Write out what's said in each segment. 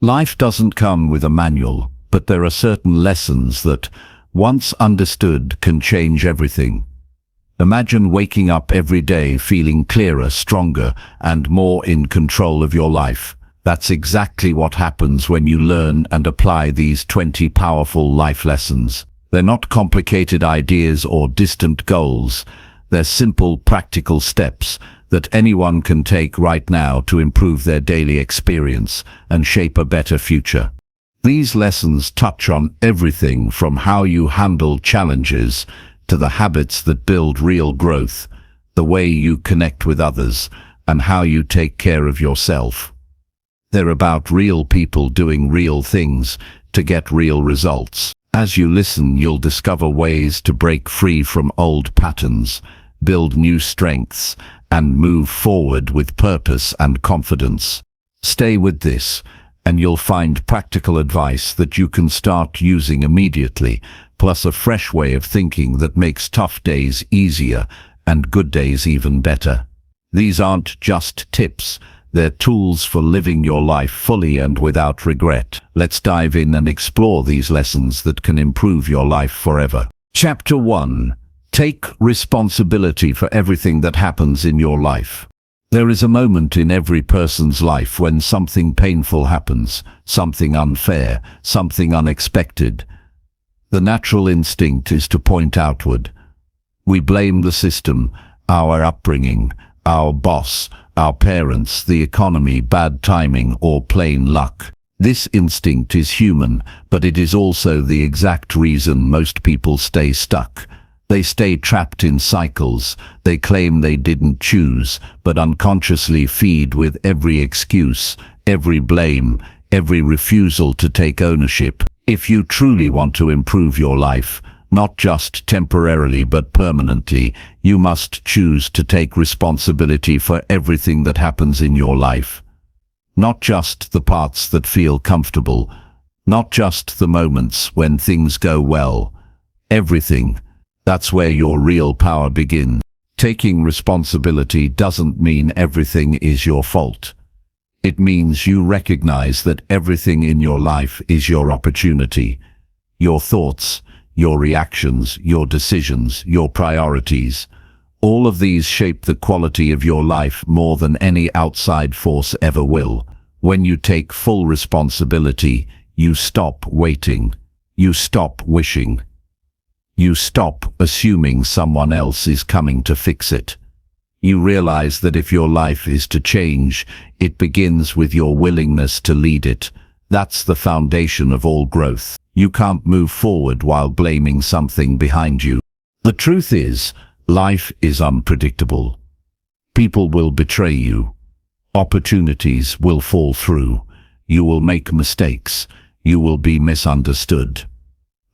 Life doesn't come with a manual, but there are certain lessons that, once understood, can change everything. Imagine waking up every day feeling clearer, stronger, and more in control of your life. That's exactly what happens when you learn and apply these 20 powerful life lessons. They're not complicated ideas or distant goals. They're simple, practical steps that anyone can take right now to improve their daily experience and shape a better future. These lessons touch on everything from how you handle challenges to the habits that build real growth, the way you connect with others, and how you take care of yourself. They're about real people doing real things to get real results. As you listen, you'll discover ways to break free from old patterns, build new strengths, and move forward with purpose and confidence. Stay with this, and you'll find practical advice that you can start using immediately, plus a fresh way of thinking that makes tough days easier and good days even better. These aren't just tips, they're tools for living your life fully and without regret. Let's dive in and explore these lessons that can improve your life forever. Chapter 1. Take responsibility for everything that happens in your life. There is a moment in every person's life when something painful happens, something unfair, something unexpected. The natural instinct is to point outward. We blame the system, our upbringing, our boss, our parents, the economy, bad timing, or plain luck. This instinct is human, but it is also the exact reason most people stay stuck. They stay trapped in cycles. They claim they didn't choose, but unconsciously feed with every excuse, every blame, every refusal to take ownership. If you truly want to improve your life, not just temporarily but permanently, you must choose to take responsibility for everything that happens in your life. Not just the parts that feel comfortable, not just the moments when things go well. Everything. That's where your real power begins. Taking responsibility doesn't mean everything is your fault. It means you recognize that everything in your life is your opportunity. Your thoughts, your reactions, your decisions, your priorities. All of these shape the quality of your life more than any outside force ever will. When you take full responsibility, you stop waiting. You stop wishing. You stop assuming someone else is coming to fix it. You realize that if your life is to change, it begins with your willingness to lead it. That's the foundation of all growth. You can't move forward while blaming something behind you. The truth is, life is unpredictable. People will betray you. Opportunities will fall through. You will make mistakes. You will be misunderstood.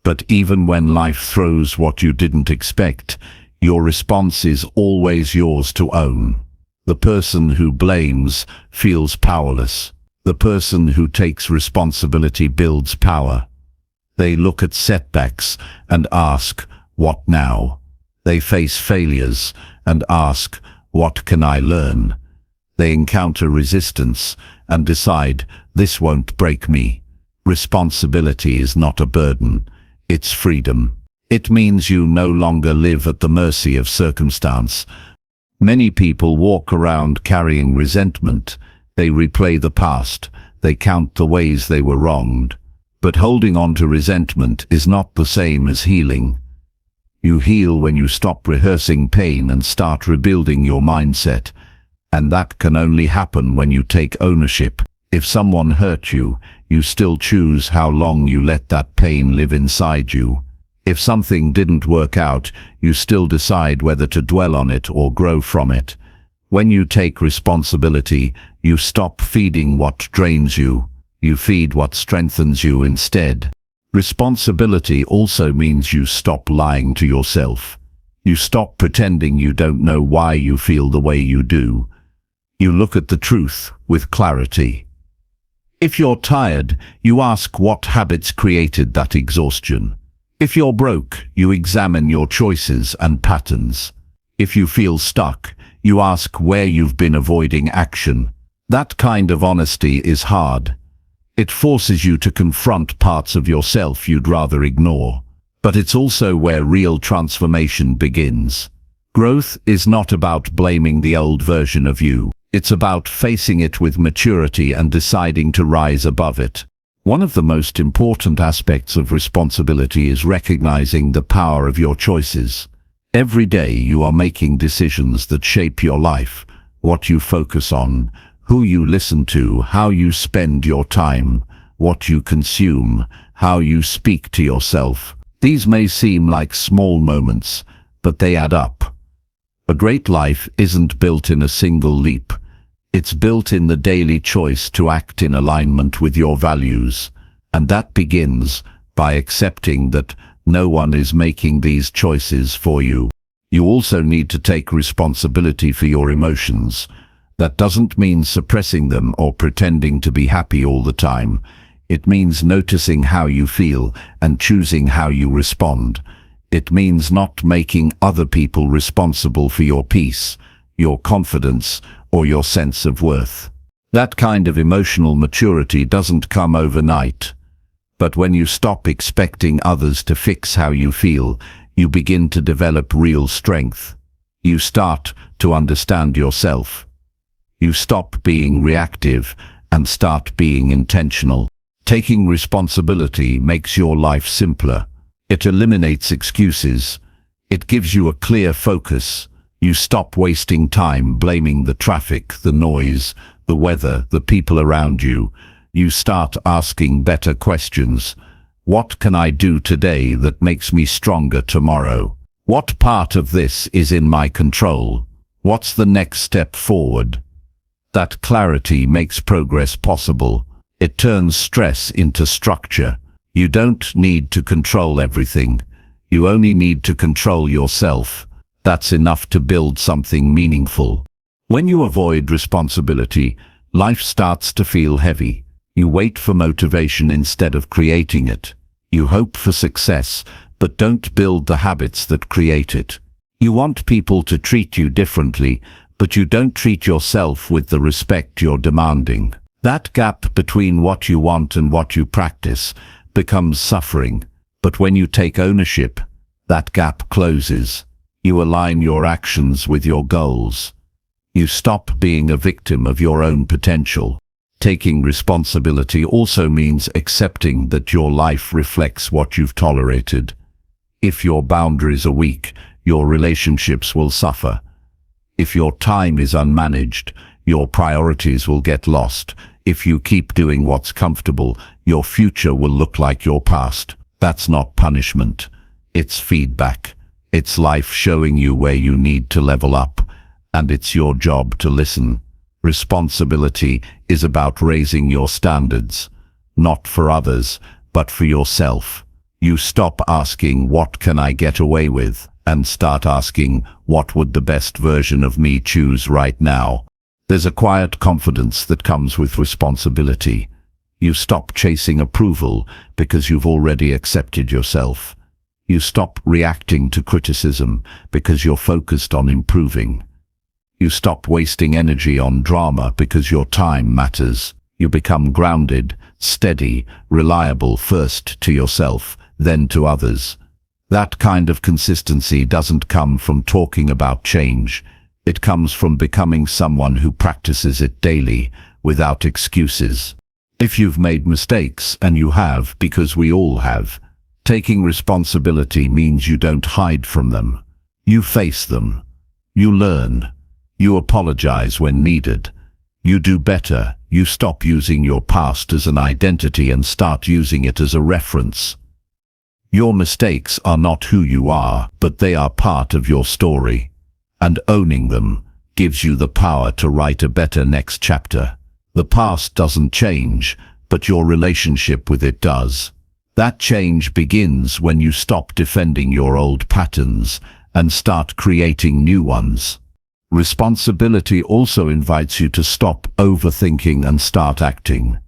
But even when life throws what you didn't expect, your response is always yours to own. The person who blames feels powerless. The person who takes responsibility builds power. They look at setbacks and ask, "What now?" They face failures and ask, "What can I learn?" They encounter resistance and decide, "This won't break me." Responsibility is not a burden. It's freedom. It means you no longer live at the mercy of circumstance. Many people walk around carrying resentment. They replay the past. They count the ways they were wronged. But holding on to resentment is not the same as healing. You heal when you stop rehearsing pain and start rebuilding your mindset. And that can only happen when you take ownership. If someone hurt you, you still choose how long you let that pain live inside you. If something didn't work out, you still decide whether to dwell on it or grow from it. When you take responsibility, you stop feeding what drains you. You feed what strengthens you instead. Responsibility also means you stop lying to yourself. You stop pretending you don't know why you feel the way you do. You look at the truth with clarity. If you're tired, you ask what habits created that exhaustion. If you're broke, you examine your choices and patterns. If you feel stuck, you ask where you've been avoiding action. That kind of honesty is hard. It forces you to confront parts of yourself you'd rather ignore. But it's also where real transformation begins. Growth is not about blaming the old version of you. It's about facing it with maturity and deciding to rise above it. One of the most important aspects of responsibility is recognizing the power of your choices. Every day you are making decisions that shape your life, what you focus on, who you listen to, how you spend your time, what you consume, how you speak to yourself. These may seem like small moments, but they add up. A great life isn't built in a single leap. It's built in the daily choice to act in alignment with your values. And that begins by accepting that no one is making these choices for you. You also need to take responsibility for your emotions. That doesn't mean suppressing them or pretending to be happy all the time. It means noticing how you feel and choosing how you respond. It means not making other people responsible for your peace, your confidence, or your sense of worth. That kind of emotional maturity doesn't come overnight. But when you stop expecting others to fix how you feel, you begin to develop real strength. You start to understand yourself. You stop being reactive and start being intentional. Taking responsibility makes your life simpler. It eliminates excuses. It gives you a clear focus. You stop wasting time blaming the traffic, the noise, the weather, the people around you. You start asking better questions. What can I do today that makes me stronger tomorrow? What part of this is in my control? What's the next step forward? That clarity makes progress possible. It turns stress into structure. You don't need to control everything. You only need to control yourself. That's enough to build something meaningful. When you avoid responsibility, life starts to feel heavy. You wait for motivation instead of creating it. You hope for success, but don't build the habits that create it. You want people to treat you differently, but you don't treat yourself with the respect you're demanding. That gap between what you want and what you practice becomes suffering. But when you take ownership, that gap closes. You align your actions with your goals. You stop being a victim of your own potential. Taking responsibility also means accepting that your life reflects what you've tolerated. If your boundaries are weak, your relationships will suffer. If your time is unmanaged, your priorities will get lost. If you keep doing what's comfortable, your future will look like your past. That's not punishment. It's feedback. It's life showing you where you need to level up, and it's your job to listen. Responsibility is about raising your standards, not for others, but for yourself. You stop asking, what can I get away with, and start asking, what would the best version of me choose right now? There's a quiet confidence that comes with responsibility. You stop chasing approval because you've already accepted yourself. You stop reacting to criticism because you're focused on improving. You stop wasting energy on drama because your time matters. You become grounded, steady, reliable, first to yourself, then to others. That kind of consistency doesn't come from talking about change. It comes from becoming someone who practices it daily, without excuses. If you've made mistakes, and you have, because we all have, taking responsibility means you don't hide from them. You face them. You learn. You apologize when needed. You do better. You stop using your past as an identity and start using it as a reference. Your mistakes are not who you are, but they are part of your story. And owning them gives you the power to write a better next chapter. The past doesn't change, but your relationship with it does. That change begins when you stop defending your old patterns and start creating new ones. Responsibility also invites you to stop overthinking and start acting.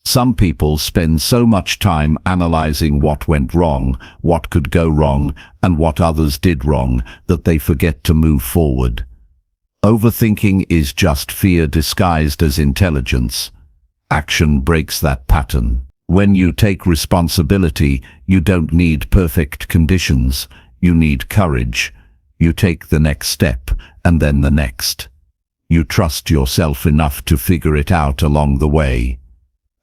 Some people spend so much time analyzing what went wrong, what could go wrong, and what others did wrong, that they forget to move forward. Overthinking is just fear disguised as intelligence. Action breaks that pattern. When you take responsibility, you don't need perfect conditions. You need courage. You take the next step, and then the next. You trust yourself enough to figure it out along the way.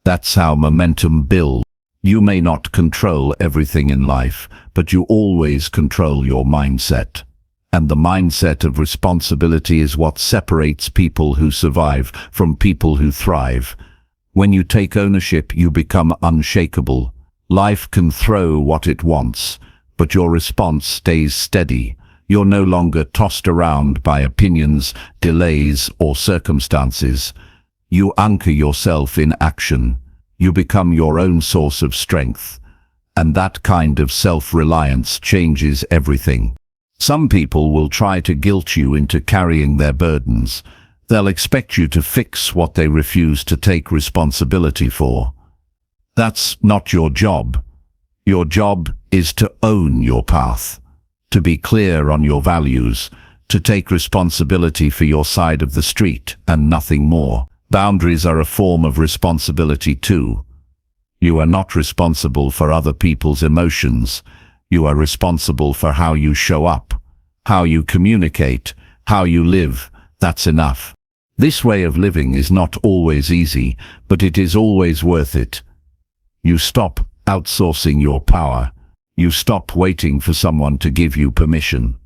That's how momentum builds. You may not control everything in life, but you always control your mindset. And the mindset of responsibility is what separates people who survive from people who thrive. When you take ownership, you become unshakable. Life can throw what it wants, but your response stays steady. You're no longer tossed around by opinions, delays, or circumstances. You anchor yourself in action. You become your own source of strength. And that kind of self-reliance changes everything. Some people will try to guilt you into carrying their burdens. They'll expect you to fix what they refuse to take responsibility for. That's not your job. Your job is to own your path, to be clear on your values, to take responsibility for your side of the street and nothing more. Boundaries are a form of responsibility too. You are not responsible for other people's emotions. You are responsible for how you show up, how you communicate, how you live. That's enough. This way of living is not always easy, but it is always worth it. You stop outsourcing your power. You stop waiting for someone to give you permission.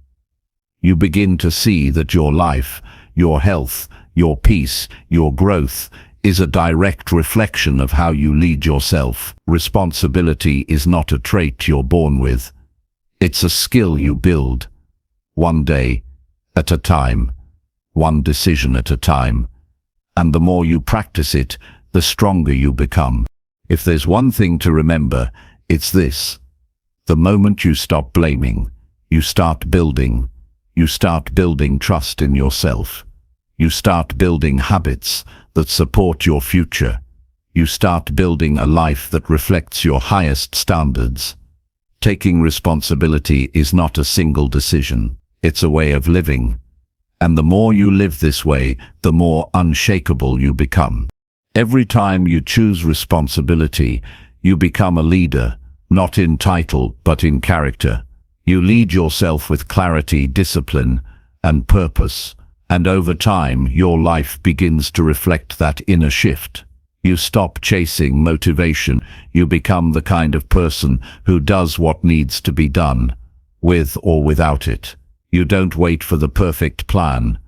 You begin to see that your life, your health, your peace, your growth is a direct reflection of how you lead yourself. Responsibility is not a trait you're born with. It's a skill you build, one day at a time, one decision at a time. And the more you practice it, the stronger you become. If there's one thing to remember, it's this. The moment you stop blaming, you start building. You start building trust in yourself. You start building habits that support your future. You start building a life that reflects your highest standards. Taking responsibility is not a single decision. It's a way of living. And the more you live this way, the more unshakable you become. Every time you choose responsibility, you become a leader, not in title, but in character. You lead yourself with clarity, discipline, and purpose. And over time, your life begins to reflect that inner shift. You stop chasing motivation. You become the kind of person who does what needs to be done, with or without it. You don't wait for the perfect plan.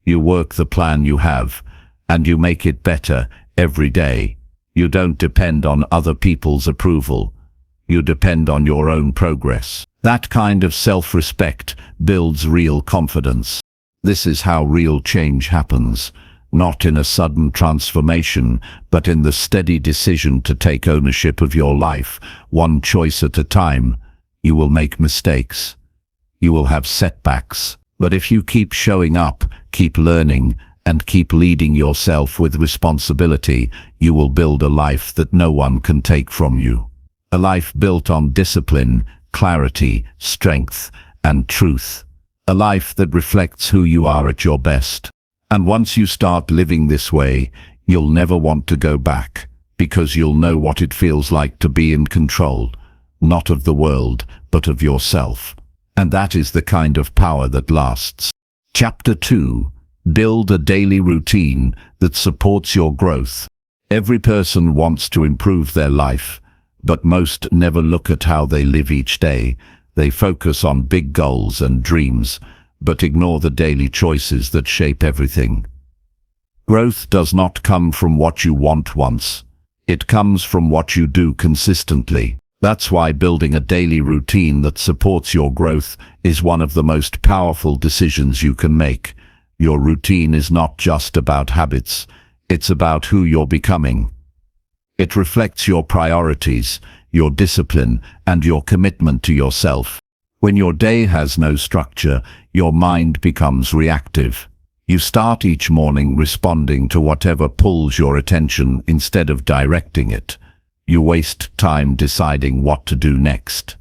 You work the plan you have, and you make it better every day. You don't depend on other people's approval. You depend on your own progress. That kind of self-respect builds real confidence. This is how real change happens, not in a sudden transformation, but in the steady decision to take ownership of your life, one choice at a time. You will make mistakes. You will have setbacks. But if you keep showing up, keep learning, and keep leading yourself with responsibility, you will build a life that no one can take from you. A life built on discipline, clarity, strength, and truth. A life that reflects who you are at your best. And once you start living this way, you'll never want to go back, because you'll know what it feels like to be in control, not of the world, but of yourself. And that is the kind of power that lasts. Chapter 2. Build a daily routine that supports your growth. Every person wants to improve their life, but most never look at how they live each day. They focus on big goals and dreams, but ignore the daily choices that shape everything. Growth does not come from what you want once. It comes from what you do consistently. That's why building a daily routine that supports your growth is one of the most powerful decisions you can make. Your routine is not just about habits. It's about who you're becoming. It reflects your priorities, your discipline, and your commitment to yourself. When your day has no structure, your mind becomes reactive. You start each morning responding to whatever pulls your attention instead of directing it. You waste time deciding what to do next.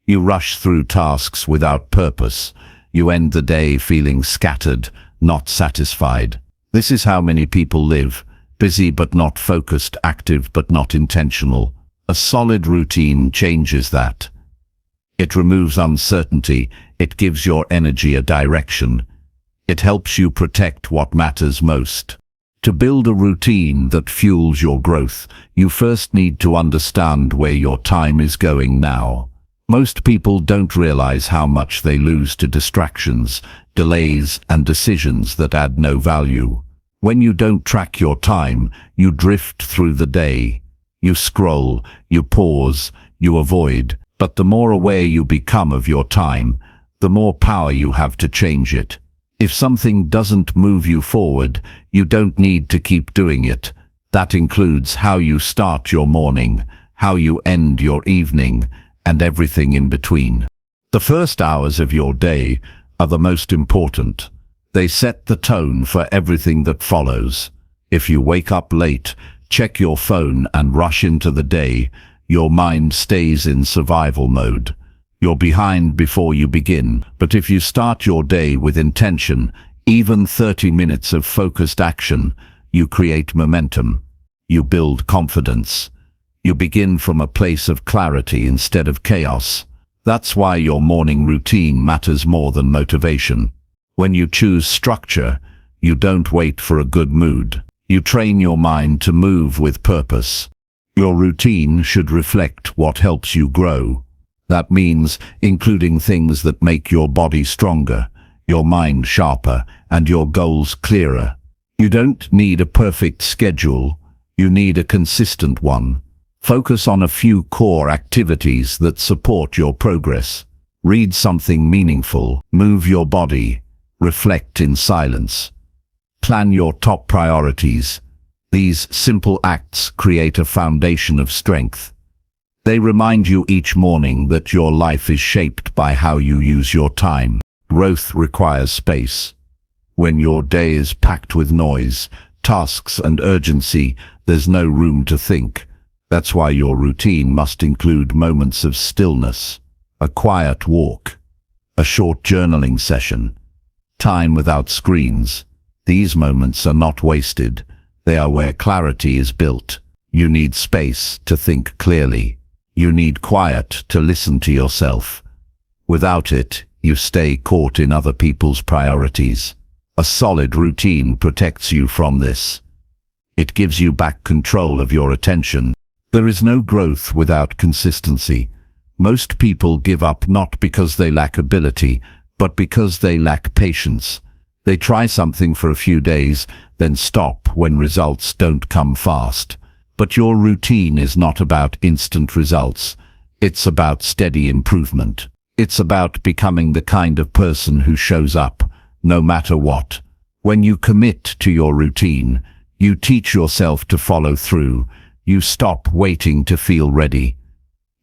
You rush through tasks without purpose. You end the day feeling scattered, not satisfied. This is how many people live, Busy but not focused, active but not intentional. A solid routine changes that. It removes uncertainty, it gives your energy a direction. It helps you protect what matters most. To build a routine that fuels your growth, you first need to understand where your time is going now. Most people don't realize how much they lose to distractions, delays, and decisions that add no value. When you don't track your time, you drift through the day. You scroll, you pause, you avoid. But the more aware you become of your time, the more power you have to change it. If something doesn't move you forward, you don't need to keep doing it. That includes how you start your morning, how you end your evening, and everything in between. The first hours of your day are the most important. They set the tone for everything that follows. If you wake up late, check your phone, and rush into the day, your mind stays in survival mode. You're behind before you begin. But if you start your day with intention, even 30 minutes of focused action, you create momentum. You build confidence. You begin from a place of clarity instead of chaos. That's why your morning routine matters more than motivation. When you choose structure, you don't wait for a good mood. You train your mind to move with purpose. Your routine should reflect what helps you grow. That means including things that make your body stronger, your mind sharper, and your goals clearer. You don't need a perfect schedule, you need a consistent one. Focus on a few core activities that support your progress. Read something meaningful, move your body, reflect in silence. Plan your top priorities. These simple acts create a foundation of strength. They remind you each morning that your life is shaped by how you use your time. Growth requires space. When your day is packed with noise, tasks, and urgency, there's no room to think. That's why your routine must include moments of stillness, a quiet walk, a short journaling session, time without screens. These moments are not wasted. They are where clarity is built. You need space to think clearly. You need quiet to listen to yourself. Without it, you stay caught in other people's priorities. A solid routine protects you from this. It gives you back control of your attention. There is no growth without consistency. Most people give up not because they lack ability, but because they lack patience. They try something for a few days, then stop when results don't come fast. But your routine is not about instant results. It's about steady improvement. It's about becoming the kind of person who shows up, no matter what. When you commit to your routine, you teach yourself to follow through. You stop waiting to feel ready.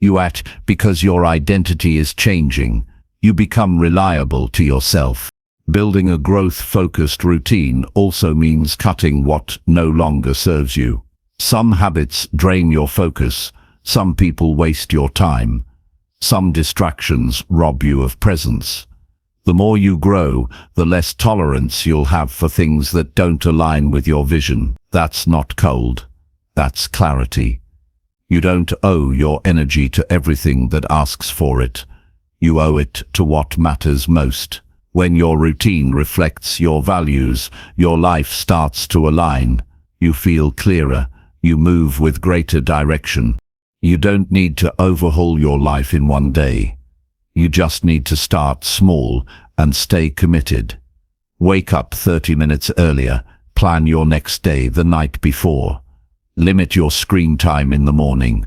You act because your identity is changing. You become reliable to yourself. Building a growth-focused routine also means cutting what no longer serves you. Some habits drain your focus. Some people waste your time. Some distractions rob you of presence. The more you grow, the less tolerance you'll have for things that don't align with your vision. That's not cold. That's clarity. You don't owe your energy to everything that asks for it. You owe it to what matters most. When your routine reflects your values, your life starts to align. You feel clearer. You move with greater direction. You don't need to overhaul your life in one day. You just need to start small and stay committed. Wake up 30 minutes earlier. Plan your next day the night before. Limit your screen time in the morning.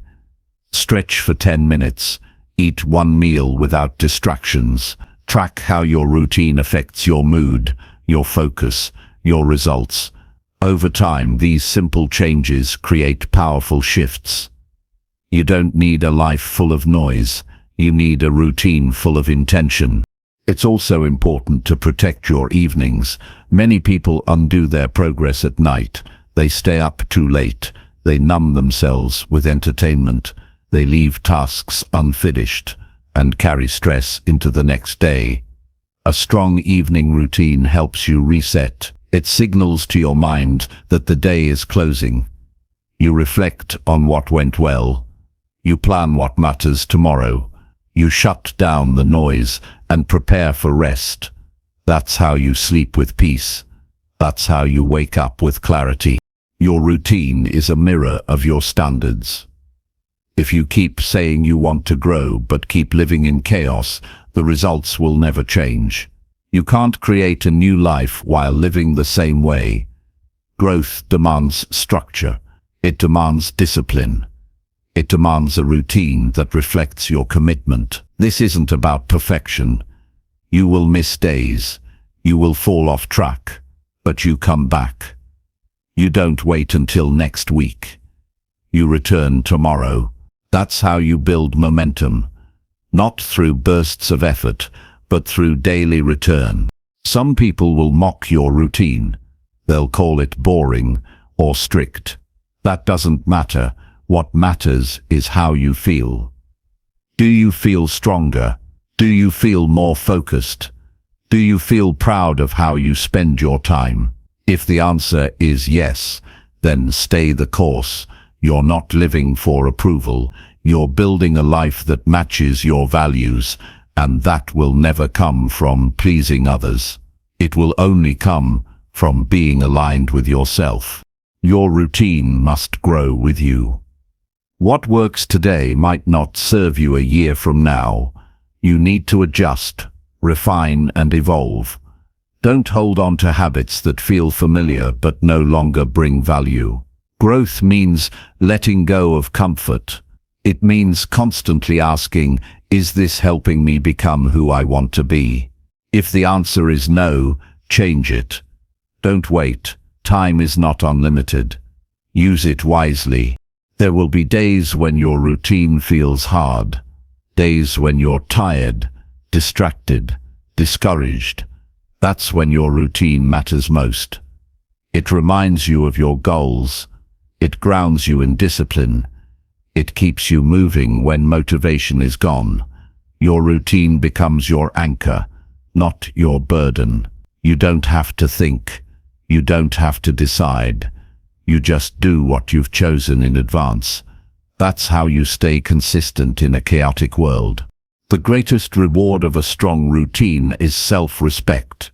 Stretch for 10 minutes. Eat one meal without distractions. Track how your routine affects your mood, your focus, your results. Over time, these simple changes create powerful shifts. You don't need a life full of noise. You need a routine full of intention. It's also important to protect your evenings. Many people undo their progress at night. They stay up too late. They numb themselves with entertainment. They leave tasks unfinished and carry stress into the next day. A strong evening routine helps you reset. It signals to your mind that the day is closing. You reflect on what went well. You plan what matters tomorrow. You shut down the noise and prepare for rest. That's how you sleep with peace. That's how you wake up with clarity. Your routine is a mirror of your standards. If you keep saying you want to grow but keep living in chaos, the results will never change. You can't create a new life while living the same way. Growth demands structure. It demands discipline. It demands a routine that reflects your commitment. This isn't about perfection. You will miss days. You will fall off track. But you come back. You don't wait until next week. You return tomorrow. That's how you build momentum. Not through bursts of effort, but through daily return. Some people will mock your routine. They'll call it boring or strict. That doesn't matter. What matters is how you feel. Do you feel stronger? Do you feel more focused? Do you feel proud of how you spend your time? If the answer is yes, then stay the course. You're not living for approval. You're building a life that matches your values, and that will never come from pleasing others. It will only come from being aligned with yourself. Your routine must grow with you. What works today might not serve you a year from now. You need to adjust, refine, and evolve. Don't hold on to habits that feel familiar but no longer bring value. Growth means letting go of comfort. It means constantly asking, is this helping me become who I want to be? If the answer is no, change it. Don't wait. Time is not unlimited. Use it wisely. There will be days when your routine feels hard. Days when you're tired, distracted, discouraged. That's when your routine matters most. It reminds you of your goals. It grounds you in discipline. It keeps you moving when motivation is gone. Your routine becomes your anchor, not your burden. You don't have to think. You don't have to decide. You just do what you've chosen in advance. That's how you stay consistent in a chaotic world. The greatest reward of a strong routine is self-respect.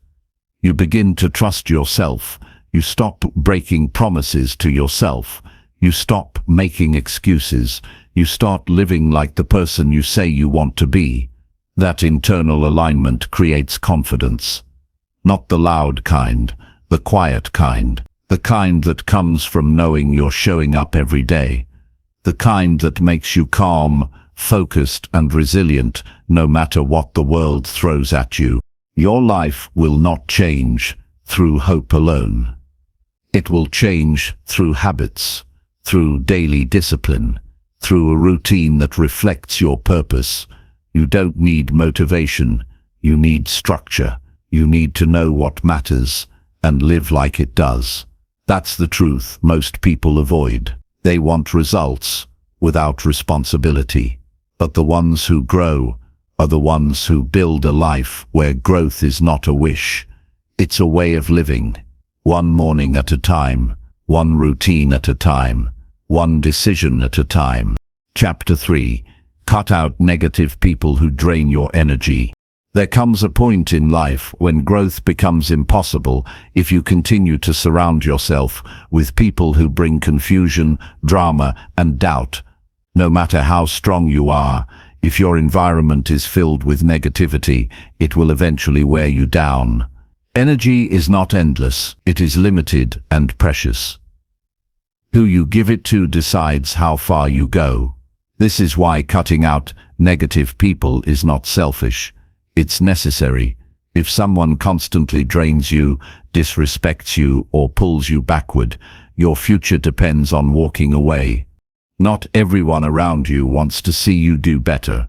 You begin to trust yourself. You stop breaking promises to yourself. You stop making excuses. You start living like the person you say you want to be. That internal alignment creates confidence. Not the loud kind, the quiet kind. The kind that comes from knowing you're showing up every day. The kind that makes you calm, focused, and resilient no matter what the world throws at you. Your life will not change through hope alone. It will change through habits, through daily discipline, through a routine that reflects your purpose. You don't need motivation. You need structure. You need to know what matters and live like it does. That's the truth most people avoid. They want results without responsibility. But the ones who grow are the ones who build a life where growth is not a wish. It's a way of living. One morning at a time, one routine at a time, one decision at a time. Chapter 3. Cut out negative people who drain your energy. There comes a point in life when growth becomes impossible if you continue to surround yourself with people who bring confusion, drama, and doubt. No matter how strong you are, if your environment is filled with negativity, it will eventually wear you down. Energy is not endless, it is limited and precious. Who you give it to decides how far you go. This is why cutting out negative people is not selfish. It's necessary. If someone constantly drains you, disrespects you, or pulls you backward, your future depends on walking away. Not everyone around you wants to see you do better.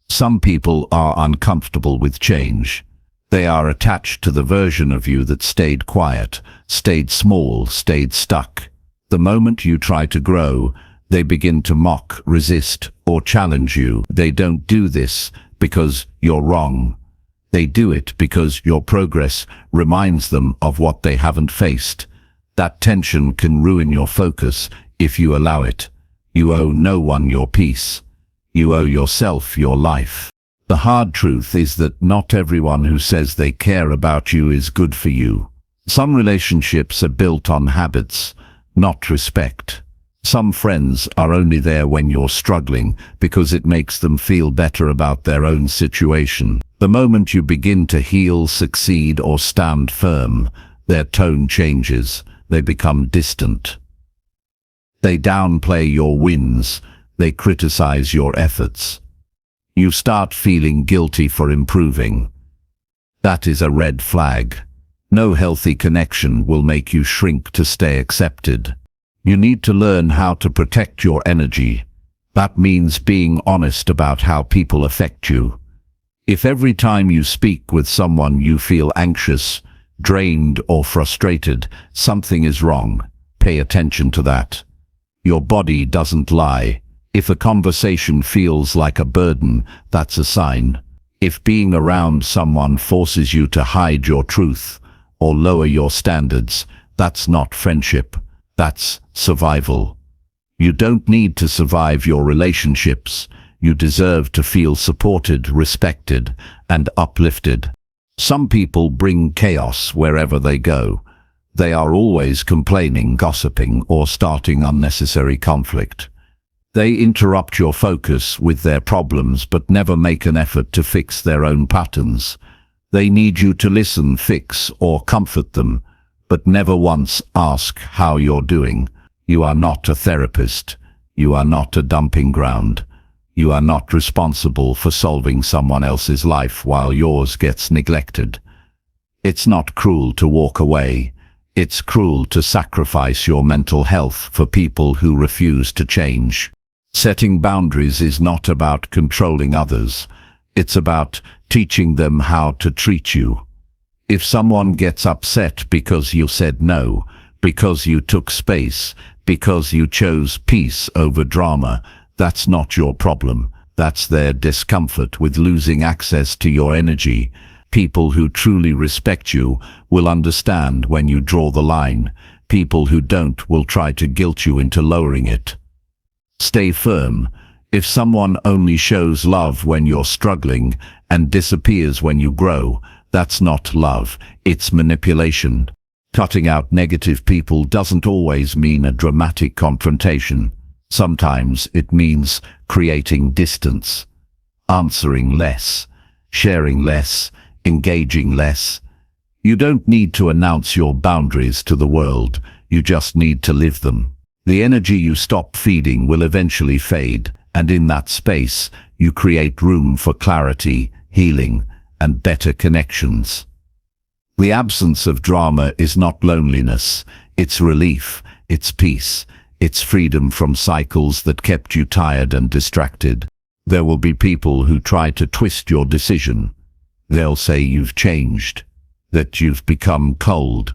Some people are uncomfortable with change. They are attached to the version of you that stayed quiet, stayed small, stayed stuck. The moment you try to grow, they begin to mock, resist, or challenge you. They don't do this because you're wrong. They do it because your progress reminds them of what they haven't faced. That tension can ruin your focus if you allow it. You owe no one your peace. You owe yourself your life. The hard truth is that not everyone who says they care about you is good for you. Some relationships are built on habits, not respect. Some friends are only there when you're struggling because it makes them feel better about their own situation. The moment you begin to heal, succeed, or stand firm, their tone changes. They become distant. They downplay your wins. They criticize your efforts. You start feeling guilty for improving. That is a red flag. No healthy connection will make you shrink to stay accepted. You need to learn how to protect your energy. That means being honest about how people affect you. If every time you speak with someone you feel anxious, drained, or frustrated, something is wrong, pay attention to that. Your body doesn't lie. If a conversation feels like a burden, that's a sign. If being around someone forces you to hide your truth or lower your standards, that's not friendship. That's survival. You don't need to survive your relationships. You deserve to feel supported, respected, and uplifted. Some people bring chaos wherever they go. They are always complaining, gossiping, or starting unnecessary conflict. They interrupt your focus with their problems but never make an effort to fix their own patterns. They need you to listen, fix, or comfort them, but never once ask how you're doing. You are not a therapist. You are not a dumping ground. You are not responsible for solving someone else's life while yours gets neglected. It's not cruel to walk away. It's cruel to sacrifice your mental health for people who refuse to change. Setting boundaries is not about controlling others. It's about teaching them how to treat you. If someone gets upset because you said no, because you took space, because you chose peace over drama, that's not your problem. That's their discomfort with losing access to your energy. People who truly respect you will understand when you draw the line. People who don't will try to guilt you into lowering it. Stay firm. If someone only shows love when you're struggling and disappears when you grow, that's not love, it's manipulation. Cutting out negative people doesn't always mean a dramatic confrontation. Sometimes it means creating distance, answering less, sharing less, engaging less. You don't need to announce your boundaries to the world, you just need to live them. The energy you stop feeding will eventually fade, and in that space, you create room for clarity, healing, and better connections. The absence of drama is not loneliness, it's relief, it's peace, it's freedom from cycles that kept you tired and distracted. There will be people who try to twist your decision. They'll say you've changed, that you've become cold,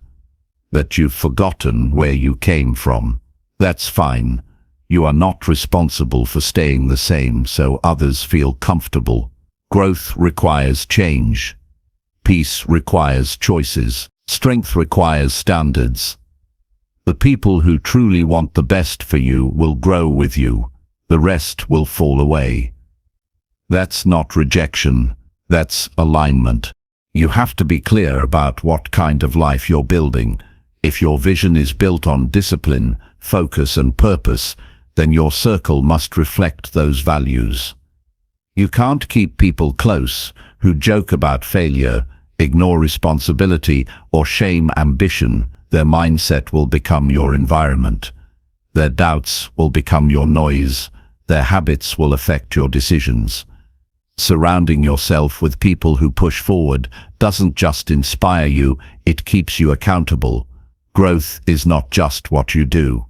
that you've forgotten where you came from. That's fine. You are not responsible for staying the same so others feel comfortable. Growth requires change. Peace requires choices. Strength requires standards. The people who truly want the best for you will grow with you. The rest will fall away. That's not rejection. That's alignment. You have to be clear about what kind of life you're building. If your vision is built on discipline, focus, and purpose, then your circle must reflect those values. You can't keep people close who joke about failure, ignore responsibility, or shame ambition. Their mindset will become your environment. Their doubts will become your noise. Their habits will affect your decisions. Surrounding yourself with people who push forward doesn't just inspire you, it keeps you accountable. Growth is not just what you do.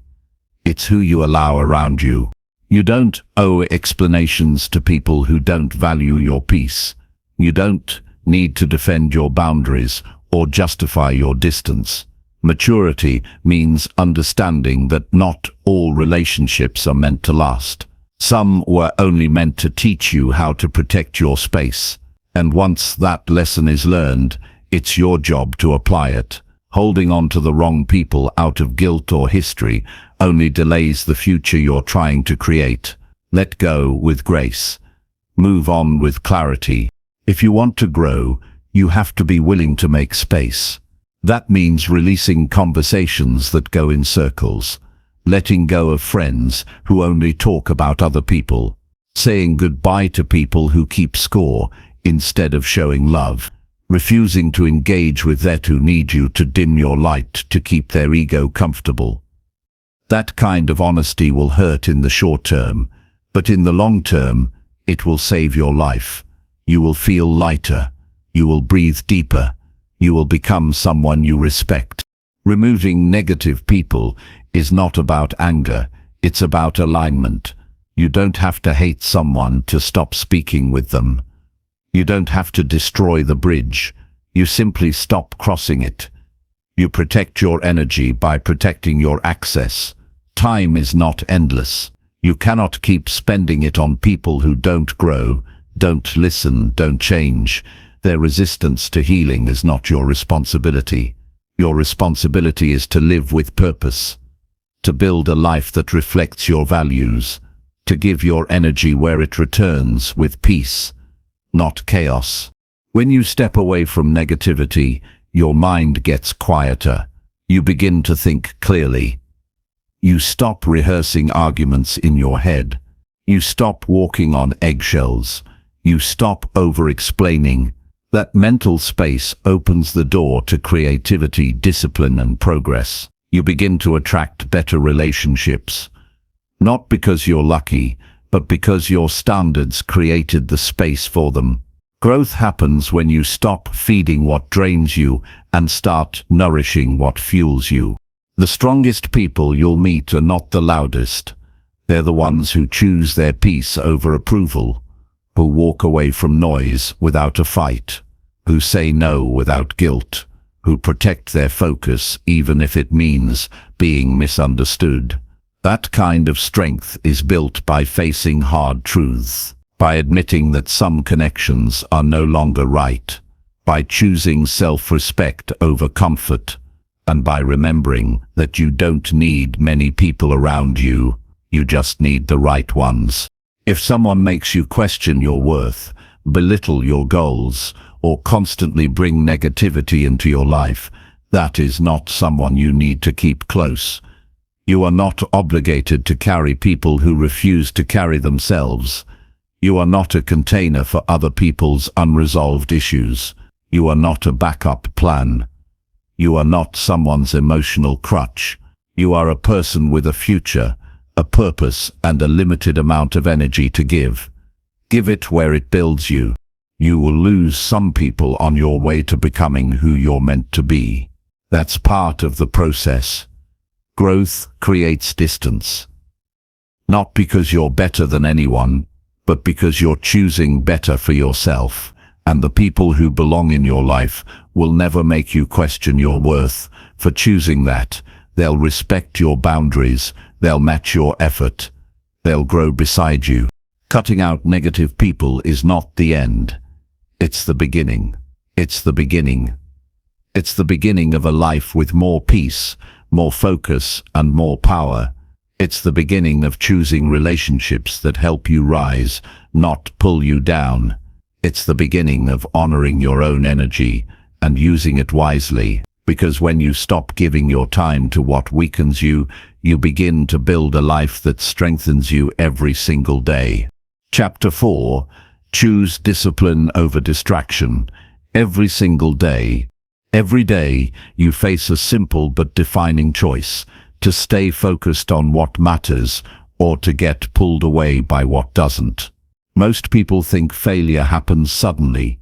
It's who you allow around you. You don't owe explanations to people who don't value your peace. You don't need to defend your boundaries or justify your distance. Maturity means understanding that not all relationships are meant to last. Some were only meant to teach you how to protect your space. And once that lesson is learned, it's your job to apply it. Holding on to the wrong people out of guilt or history only delays the future you're trying to create. Let go with grace. Move on with clarity. If you want to grow, you have to be willing to make space. That means releasing conversations that go in circles, letting go of friends who only talk about other people, saying goodbye to people who keep score instead of showing love, refusing to engage with those who need you to dim your light to keep their ego comfortable. That kind of honesty will hurt in the short term, but in the long term, it will save your life. You will feel lighter. You will breathe deeper. You will become someone you respect. Removing negative people is not about anger, it's about alignment. You don't have to hate someone to stop speaking with them. You don't have to destroy the bridge. You simply stop crossing it. You protect your energy by protecting your access. Time is not endless. You cannot keep spending it on people who don't grow, don't listen, don't change. Their resistance to healing is not your responsibility. Your responsibility is to live with purpose, to build a life that reflects your values, to give your energy where it returns with peace, not chaos. When you step away from negativity, your mind gets quieter. You begin to think clearly. You stop rehearsing arguments in your head. You stop walking on eggshells. You stop over-explaining. That mental space opens the door to creativity, discipline, and progress. You begin to attract better relationships. Not because you're lucky, but because your standards created the space for them. Growth happens when you stop feeding what drains you and start nourishing what fuels you. The strongest people you'll meet are not the loudest. They're the ones who choose their peace over approval, who walk away from noise without a fight, who say no without guilt, who protect their focus even if it means being misunderstood. That kind of strength is built by facing hard truths, by admitting that some connections are no longer right, by choosing self-respect over comfort, and by remembering that you don't need many people around you, you just need the right ones. If someone makes you question your worth, belittle your goals, or constantly bring negativity into your life, that is not someone you need to keep close. You are not obligated to carry people who refuse to carry themselves. You are not a container for other people's unresolved issues. You are not a backup plan. You are not someone's emotional crutch. You are a person with a future, a purpose, and a limited amount of energy to give. Give it where it builds you. You will lose some people on your way to becoming who you're meant to be. That's part of the process. Growth creates distance. Not because you're better than anyone, but because you're choosing better for yourself. And the people who belong in your life will never make you question your worth for choosing that. They'll respect your boundaries. They'll match your effort. They'll grow beside you. Cutting out negative people is not the end. It's the beginning. It's the beginning. It's the beginning of a life with more peace, more focus, and more power. It's the beginning of choosing relationships that help you rise, not pull you down. It's the beginning of honoring your own energy and using it wisely, because when you stop giving your time to what weakens you, you begin to build a life that strengthens you every single day. Chapter 4. Choose discipline over distraction. Every single day. Every day, you face a simple but defining choice: to stay focused on what matters or to get pulled away by what doesn't. Most people think failure happens suddenly,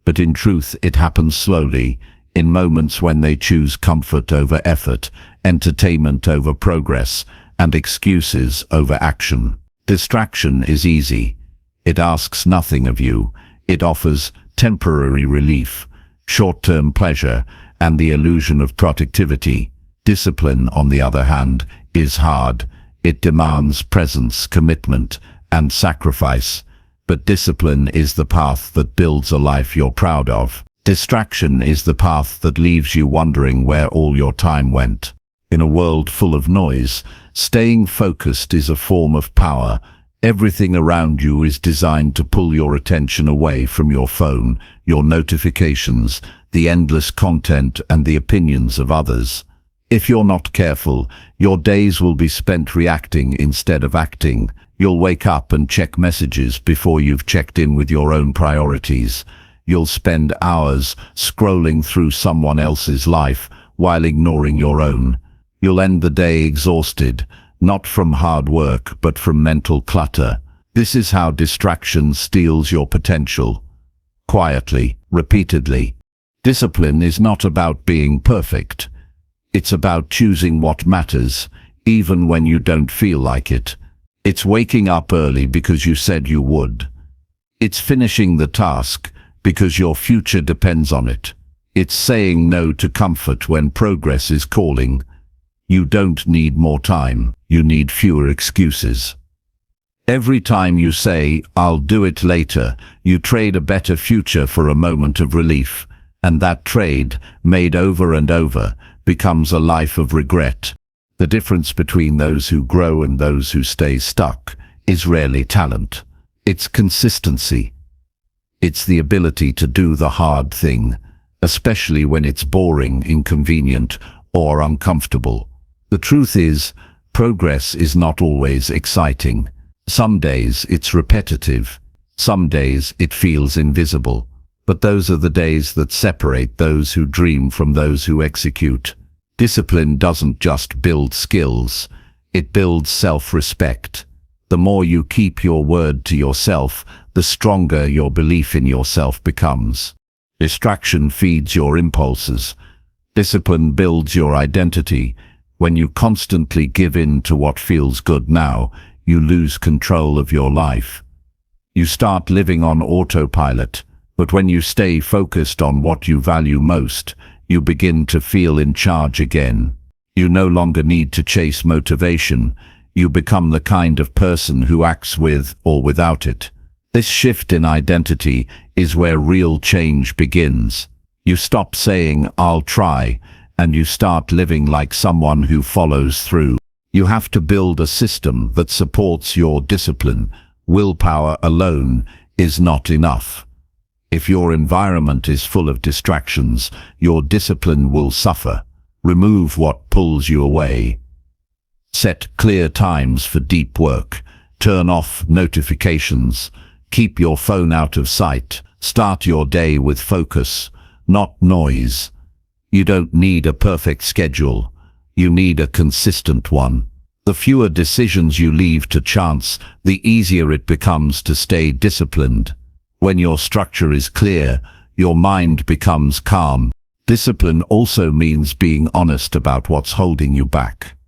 but in truth it happens slowly, in moments when they choose comfort over effort, entertainment over progress, and excuses over action. Distraction is easy. It asks nothing of you. It offers temporary relief, short-term pleasure, and the illusion of productivity. Discipline, on the other hand, is hard. It demands presence, commitment, and sacrifice. But discipline is the path that builds a life you're proud of. Distraction is the path that leaves you wondering where all your time went. In a world full of noise, staying focused is a form of power. Everything around you is designed to pull your attention away from your phone, your notifications, the endless content and the opinions of others. If you're not careful, your days will be spent reacting instead of acting. You'll wake up and check messages before you've checked in with your own priorities. You'll spend hours scrolling through someone else's life while ignoring your own. You'll end the day exhausted, not from hard work, but from mental clutter. This is how distraction steals your potential. Quietly, repeatedly. Discipline is not about being perfect. It's about choosing what matters, even when you don't feel like it. It's waking up early because you said you would. It's finishing the task because your future depends on it. It's saying no to comfort when progress is calling. You don't need more time, you need fewer excuses. Every time you say, "I'll do it later," you trade a better future for a moment of relief. And that trade, made over and over, becomes a life of regret. The difference between those who grow and those who stay stuck is rarely talent. It's consistency. It's the ability to do the hard thing, especially when it's boring, inconvenient, or uncomfortable. The truth is, progress is not always exciting. Some days it's repetitive. Some days it feels invisible. But those are the days that separate those who dream from those who execute. Discipline doesn't just build skills, it builds self-respect. The more you keep your word to yourself, the stronger your belief in yourself becomes. Distraction feeds your impulses. Discipline builds your identity. When you constantly give in to what feels good now, you lose control of your life. You start living on autopilot, but when you stay focused on what you value most, you begin to feel in charge again. You no longer need to chase motivation. You become the kind of person who acts with or without it. This shift in identity is where real change begins. You stop saying, "I'll try," and you start living like someone who follows through. You have to build a system that supports your discipline. Willpower alone is not enough. If your environment is full of distractions, your discipline will suffer. Remove what pulls you away. Set clear times for deep work. Turn off notifications. Keep your phone out of sight. Start your day with focus, not noise. You don't need a perfect schedule. You need a consistent one. The fewer decisions you leave to chance, the easier it becomes to stay disciplined. When your structure is clear, your mind becomes calm. Discipline also means being honest about what's holding you back.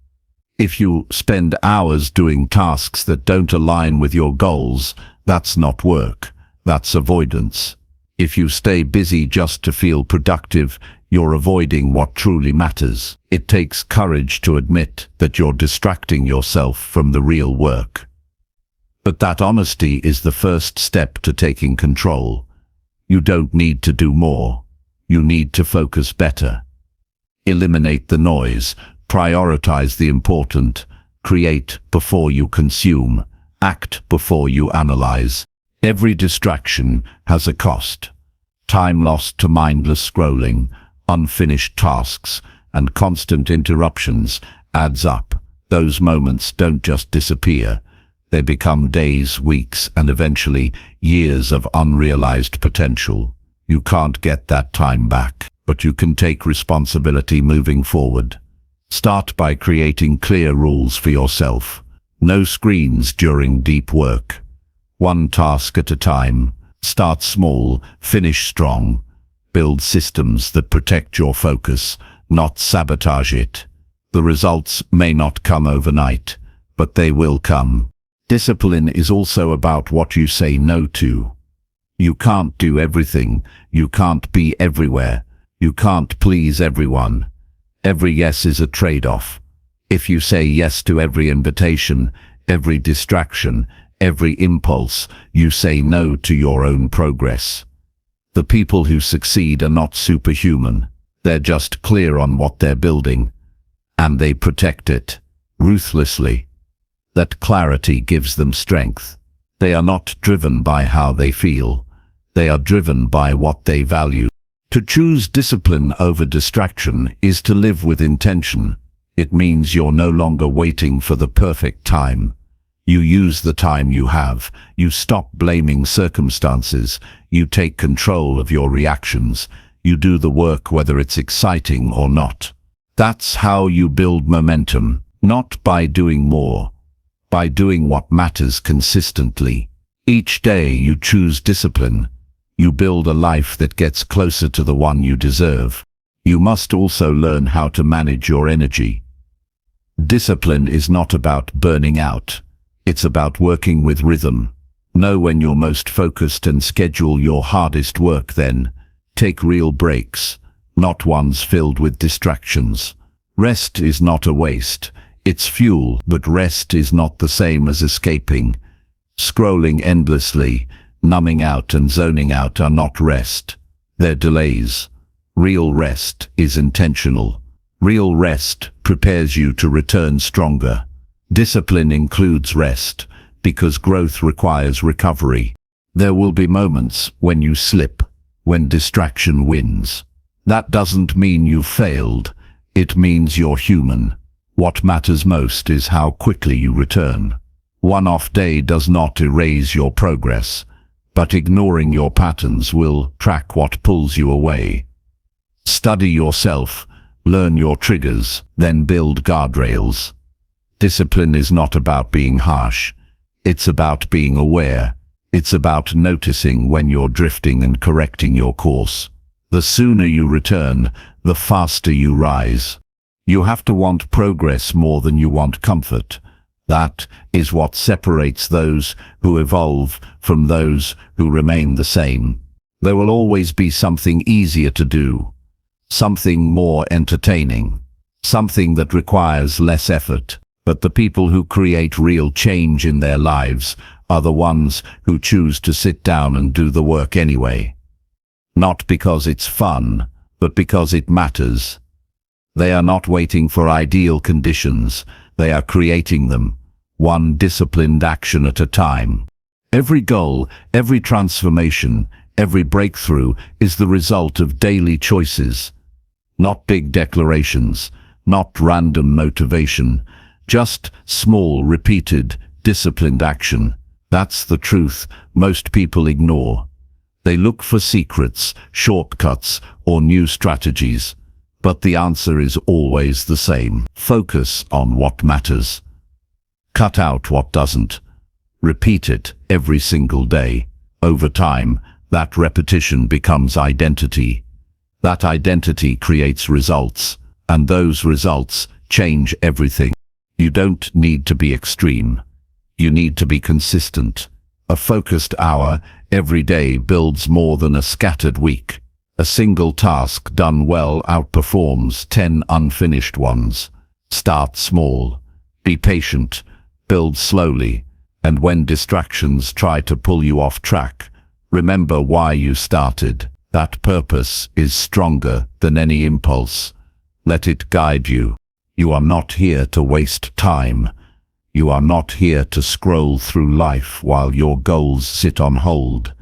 If you spend hours doing tasks that don't align with your goals, that's not work, that's avoidance. If you stay busy just to feel productive, you're avoiding what truly matters. It takes courage to admit that you're distracting yourself from the real work. But that honesty is the first step to taking control. You don't need to do more. You need to focus better. Eliminate the noise. Prioritize the important. Create before you consume. Act before you analyze. Every distraction has a cost. Time lost to mindless scrolling, unfinished tasks, and constant interruptions adds up. Those moments don't just disappear. They become days, weeks, and eventually years of unrealized potential. You can't get that time back, but you can take responsibility moving forward. Start by creating clear rules for yourself. No screens during deep work. One task at a time. Start small, finish strong. Build systems that protect your focus, not sabotage it. The results may not come overnight, but they will come. Discipline is also about what you say no to. You can't do everything. You can't be everywhere. You can't please everyone. Every yes is a trade-off. If you say yes to every invitation, every distraction, every impulse, you say no to your own progress. The people who succeed are not superhuman. They're just clear on what they're building, and they protect it ruthlessly. That clarity gives them strength. They are not driven by how they feel. They are driven by what they value. To choose discipline over distraction is to live with intention. It means you're no longer waiting for the perfect time. You use the time you have. You stop blaming circumstances. You take control of your reactions. You do the work whether it's exciting or not. That's how you build momentum, not by doing more, by doing what matters consistently. Each day you choose discipline. You build a life that gets closer to the one you deserve. You must also learn how to manage your energy. Discipline is not about burning out. It's about working with rhythm. Know when you're most focused and schedule your hardest work then. Take real breaks, not ones filled with distractions. Rest is not a waste. It's fuel, but rest is not the same as escaping. Scrolling endlessly, numbing out and zoning out are not rest. They're delays. Real rest is intentional. Real rest prepares you to return stronger. Discipline includes rest, because growth requires recovery. There will be moments when you slip, when distraction wins. That doesn't mean you've failed. It means you're human. What matters most is how quickly you return. One off day does not erase your progress, but ignoring your patterns will track what pulls you away. Study yourself, learn your triggers, then build guardrails. Discipline is not about being harsh. It's about being aware. It's about noticing when you're drifting and correcting your course. The sooner you return, the faster you rise. You have to want progress more than you want comfort. That is what separates those who evolve from those who remain the same. There will always be something easier to do, something more entertaining, something that requires less effort. But the people who create real change in their lives are the ones who choose to sit down and do the work anyway. Not because it's fun, but because it matters. They are not waiting for ideal conditions. They are creating them, one disciplined action at a time. Every goal, every transformation, every breakthrough is the result of daily choices. Not big declarations, not random motivation, just small, repeated, disciplined action. That's the truth most people ignore. They look for secrets, shortcuts, or new strategies. But the answer is always the same. Focus on what matters. Cut out what doesn't. Repeat it every single day. Over time, that repetition becomes identity. That identity creates results, and those results change everything. You don't need to be extreme. You need to be consistent. A focused hour every day builds more than a scattered week. A single task done well outperforms 10 unfinished ones. Start small. Be patient. Build slowly. And when distractions try to pull you off track, remember why you started. That purpose is stronger than any impulse. Let it guide you. You are not here to waste time. You are not here to scroll through life while your goals sit on hold.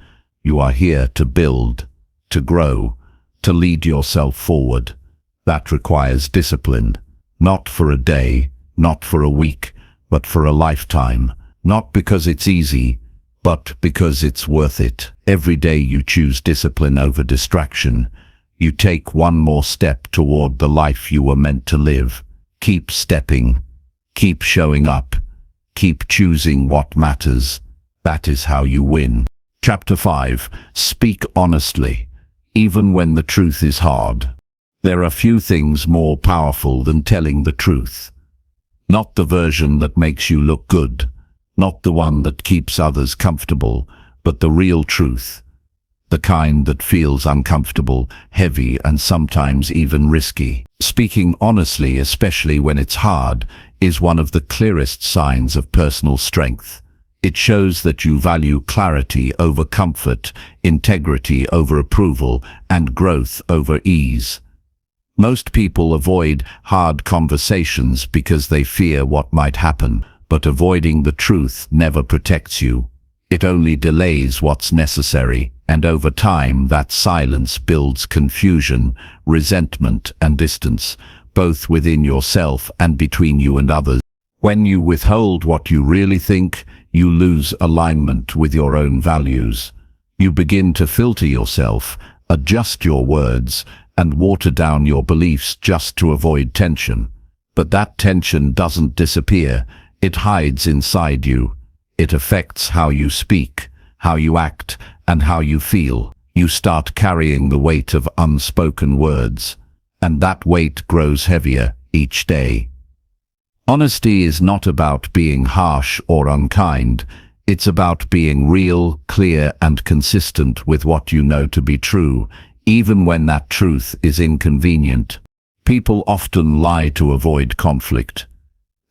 You are here to build, to grow, to lead yourself forward. That requires discipline. Not for a day, not for a week, but for a lifetime. Not because it's easy, but because it's worth it. Every day you choose discipline over distraction. You take one more step toward the life you were meant to live. Keep stepping. Keep showing up. Keep choosing what matters. That is how you win. Chapter 5. Speak honestly, even when the truth is hard. There are few things more powerful than telling the truth. Not the version that makes you look good, not the one that keeps others comfortable, but the real truth. The kind that feels uncomfortable, heavy, and sometimes even risky. Speaking honestly, especially when it's hard, is one of the clearest signs of personal strength. It shows that you value clarity over comfort, integrity over approval, and growth over ease. Most people avoid hard conversations because they fear what might happen, but avoiding the truth never protects you. It only delays what's necessary, and over time that silence builds confusion, resentment, and distance, both within yourself and between you and others. When you withhold what you really think, you lose alignment with your own values. You begin to filter yourself, adjust your words, and water down your beliefs just to avoid tension. But that tension doesn't disappear, it hides inside you. It affects how you speak, how you act, and how you feel. You start carrying the weight of unspoken words, and that weight grows heavier each day. Honesty is not about being harsh or unkind. It's about being real, clear, and consistent with what you know to be true, even when that truth is inconvenient. People often lie to avoid conflict.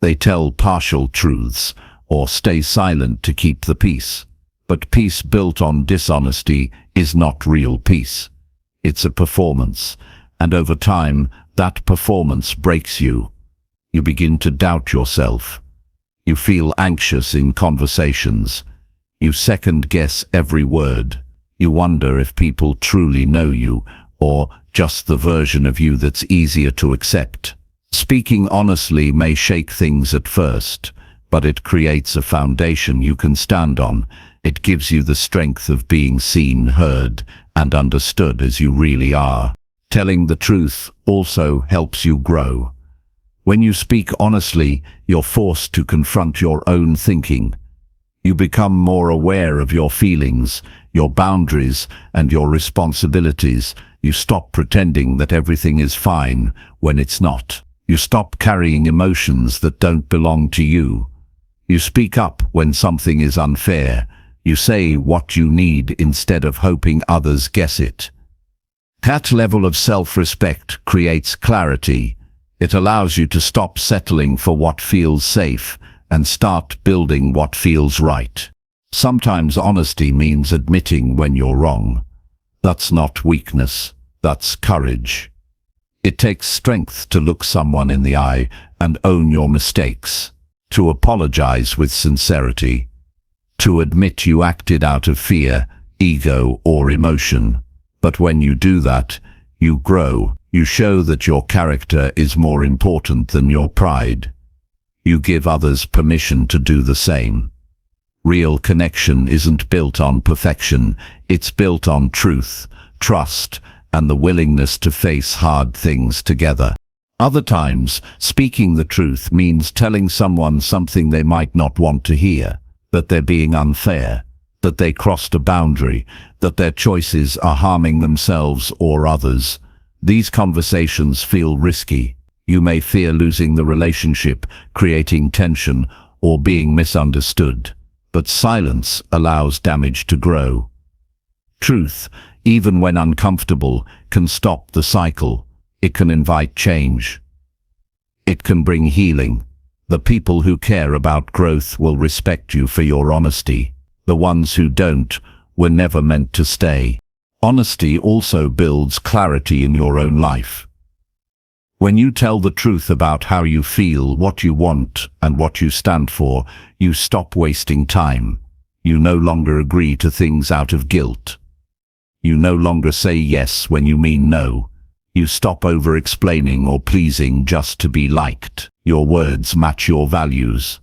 They tell partial truths, or stay silent to keep the peace. But peace built on dishonesty is not real peace. It's a performance, and over time, that performance breaks you. You begin to doubt yourself. You feel anxious in conversations. You second-guess every word. You wonder if people truly know you, or just the version of you that's easier to accept. Speaking honestly may shake things at first, but it creates a foundation you can stand on. It gives you the strength of being seen, heard, and understood as you really are. Telling the truth also helps you grow. When you speak honestly, you're forced to confront your own thinking. You become more aware of your feelings, your boundaries, and your responsibilities. You stop pretending that everything is fine when it's not. You stop carrying emotions that don't belong to you. You speak up when something is unfair. You say what you need instead of hoping others guess it. That level of self-respect creates clarity. It allows you to stop settling for what feels safe and start building what feels right. Sometimes honesty means admitting when you're wrong. That's not weakness, that's courage. It takes strength to look someone in the eye and own your mistakes, to apologize with sincerity, to admit you acted out of fear, ego, or emotion. But when you do that, you grow. You show that your character is more important than your pride. You give others permission to do the same. Real connection isn't built on perfection, it's built on truth, trust, and the willingness to face hard things together. Other times, speaking the truth means telling someone something they might not want to hear, that they're being unfair, that they crossed a boundary, that their choices are harming themselves or others. These conversations feel risky. You may fear losing the relationship, creating tension, or being misunderstood. But silence allows damage to grow. Truth, even when uncomfortable, can stop the cycle. It can invite change. It can bring healing. The people who care about growth will respect you for your honesty. The ones who don't were never meant to stay. Honesty also builds clarity in your own life. When you tell the truth about how you feel, what you want, and what you stand for, you stop wasting time. You no longer agree to things out of guilt. You no longer say yes when you mean no. You stop over-explaining or pleasing just to be liked. Your words match your values.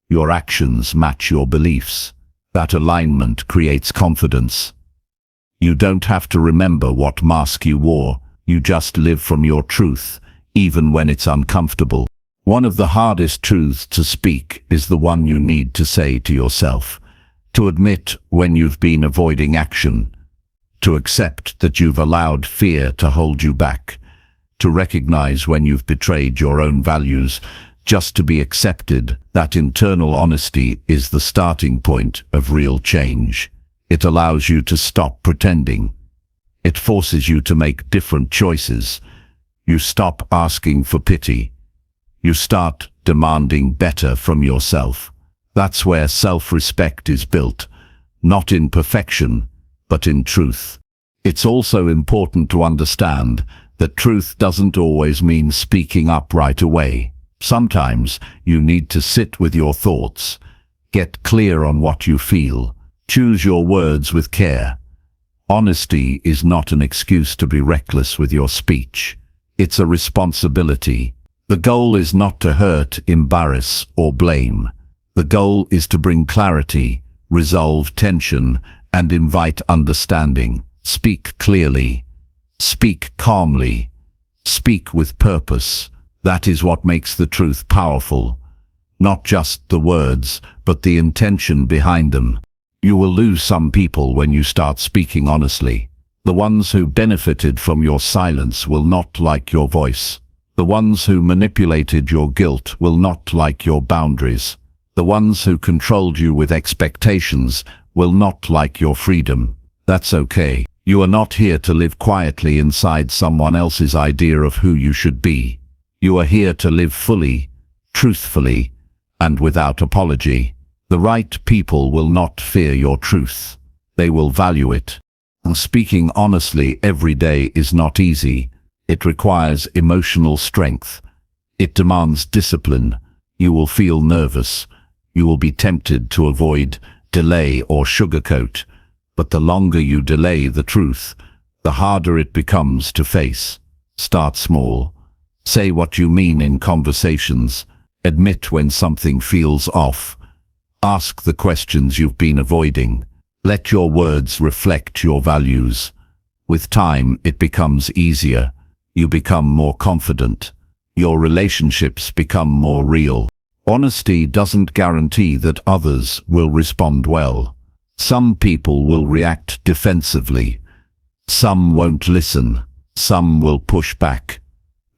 Your actions match your beliefs. That alignment creates confidence. You don't have to remember what mask you wore. You just live from your truth, even when it's uncomfortable. One of the hardest truths to speak is the one you need to say to yourself. To admit when you've been avoiding action. To accept that you've allowed fear to hold you back. To recognize when you've betrayed your own values. Just to be accepted. That internal honesty is the starting point of real change. It allows you to stop pretending. It forces you to make different choices. You stop asking for pity. You start demanding better from yourself. That's where self-respect is built, not in perfection, but in truth. It's also important to understand that truth doesn't always mean speaking up right away. Sometimes you need to sit with your thoughts, get clear on what you feel, choose your words with care. Honesty is not an excuse to be reckless with your speech. It's a responsibility. The goal is not to hurt, embarrass, or blame. The goal is to bring clarity, resolve tension, and invite understanding. Speak clearly. Speak calmly. Speak with purpose. That is what makes the truth powerful. Not just the words, but the intention behind them. You will lose some people when you start speaking honestly. The ones who benefited from your silence will not like your voice. The ones who manipulated your guilt will not like your boundaries. The ones who controlled you with expectations will not like your freedom. That's okay. You are not here to live quietly inside someone else's idea of who you should be. You are here to live fully, truthfully, and without apology. The right people will not fear your truth. They will value it. And speaking honestly every day is not easy. It requires emotional strength. It demands discipline. You will feel nervous. You will be tempted to avoid, delay, or sugarcoat. But the longer you delay the truth, the harder it becomes to face. Start small. Say what you mean in conversations. Admit when something feels off. Ask the questions you've been avoiding. Let your words reflect your values. With time, it becomes easier. You become more confident. Your relationships become more real. Honesty doesn't guarantee that others will respond well. Some people will react defensively. Some won't listen. Some will push back.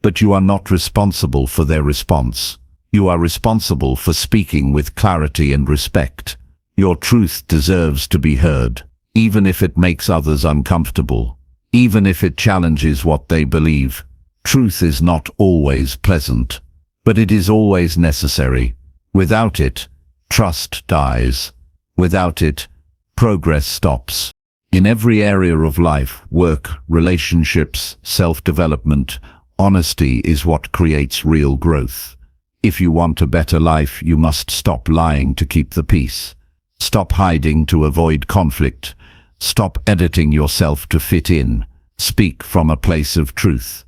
But you are not responsible for their response. You are responsible for speaking with clarity and respect. Your truth deserves to be heard, even if it makes others uncomfortable, even if it challenges what they believe. Truth is not always pleasant, but it is always necessary. Without it, trust dies. Without it, progress stops. In every area of life, work, relationships, self-development, honesty is what creates real growth. If you want a better life, you must stop lying to keep the peace. Stop hiding to avoid conflict. Stop editing yourself to fit in. Speak from a place of truth.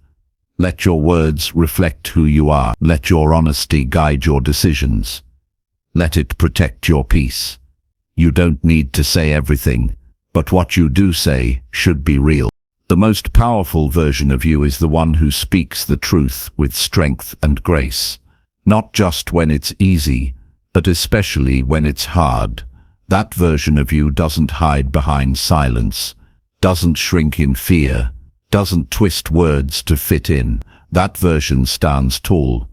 Let your words reflect who you are. Let your honesty guide your decisions. Let it protect your peace. You don't need to say everything, but what you do say should be real. The most powerful version of you is the one who speaks the truth with strength and grace. Not just when it's easy, but especially when it's hard. That version of you doesn't hide behind silence, doesn't shrink in fear, doesn't twist words to fit in. That version stands tall,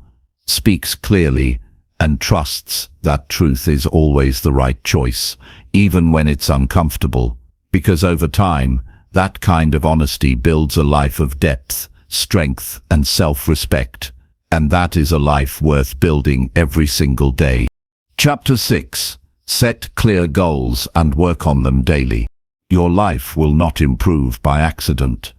speaks clearly, and trusts that truth is always the right choice, even when it's uncomfortable. Because over time, that kind of honesty builds a life of depth, strength, and self-respect. And that is a life worth building every single day. Chapter 6. Set clear goals and work on them daily. Your life will not improve by accident.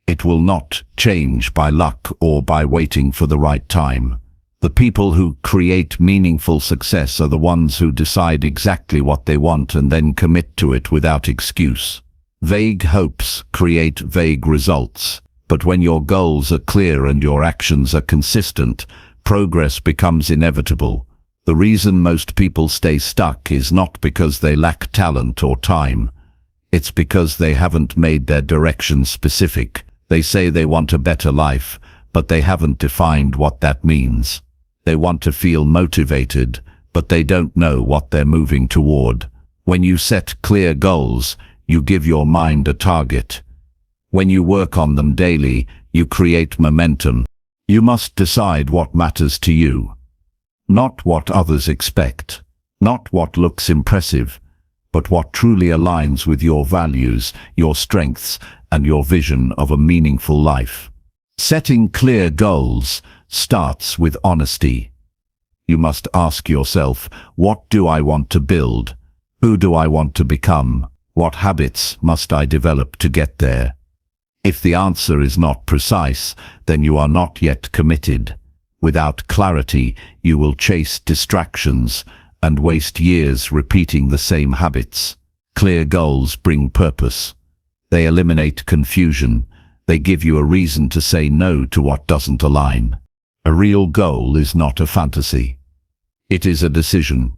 It will not change by luck or by waiting for the right time. The people who create meaningful success are the ones who decide exactly what they want and then commit to it without excuse. Vague hopes create vague results. But when your goals are clear and your actions are consistent, progress becomes inevitable. The reason most people stay stuck is not because they lack talent or time. It's because they haven't made their direction specific. They say they want a better life, but they haven't defined what that means. They want to feel motivated, but they don't know what they're moving toward. When you set clear goals, you give your mind a target. When you work on them daily, you create momentum. You must decide what matters to you. Not what others expect. Not what looks impressive, but what truly aligns with your values, your strengths, and your vision of a meaningful life. Setting clear goals starts with honesty. You must ask yourself, what do I want to build? Who do I want to become? What habits must I develop to get there? If the answer is not precise, then you are not yet committed. Without clarity, you will chase distractions and waste years repeating the same habits. Clear goals bring purpose. They eliminate confusion. They give you a reason to say no to what doesn't align. A real goal is not a fantasy. It is a decision.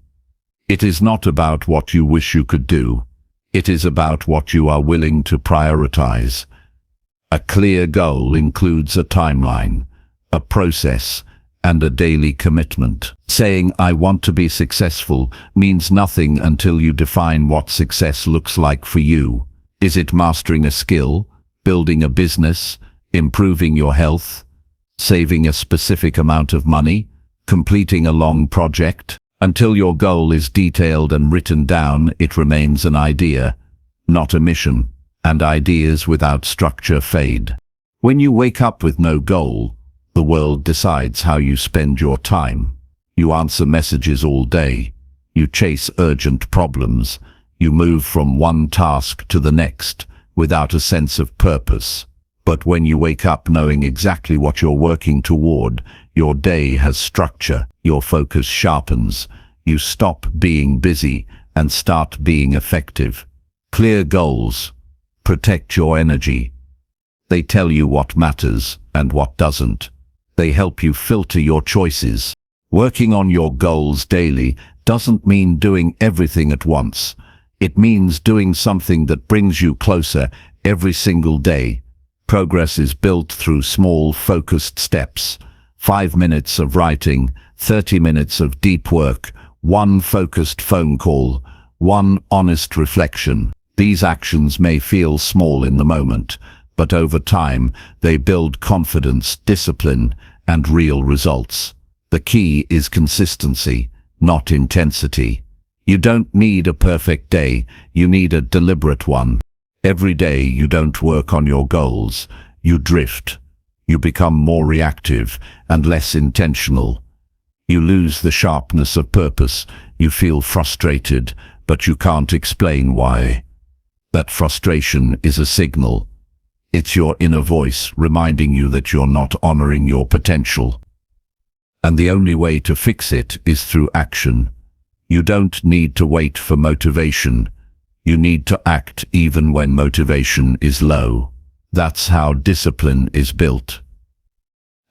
It is not about what you wish you could do. It is about what you are willing to prioritize. A clear goal includes a timeline, a process, and a daily commitment. Saying, "I want to be successful," means nothing until you define what success looks like for you. Is it mastering a skill, building a business, improving your health, saving a specific amount of money, completing a long project? Until your goal is detailed and written down, it remains an idea, not a mission, and ideas without structure fade. When you wake up with no goal, the world decides how you spend your time. You answer messages all day. You chase urgent problems. You move from one task to the next without a sense of purpose. But when you wake up knowing exactly what you're working toward, your day has structure, your focus sharpens, you stop being busy and start being effective. Clear goals protect your energy. They tell you what matters and what doesn't. They help you filter your choices. Working on your goals daily doesn't mean doing everything at once. It means doing something that brings you closer every single day. Progress is built through small, focused steps. 5 minutes of writing, 30 minutes of deep work, one focused phone call, one honest reflection. These actions may feel small in the moment, but over time, they build confidence, discipline, and real results. The key is consistency, not intensity. You don't need a perfect day, you need a deliberate one. Every day you don't work on your goals, you drift. You become more reactive and less intentional. You lose the sharpness of purpose, you feel frustrated, but you can't explain why. That frustration is a signal. It's your inner voice reminding you that you're not honoring your potential. And the only way to fix it is through action. You don't need to wait for motivation. You need to act even when motivation is low. That's how discipline is built.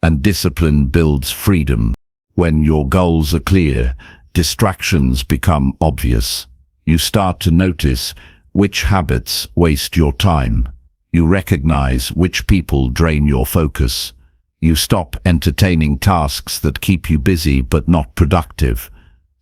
And discipline builds freedom. When your goals are clear, distractions become obvious. You start to notice which habits waste your time. You recognize which people drain your focus. You stop entertaining tasks that keep you busy but not productive.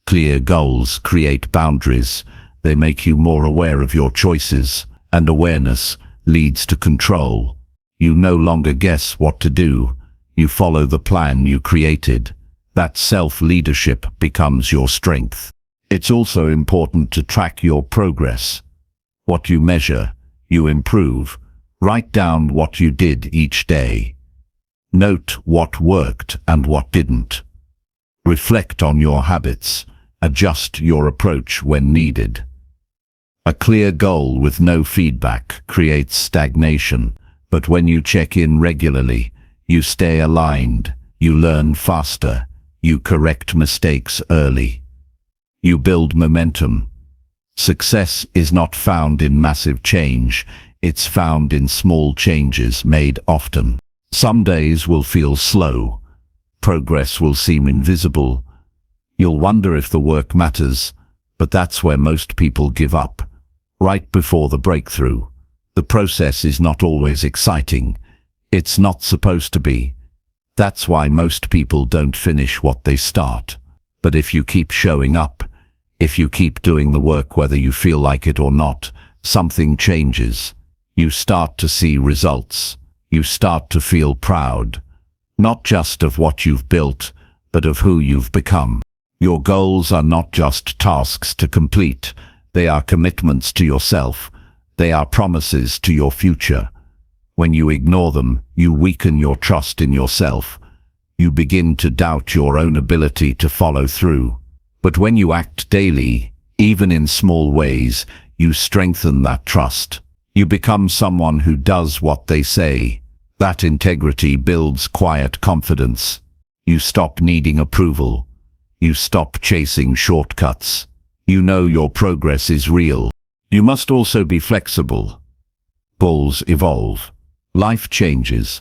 Clear goals create boundaries. They make you more aware of your choices, and awareness leads to control. You no longer guess what to do. You follow the plan you created. That self-leadership becomes your strength. It's also important to track your progress. What you measure, you improve. Write down what you did each day. Note what worked and what didn't. Reflect on your habits. Adjust your approach when needed. A clear goal with no feedback creates stagnation, but when you check in regularly, you stay aligned, you learn faster, you correct mistakes early. You build momentum. Success is not found in massive change, it's found in small changes made often. Some days will feel slow. Progress will seem invisible. You'll wonder if the work matters, but that's where most people give up. Right before the breakthrough. The process is not always exciting. It's not supposed to be. That's why most people don't finish what they start. But if you keep showing up, if you keep doing the work whether you feel like it or not, something changes. You start to see results. You start to feel proud. Not just of what you've built, but of who you've become. Your goals are not just tasks to complete. They are commitments to yourself. They are promises to your future. When you ignore them, you weaken your trust in yourself. You begin to doubt your own ability to follow through. But when you act daily, even in small ways, you strengthen that trust. You become someone who does what they say. That integrity builds quiet confidence. You stop needing approval. You stop chasing shortcuts. You know your progress is real. You must also be flexible. Goals evolve. Life changes.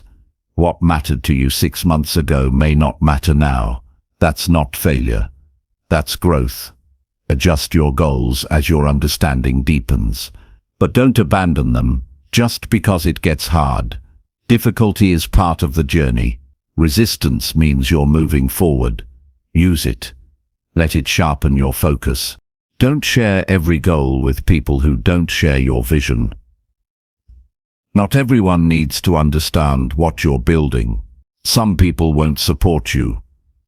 What mattered to you 6 months ago may not matter now. That's not failure. That's growth. Adjust your goals as your understanding deepens. But don't abandon them just because it gets hard. Difficulty is part of the journey. Resistance means you're moving forward. Use it. Let it sharpen your focus. Don't share every goal with people who don't share your vision. Not everyone needs to understand what you're building. Some people won't support you.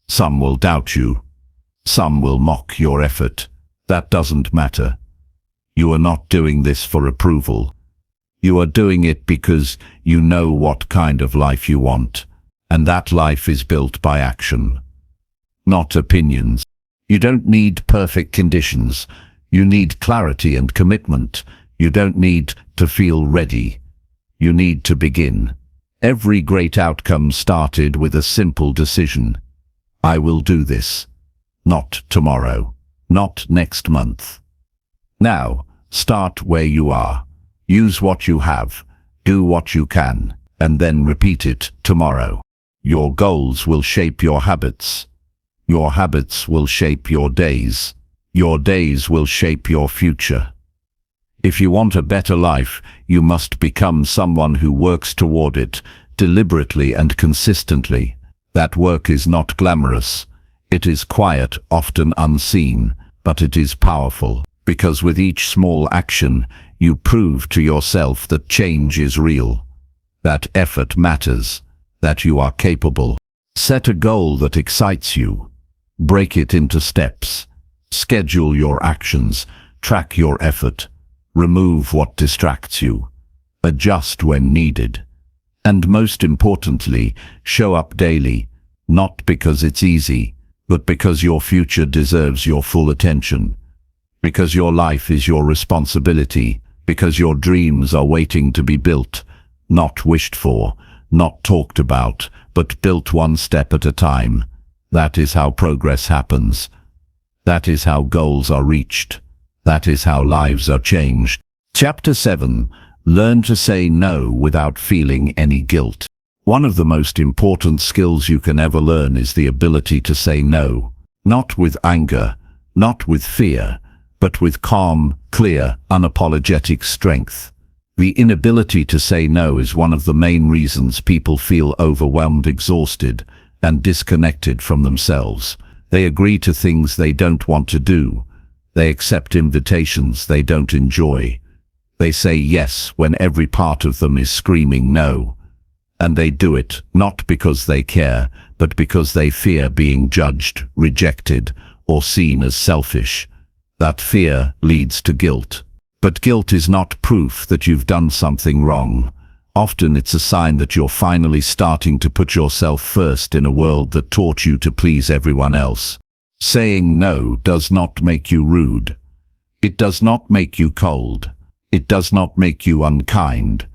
Some will doubt you. Some will mock your effort. That doesn't matter. You are not doing this for approval. You are doing it because you know what kind of life you want, and that life is built by action, not opinions. You don't need perfect conditions. You need clarity and commitment. You don't need to feel ready. You need to begin. Every great outcome started with a simple decision. I will do this. Not tomorrow. Not next month. Now, start where you are. Use what you have. Do what you can. And then repeat it tomorrow. Your goals will shape your habits. Your habits will shape your days. Your days will shape your future. If you want a better life, you must become someone who works toward it, deliberately and consistently. That work is not glamorous. It is quiet, often unseen, but it is powerful, because with each small action, you prove to yourself that change is real, that effort matters, that you are capable. Set a goal that excites you. Break it into steps. Schedule your actions. Track your effort. Remove what distracts you. Adjust when needed. And most importantly, show up daily, not because it's easy, but because your future deserves your full attention. Because your life is your responsibility. Because your dreams are waiting to be built, not wished for, not talked about, but built one step at a time. That is how progress happens. That is how goals are reached. That is how lives are changed. Chapter 7. Learn to say no without feeling any guilt. One of the most important skills you can ever learn is the ability to say no. Not with anger, not with fear, but with calm, clear, unapologetic strength. The inability to say no is one of the main reasons people feel overwhelmed, exhausted, and disconnected from themselves. They agree to things they don't want to do. They accept invitations they don't enjoy. They say yes when every part of them is screaming no. And they do it not because they care, but because they fear being judged, rejected, or seen as selfish. That fear leads to guilt. But guilt is not proof that you've done something wrong. Often it's a sign that you're finally starting to put yourself first in a world that taught you to please everyone else. Saying no does not make you rude. It does not make you cold. It does not make you unkind.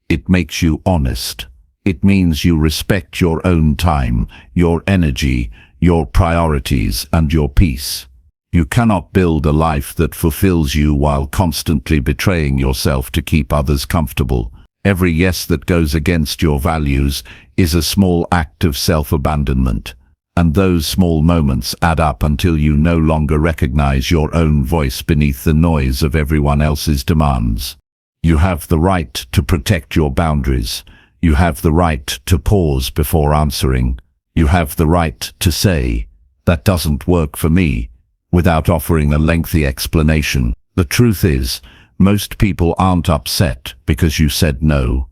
It makes you honest. It means you respect your own time, your energy, your priorities, and your peace. You cannot build a life that fulfills you while constantly betraying yourself to keep others comfortable. Every yes that goes against your values is a small act of self-abandonment. And those small moments add up until you no longer recognize your own voice beneath the noise of everyone else's demands. You have the right to protect your boundaries. You have the right to pause before answering. You have the right to say, "That doesn't work for me," without offering a lengthy explanation. The truth is, most people aren't upset because you said no.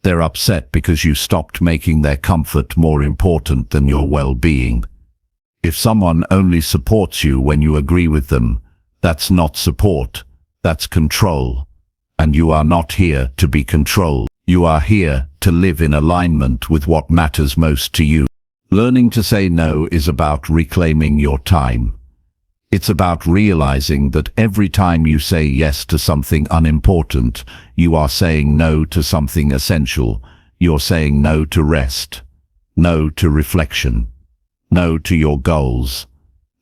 They're upset because you stopped making their comfort more important than your well-being. If someone only supports you when you agree with them, that's not support, that's control. And you are not here to be controlled. You are here to live in alignment with what matters most to you. Learning to say no is about reclaiming your time. It's about realizing that every time you say yes to something unimportant, you are saying no to something essential. You're saying no to rest, no to reflection, no to your goals,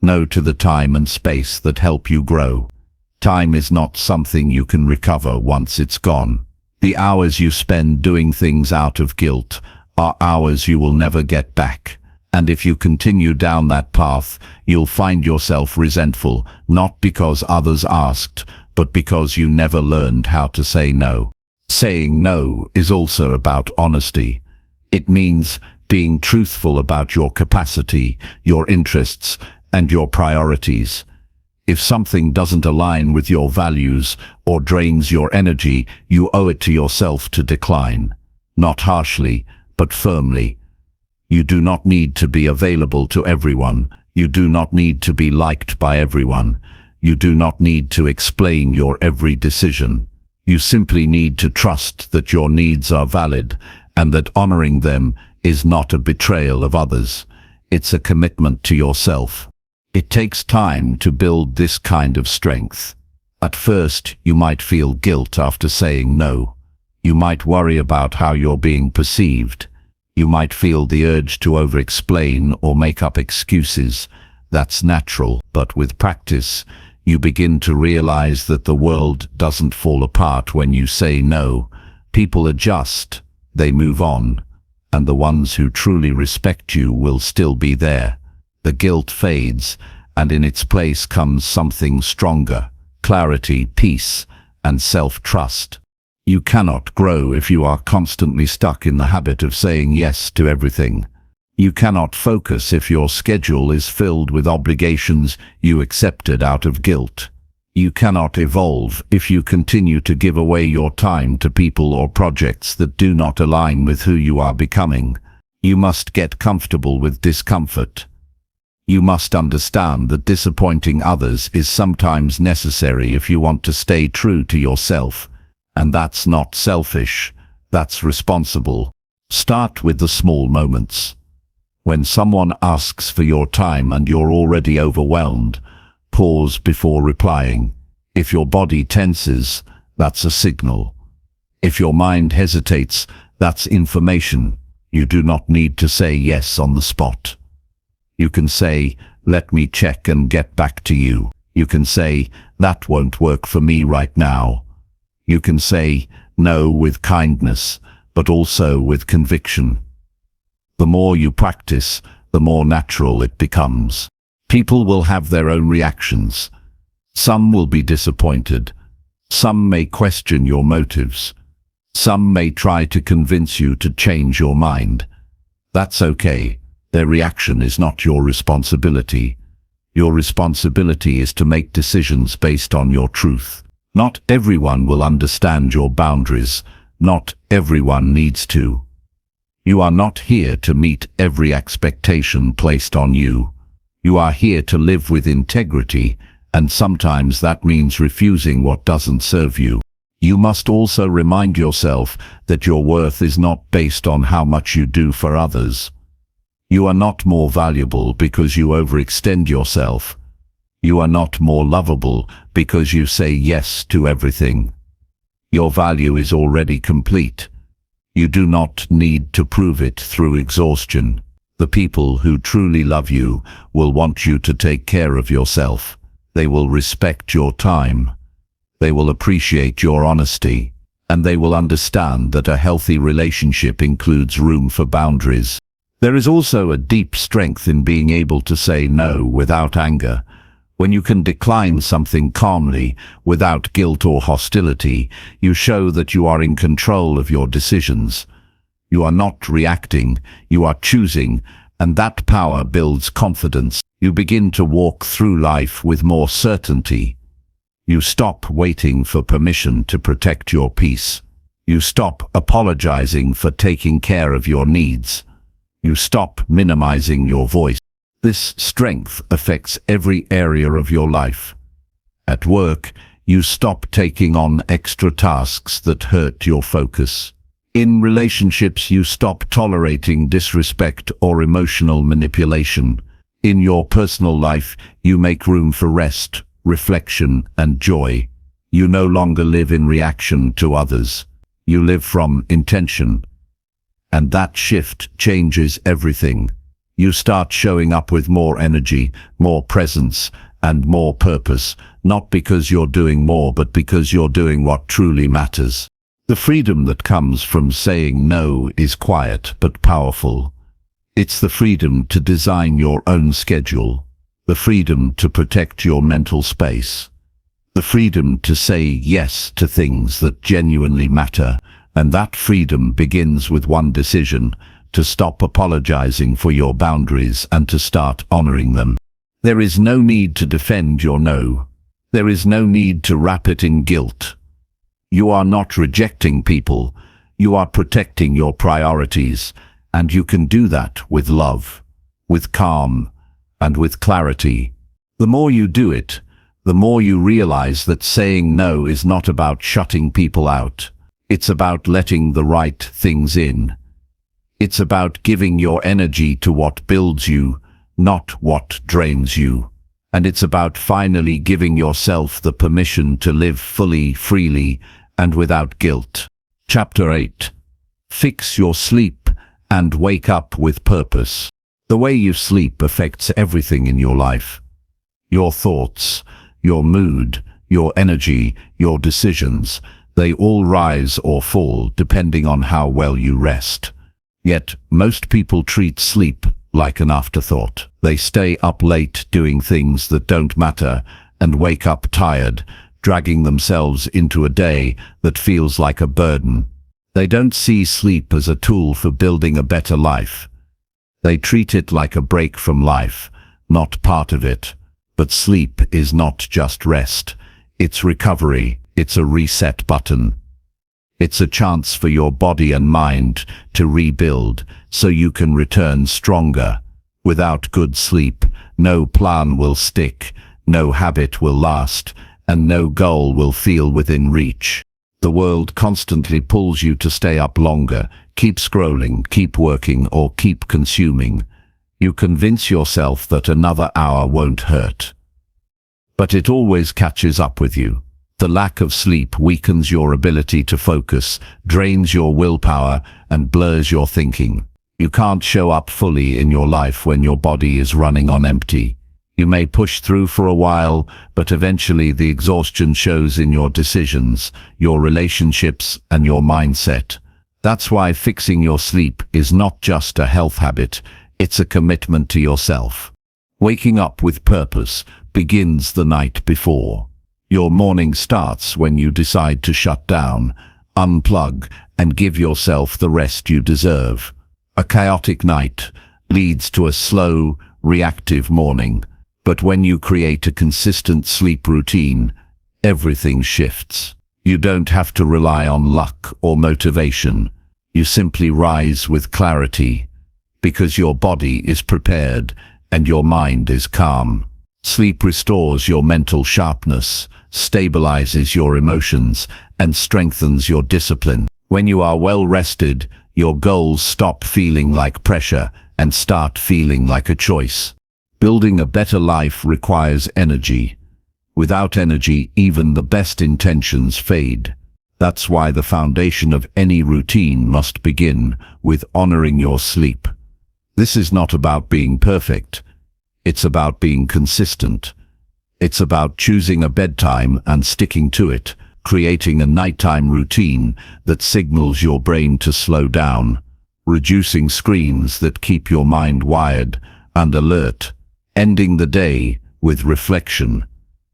no to the time and space that help you grow. Time is not something you can recover once it's gone. The hours you spend doing things out of guilt are hours you will never get back. And if you continue down that path, you'll find yourself resentful, not because others asked, but because you never learned how to say no. Saying no is also about honesty. It means being truthful about your capacity, your interests, and your priorities. If something doesn't align with your values or drains your energy, you owe it to yourself to decline. Not harshly, but firmly. You do not need to be available to everyone. You do not need to be liked by everyone. You do not need to explain your every decision. You simply need to trust that your needs are valid and that honoring them is not a betrayal of others. It's a commitment to yourself. It takes time to build this kind of strength. At first, you might feel guilt after saying no. You might worry about how you're being perceived. You might feel the urge to over-explain or make up excuses. That's natural, but with practice, you begin to realize that the world doesn't fall apart when you say no. People adjust, they move on, and the ones who truly respect you will still be there. The guilt fades, and in its place comes something stronger: clarity, peace, and self-trust. You cannot grow if you are constantly stuck in the habit of saying yes to everything. You cannot focus if your schedule is filled with obligations you accepted out of guilt. You cannot evolve if you continue to give away your time to people or projects that do not align with who you are becoming. You must get comfortable with discomfort. You must understand that disappointing others is sometimes necessary if you want to stay true to yourself. And that's not selfish, that's responsible. Start with the small moments. When someone asks for your time and you're already overwhelmed, pause before replying. If your body tenses, that's a signal. If your mind hesitates, that's information. You do not need to say yes on the spot. You can say, "Let me check and get back to you." You can say, "That won't work for me right now." You can say no with kindness, but also with conviction. The more you practice, the more natural it becomes. People will have their own reactions. Some will be disappointed. Some may question your motives. Some may try to convince you to change your mind. That's okay. Their reaction is not your responsibility. Your responsibility is to make decisions based on your truth. Not everyone will understand your boundaries. Not everyone needs to. You are not here to meet every expectation placed on you. You are here to live with integrity, and sometimes that means refusing what doesn't serve you. You must also remind yourself that your worth is not based on how much you do for others. You are not more valuable because you overextend yourself. You are not more lovable because you say yes to everything. Your value is already complete. You do not need to prove it through exhaustion. The people who truly love you will want you to take care of yourself. They will respect your time. They will appreciate your honesty. And they will understand that a healthy relationship includes room for boundaries. There is also a deep strength in being able to say no without anger. When you can decline something calmly, without guilt or hostility, you show that you are in control of your decisions. You are not reacting, you are choosing, and that power builds confidence. You begin to walk through life with more certainty. You stop waiting for permission to protect your peace. You stop apologizing for taking care of your needs. You stop minimizing your voice. This strength affects every area of your life. At work, you stop taking on extra tasks that hurt your focus. In relationships, you stop tolerating disrespect or emotional manipulation. In your personal life, you make room for rest, reflection, and joy. You no longer live in reaction to others. You live from intention. And that shift changes everything. You start showing up with more energy, more presence, and more purpose, not because you're doing more, but because you're doing what truly matters. The freedom that comes from saying no is quiet but powerful. It's the freedom to design your own schedule, the freedom to protect your mental space, the freedom to say yes to things that genuinely matter, and that freedom begins with one decision: to stop apologizing for your boundaries and to start honoring them. There is no need to defend your no. There is no need to wrap it in guilt. You are not rejecting people, you are protecting your priorities, and you can do that with love, with calm, and with clarity. The more you do it, the more you realize that saying no is not about shutting people out. It's about letting the right things in. It's about giving your energy to what builds you, not what drains you. And it's about finally giving yourself the permission to live fully, freely, and without guilt. Chapter 8. Fix your sleep and wake up with purpose. The way you sleep affects everything in your life. Your thoughts, your mood, your energy, your decisions, they all rise or fall depending on how well you rest. Yet, most people treat sleep like an afterthought. They stay up late doing things that don't matter and wake up tired, dragging themselves into a day that feels like a burden. They don't see sleep as a tool for building a better life. They treat it like a break from life, not part of it. But sleep is not just rest. It's recovery. It's a reset button. It's a chance for your body and mind to rebuild so you can return stronger. Without good sleep, no plan will stick, no habit will last, and no goal will feel within reach. The world constantly pulls you to stay up longer, keep scrolling, keep working, or keep consuming. You convince yourself that another hour won't hurt. But it always catches up with you. The lack of sleep weakens your ability to focus, drains your willpower, and blurs your thinking. You can't show up fully in your life when your body is running on empty. You may push through for a while, but eventually the exhaustion shows in your decisions, your relationships, and your mindset. That's why fixing your sleep is not just a health habit, it's a commitment to yourself. Waking up with purpose begins the night before. Your morning starts when you decide to shut down, unplug, and give yourself the rest you deserve. A chaotic night leads to a slow, reactive morning. But when you create a consistent sleep routine, everything shifts. You don't have to rely on luck or motivation. You simply rise with clarity, because your body is prepared and your mind is calm. Sleep restores your mental sharpness, stabilizes your emotions, and strengthens your discipline. When you are well rested, your goals stop feeling like pressure and start feeling like a choice. Building a better life requires energy. Without energy, even the best intentions fade. That's why the foundation of any routine must begin with honoring your sleep. This is not about being perfect. It's about being consistent. It's about choosing a bedtime and sticking to it, creating a nighttime routine that signals your brain to slow down, reducing screens that keep your mind wired and alert, ending the day with reflection,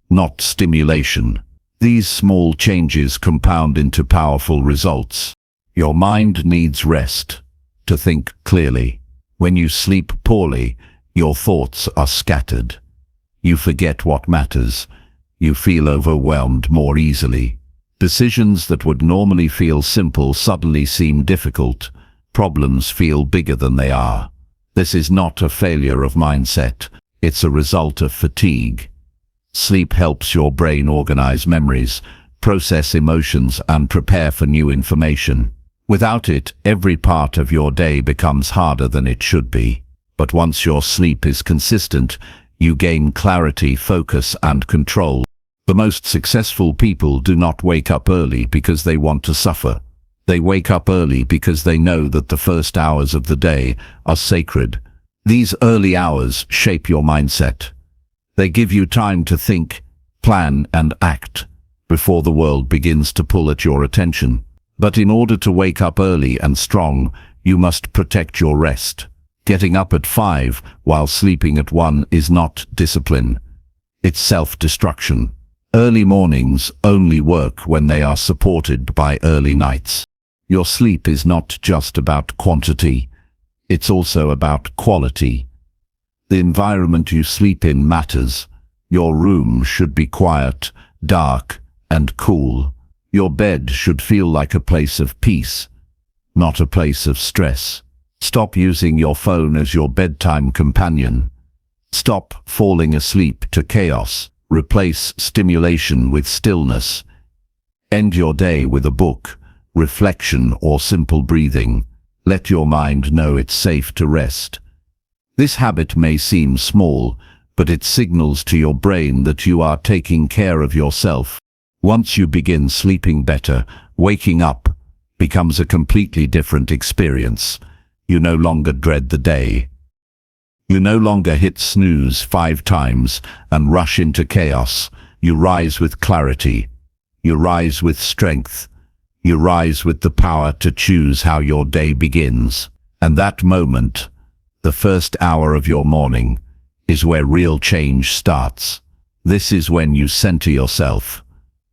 not stimulation. These small changes compound into powerful results. Your mind needs rest to think clearly. When you sleep poorly, your thoughts are scattered. You forget what matters. You feel overwhelmed more easily. Decisions that would normally feel simple suddenly seem difficult. Problems feel bigger than they are. This is not a failure of mindset. It's a result of fatigue. Sleep helps your brain organize memories, process emotions, and prepare for new information. Without it, every part of your day becomes harder than it should be. But once your sleep is consistent, you gain clarity, focus, and control. The most successful people do not wake up early because they want to suffer. They wake up early because they know that the first hours of the day are sacred. These early hours shape your mindset. They give you time to think, plan, and act before the world begins to pull at your attention. But in order to wake up early and strong, you must protect your rest. Getting up at 5 while sleeping at 1 is not discipline. It's self-destruction. Early mornings only work when they are supported by early nights. Your sleep is not just about quantity, it's also about quality. The environment you sleep in matters. Your room should be quiet, dark, and cool. Your bed should feel like a place of peace, not a place of stress. Stop using your phone as your bedtime companion. Stop falling asleep to chaos. Replace stimulation with stillness. End your day with a book, reflection, or simple breathing. Let your mind know it's safe to rest. This habit may seem small, but it signals to your brain that you are taking care of yourself. Once you begin sleeping better, waking up becomes a completely different experience. You no longer dread the day. You no longer hit snooze 5 times and rush into chaos. You rise with clarity. You rise with strength. You rise with the power to choose how your day begins. And that moment, the first hour of your morning, is where real change starts. This is when you center yourself,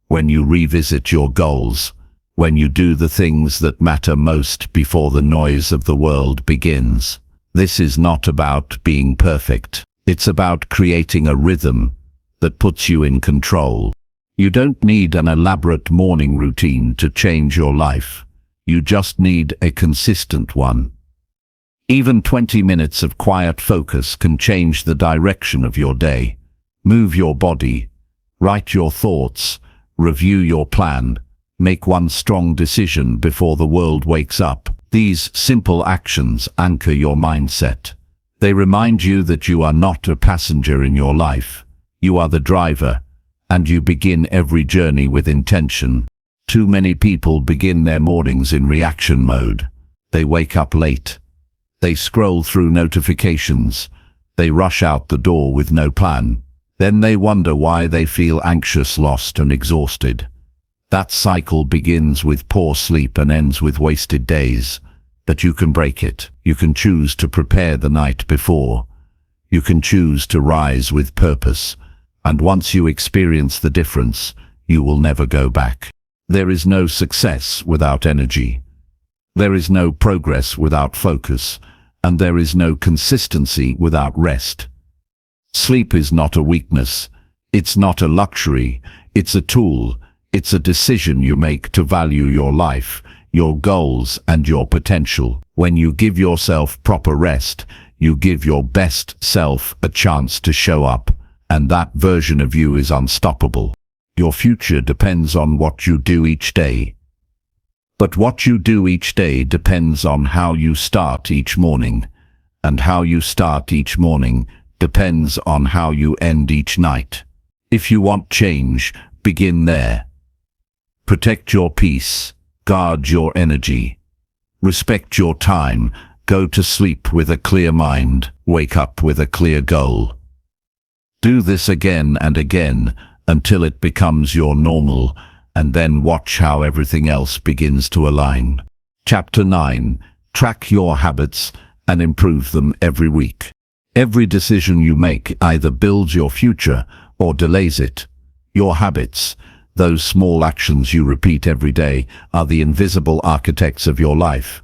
when you revisit your goals, when you do the things that matter most before the noise of the world begins. This is not about being perfect. It's about creating a rhythm that puts you in control. You don't need an elaborate morning routine to change your life. You just need a consistent one. Even 20 minutes of quiet focus can change the direction of your day. Move your body, write your thoughts, review your plan, make one strong decision before the world wakes up. These simple actions anchor your mindset. They remind you that you are not a passenger in your life. You are the driver, and you begin every journey with intention. Too many people begin their mornings in reaction mode. They wake up late. They scroll through notifications. They rush out the door with no plan. Then they wonder why they feel anxious, lost, and exhausted. That cycle begins with poor sleep and ends with wasted days. But you can break it. You can choose to prepare the night before. You can choose to rise with purpose. And once you experience the difference, you will never go back. There is no success without energy. There is no progress without focus. And there is no consistency without rest. Sleep is not a weakness. It's not a luxury. It's a tool. It's a decision you make to value your life, your goals, and your potential. When you give yourself proper rest, you give your best self a chance to show up, and that version of you is unstoppable. Your future depends on what you do each day. But what you do each day depends on how you start each morning, and how you start each morning depends on how you end each night. If you want change, begin there. Protect your peace, guard your energy, respect your time, go to sleep with a clear mind, wake up with a clear goal. Do this again and again until it becomes your normal, and then watch how everything else begins to align. Chapter 9. Track your habits and improve them every week. Every decision you make either builds your future or delays it. Your habits, those small actions you repeat every day, are the invisible architects of your life.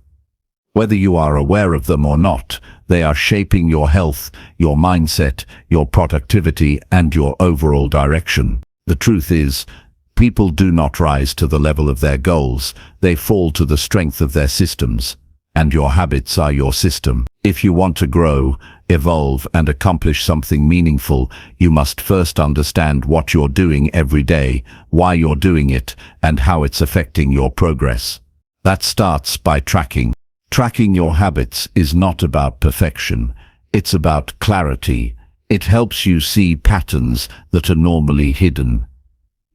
Whether you are aware of them or not, they are shaping your health, your mindset, your productivity, and your overall direction. The truth is, people do not rise to the level of their goals, they fall to the strength of their systems. And your habits are your system. If you want to grow, evolve, and accomplish something meaningful, you must first understand what you're doing every day, why you're doing it, and how it's affecting your progress. That starts by tracking. Tracking your habits is not about perfection. It's about clarity. It helps you see patterns that are normally hidden.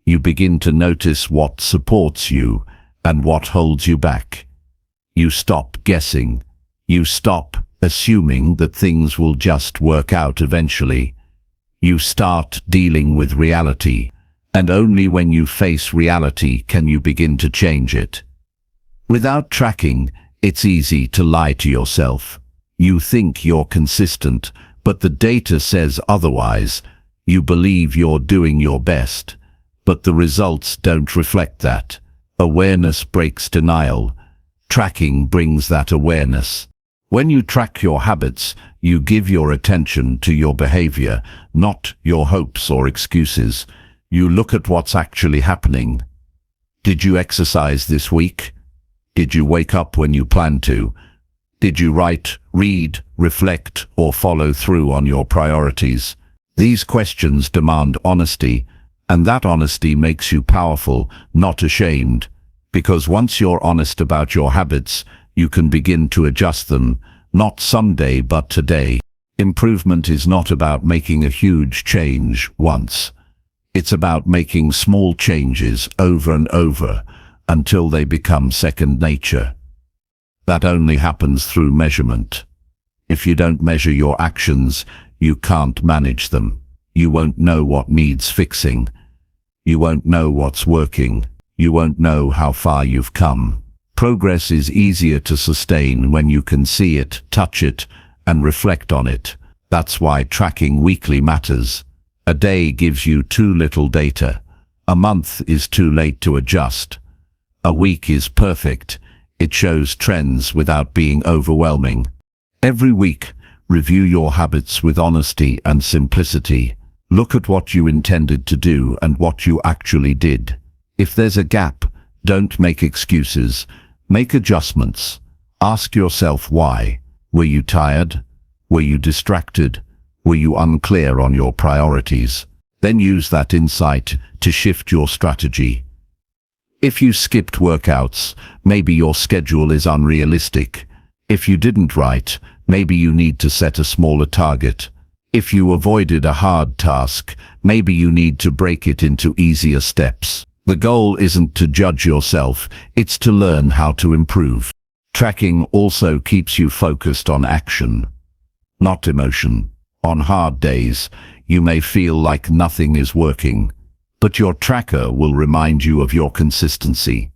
You begin to notice what supports you and what holds you back. You stop guessing. You stop assuming that things will just work out eventually. You start dealing with reality, and only when you face reality can you begin to change it. Without tracking, it's easy to lie to yourself. You think you're consistent, but the data says otherwise. You believe you're doing your best, but the results don't reflect that. Awareness breaks denial. Tracking brings that awareness. When you track your habits, you give your attention to your behavior, not your hopes or excuses. You look at what's actually happening. Did you exercise this week? Did you wake up when you planned to? Did you write, read, reflect, or follow through on your priorities? These questions demand honesty, and that honesty makes you powerful, not ashamed. Because once you're honest about your habits, you can begin to adjust them, not someday but today. Improvement is not about making a huge change once. It's about making small changes over and over until they become second nature. That only happens through measurement. If you don't measure your actions, you can't manage them. You won't know what needs fixing. You won't know what's working. You won't know how far you've come. Progress is easier to sustain when you can see it, touch it, and reflect on it. That's why tracking weekly matters. A day gives you too little data. A month is too late to adjust. A week is perfect. It shows trends without being overwhelming. Every week, review your habits with honesty and simplicity. Look at what you intended to do and what you actually did. If there's a gap, don't make excuses. Make adjustments. Ask yourself why. Were you tired? Were you distracted? Were you unclear on your priorities? Then use that insight to shift your strategy. If you skipped workouts, maybe your schedule is unrealistic. If you didn't write, maybe you need to set a smaller target. If you avoided a hard task, maybe you need to break it into easier steps. The goal isn't to judge yourself, it's to learn how to improve. Tracking also keeps you focused on action, not emotion. On hard days, you may feel like nothing is working, but your tracker will remind you of your consistency.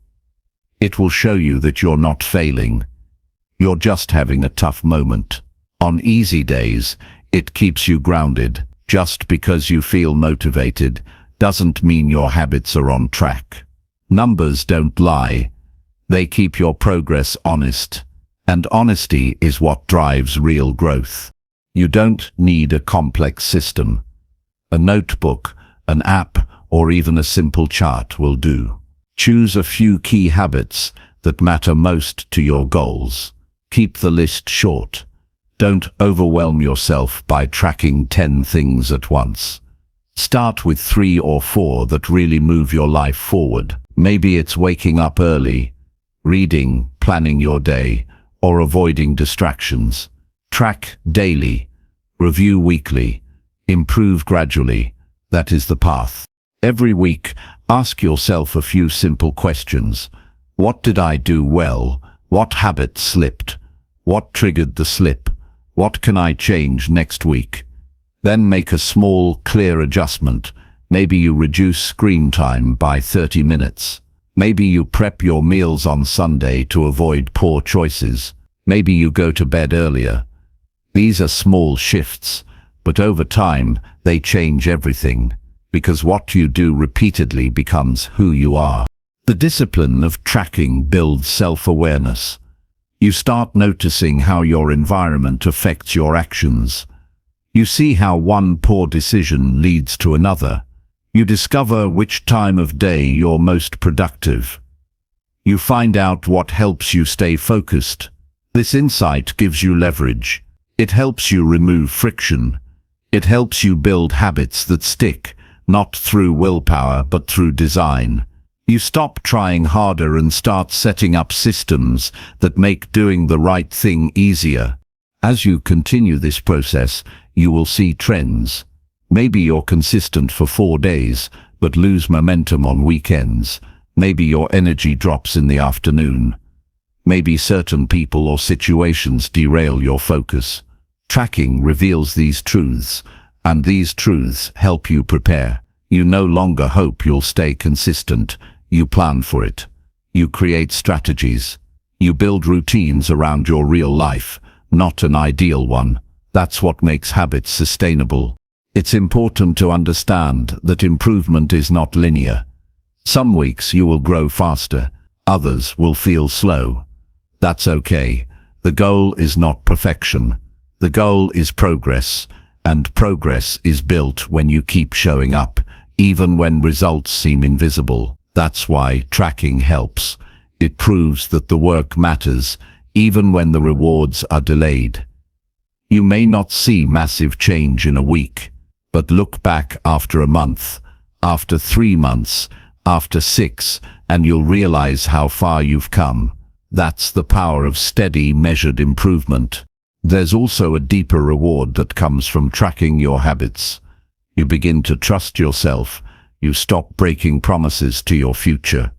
It will show you that you're not failing. You're just having a tough moment. On easy days, it keeps you grounded. Just because you feel motivated doesn't mean your habits are on track. Numbers don't lie. They keep your progress honest. And honesty is what drives real growth. You don't need a complex system. A notebook, an app, or even a simple chart will do. Choose a few key habits that matter most to your goals. Keep the list short. Don't overwhelm yourself by tracking 10 things at once. Start with 3 or 4 that really move your life forward. Maybe it's waking up early, reading, planning your day, or avoiding distractions. Track daily, review weekly, improve gradually. That is the path. Every week, ask yourself a few simple questions. What did I do well? What habit slipped? What triggered the slip? What can I change next week? Then make a small, clear adjustment. Maybe you reduce screen time by 30 minutes. Maybe you prep your meals on Sunday to avoid poor choices. Maybe you go to bed earlier. These are small shifts, but over time, they change everything, because what you do repeatedly becomes who you are. The discipline of tracking builds self-awareness. You start noticing how your environment affects your actions. You see how one poor decision leads to another. You discover which time of day you're most productive. You find out what helps you stay focused. This insight gives you leverage. It helps you remove friction. It helps you build habits that stick, not through willpower but through design. You stop trying harder and start setting up systems that make doing the right thing easier. As you continue this process, you will see trends. Maybe you're consistent for 4 days, but lose momentum on weekends. Maybe your energy drops in the afternoon. Maybe certain people or situations derail your focus. Tracking reveals these truths, and these truths help you prepare. You no longer hope you'll stay consistent. You plan for it. You create strategies. You build routines around your real life, not an ideal one. That's what makes habits sustainable. It's important to understand that improvement is not linear. Some weeks you will grow faster, others will feel slow. That's okay. The goal is not perfection. The goal is progress, and progress is built when you keep showing up, even when results seem invisible. That's why tracking helps. It proves that the work matters, even when the rewards are delayed. You may not see massive change in a week, but look back after a month, after 3 months, after 6, and you'll realize how far you've come. That's the power of steady, measured improvement. There's also a deeper reward that comes from tracking your habits. You begin to trust yourself. You stop breaking promises to your future.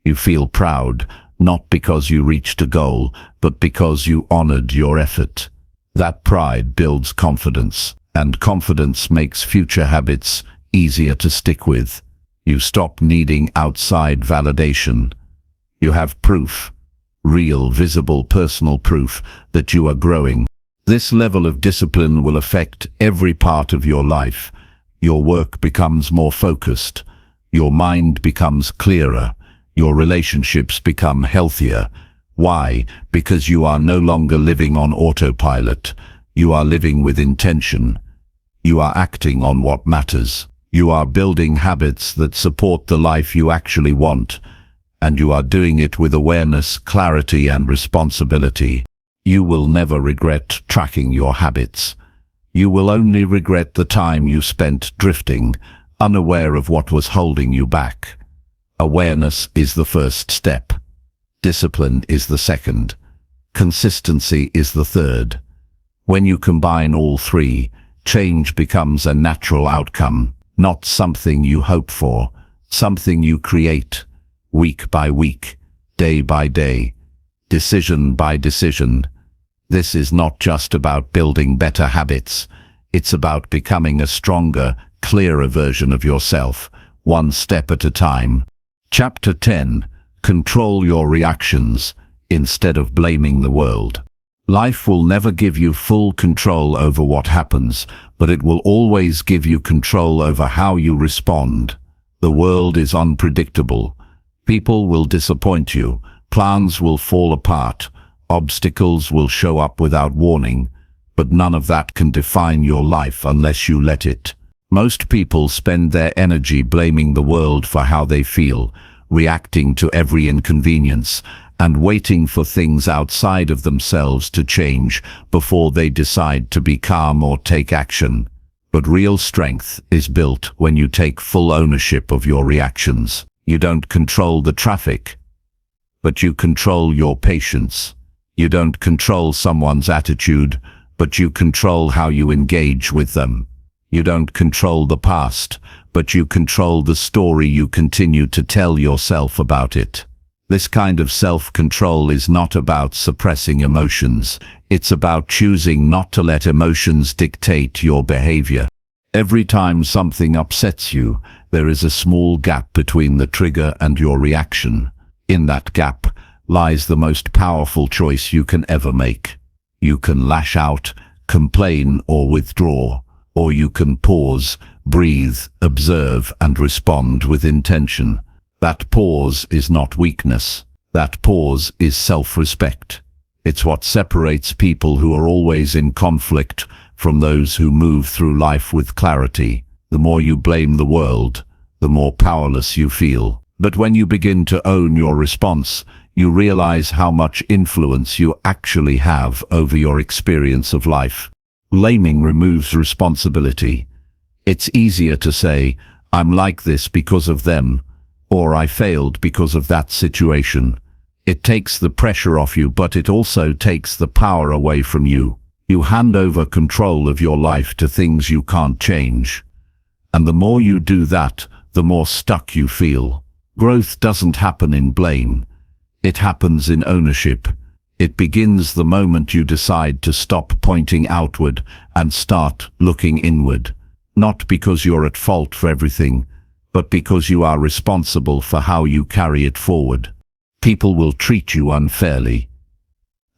You feel proud, not because you reached a goal, but because you honored your effort. That pride builds confidence, and confidence makes future habits easier to stick with. You stop needing outside validation. You have proof, real, visible, personal proof that you are growing. This level of discipline will affect every part of your life. Your work becomes more focused. Your mind becomes clearer. Your relationships become healthier. Why? Because you are no longer living on autopilot. You are living with intention. You are acting on what matters. You are building habits that support the life you actually want, and you are doing it with awareness, clarity, and responsibility. You will never regret tracking your habits. You will only regret the time you spent drifting, unaware of what was holding you back. Awareness is the first step. Discipline is the second. Consistency is the third. When you combine all three, change becomes a natural outcome, not something you hope for, something you create, week by week, day by day, decision by decision. This is not just about building better habits. It's about becoming a stronger, clearer version of yourself, one step at a time. Chapter 10. Control your reactions instead of blaming the world. Life will never give you full control over what happens, but it will always give you control over how you respond. The world is unpredictable. People will disappoint you. Plans will fall apart. Obstacles will show up without warning, but none of that can define your life unless you let it. Most people spend their energy blaming the world for how they feel, reacting to every inconvenience, and waiting for things outside of themselves to change before they decide to be calm or take action. But real strength is built when you take full ownership of your reactions. You don't control the traffic, but you control your patience. You don't control someone's attitude, but you control how you engage with them. You don't control the past, but you control the story you continue to tell yourself about it. This kind of self-control is not about suppressing emotions. It's about choosing not to let emotions dictate your behavior. Every time something upsets you, there is a small gap between the trigger and your reaction. In that gap lies the most powerful choice you can ever make. You can lash out, complain, or withdraw, or you can pause, breathe, observe, and respond with intention. That pause is not weakness. That pause is self-respect. It's what separates people who are always in conflict from those who move through life with clarity. The more you blame the world, the more powerless you feel. But when you begin to own your response, you realize how much influence you actually have over your experience of life. Blaming removes responsibility. It's easier to say, "I'm like this because of them," or I failed because of that situation. It takes the pressure off you, but it also takes the power away from you. You hand over control of your life to things you can't change. And the more you do that, the more stuck you feel. Growth doesn't happen in blame. It happens in ownership. It begins the moment you decide to stop pointing outward and start looking inward. Not because you're at fault for everything, but because you are responsible for how you carry it forward. People will treat you unfairly.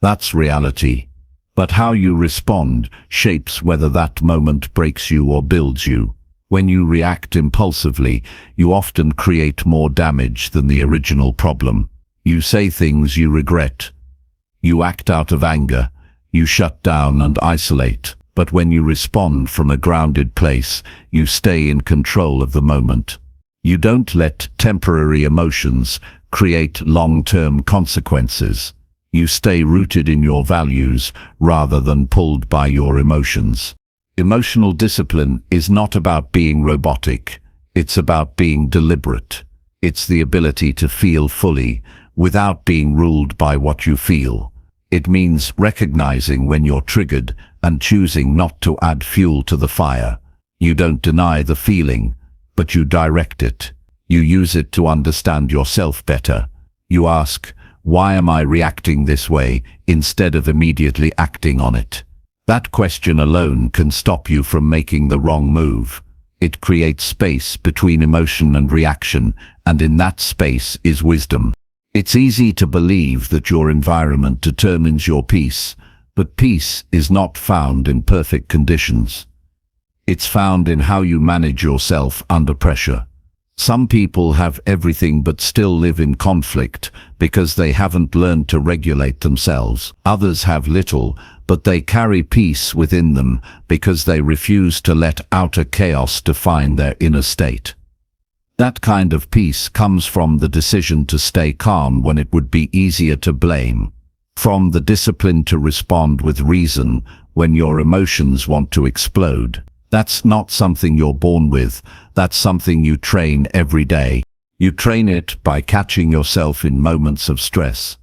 That's reality. But how you respond shapes whether that moment breaks you or builds you. When you react impulsively, you often create more damage than the original problem. You say things you regret. You act out of anger. You shut down and isolate. But when you respond from a grounded place, you stay in control of the moment. You don't let temporary emotions create long-term consequences. You stay rooted in your values rather than pulled by your emotions. Emotional discipline is not about being robotic. It's about being deliberate. It's the ability to feel fully without being ruled by what you feel. It means recognizing when you're triggered and choosing not to add fuel to the fire. You don't deny the feeling, but you direct it. You use it to understand yourself better. You ask, why am I reacting this way, instead of immediately acting on it? That question alone can stop you from making the wrong move. It creates space between emotion and reaction, and in that space is wisdom. It's easy to believe that your environment determines your peace, but peace is not found in perfect conditions. It's found in how you manage yourself under pressure. Some people have everything but still live in conflict because they haven't learned to regulate themselves. Others have little, but they carry peace within them because they refuse to let outer chaos define their inner state. That kind of peace comes from the decision to stay calm when it would be easier to blame, from the discipline to respond with reason when your emotions want to explode. That's not something you're born with, that's something you train every day. You train it by catching yourself in moments of stress.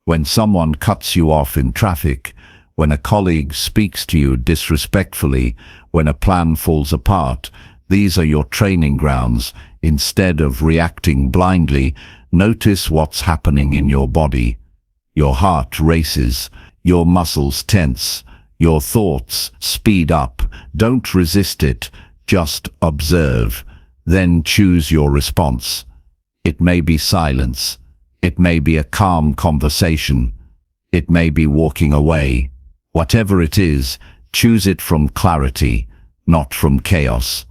When someone cuts you off in traffic, when a colleague speaks to you disrespectfully, when a plan falls apart, these are your training grounds. Instead of reacting blindly, notice what's happening in your body. Your heart races, your muscles tense, your thoughts speed up. Don't resist it, just observe. Then choose your response. It may be silence. It may be a calm conversation. It may be walking away. Whatever it is, choose it from clarity, not from chaos.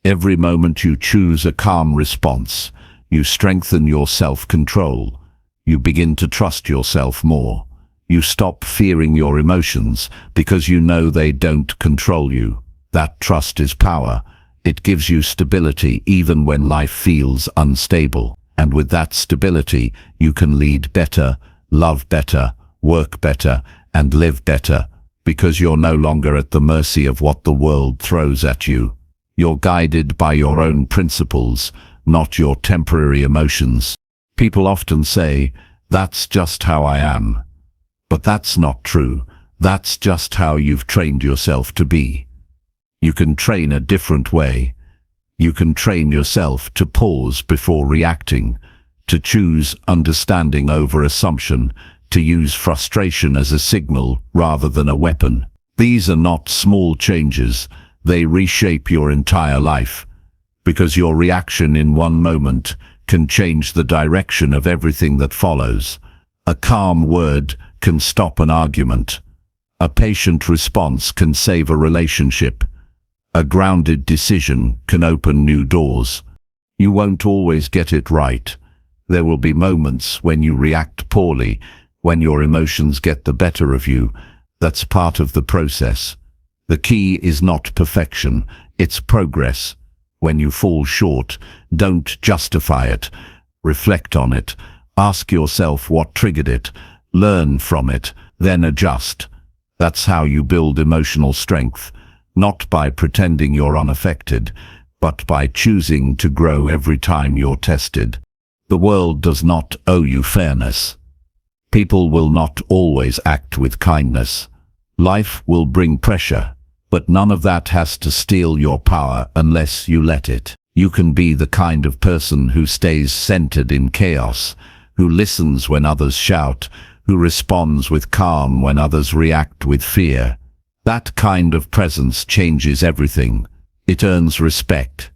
Every moment you choose a calm response, you strengthen your self-control. You begin to trust yourself more. You stop fearing your emotions because you know they don't control you. That trust is power. It gives you stability even when life feels unstable. And with that stability, you can lead better, love better, work better, and live better, because you're no longer at the mercy of what the world throws at you. You're guided by your own principles, not your temporary emotions. People often say, "That's just how I am." But that's not true. That's just how you've trained yourself to be. You can train a different way. You can train yourself to pause before reacting, to choose understanding over assumption, to use frustration as a signal rather than a weapon. These are not small changes. They reshape your entire life, because your reaction in one moment can change the direction of everything that follows. A calm word can stop an argument. A patient response can save a relationship. A grounded decision can open new doors. You won't always get it right. There will be moments when you react poorly, when your emotions get the better of you. That's part of the process. The key is not perfection, it's progress. When you fall short, don't justify it. Reflect on it. Ask yourself what triggered it. Learn from it, then adjust. That's how you build emotional strength, not by pretending you're unaffected, but by choosing to grow every time you're tested. The world does not owe you fairness. People will not always act with kindness. Life will bring pressure, but none of that has to steal your power unless you let it. You can be the kind of person who stays centered in chaos, who listens when others shout, who responds with calm when others react with fear. That kind of presence changes everything. It earns respect.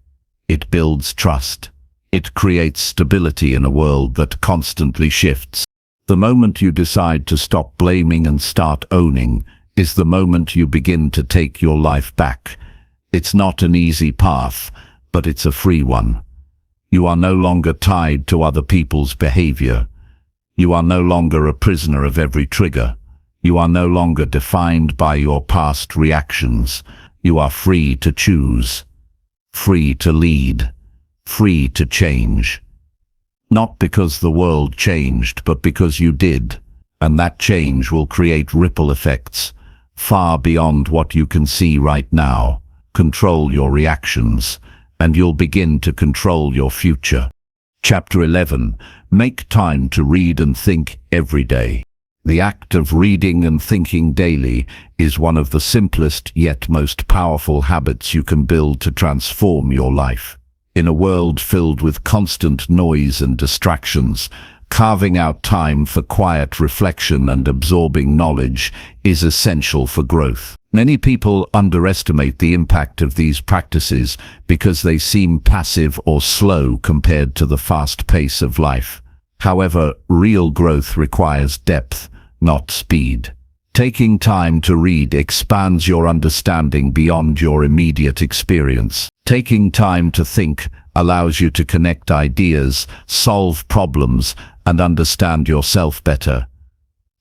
It builds trust. It creates stability in a world that constantly shifts. The moment you decide to stop blaming and start owning is the moment you begin to take your life back. It's not an easy path, but it's a free one. You are no longer tied to other people's behavior. You are no longer a prisoner of every trigger. You are no longer defined by your past reactions. You are free to choose, free to lead, free to change. Not because the world changed, but because you did. And that change will create ripple effects far beyond what you can see right now. Control your reactions, and you'll begin to control your future. Chapter 11. Make time to read and think every day. The act of reading and thinking daily is one of the simplest yet most powerful habits you can build to transform your life. In a world filled with constant noise and distractions, carving out time for quiet reflection and absorbing knowledge is essential for growth. Many people underestimate the impact of these practices because they seem passive or slow compared to the fast pace of life. However, real growth requires depth, not speed. Taking time to read expands your understanding beyond your immediate experience. Taking time to think allows you to connect ideas, solve problems, and understand yourself better.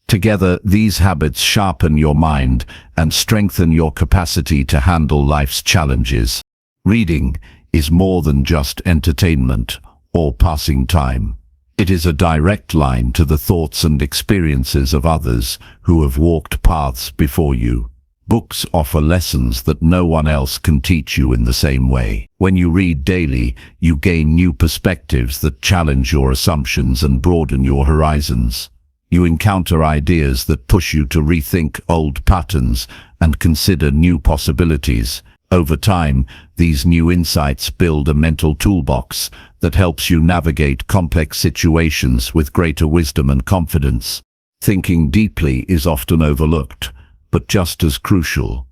Together, these habits sharpen your mind and strengthen your capacity to handle life's challenges. Reading is more than just entertainment or passing time. It is a direct line to the thoughts and experiences of others who have walked paths before you. Books offer lessons that no one else can teach you in the same way. When you read daily, you gain new perspectives that challenge your assumptions and broaden your horizons. You encounter ideas that push you to rethink old patterns and consider new possibilities. Over time, these new insights build a mental toolbox that helps you navigate complex situations with greater wisdom and confidence. Thinking deeply is often overlooked, but just as crucial.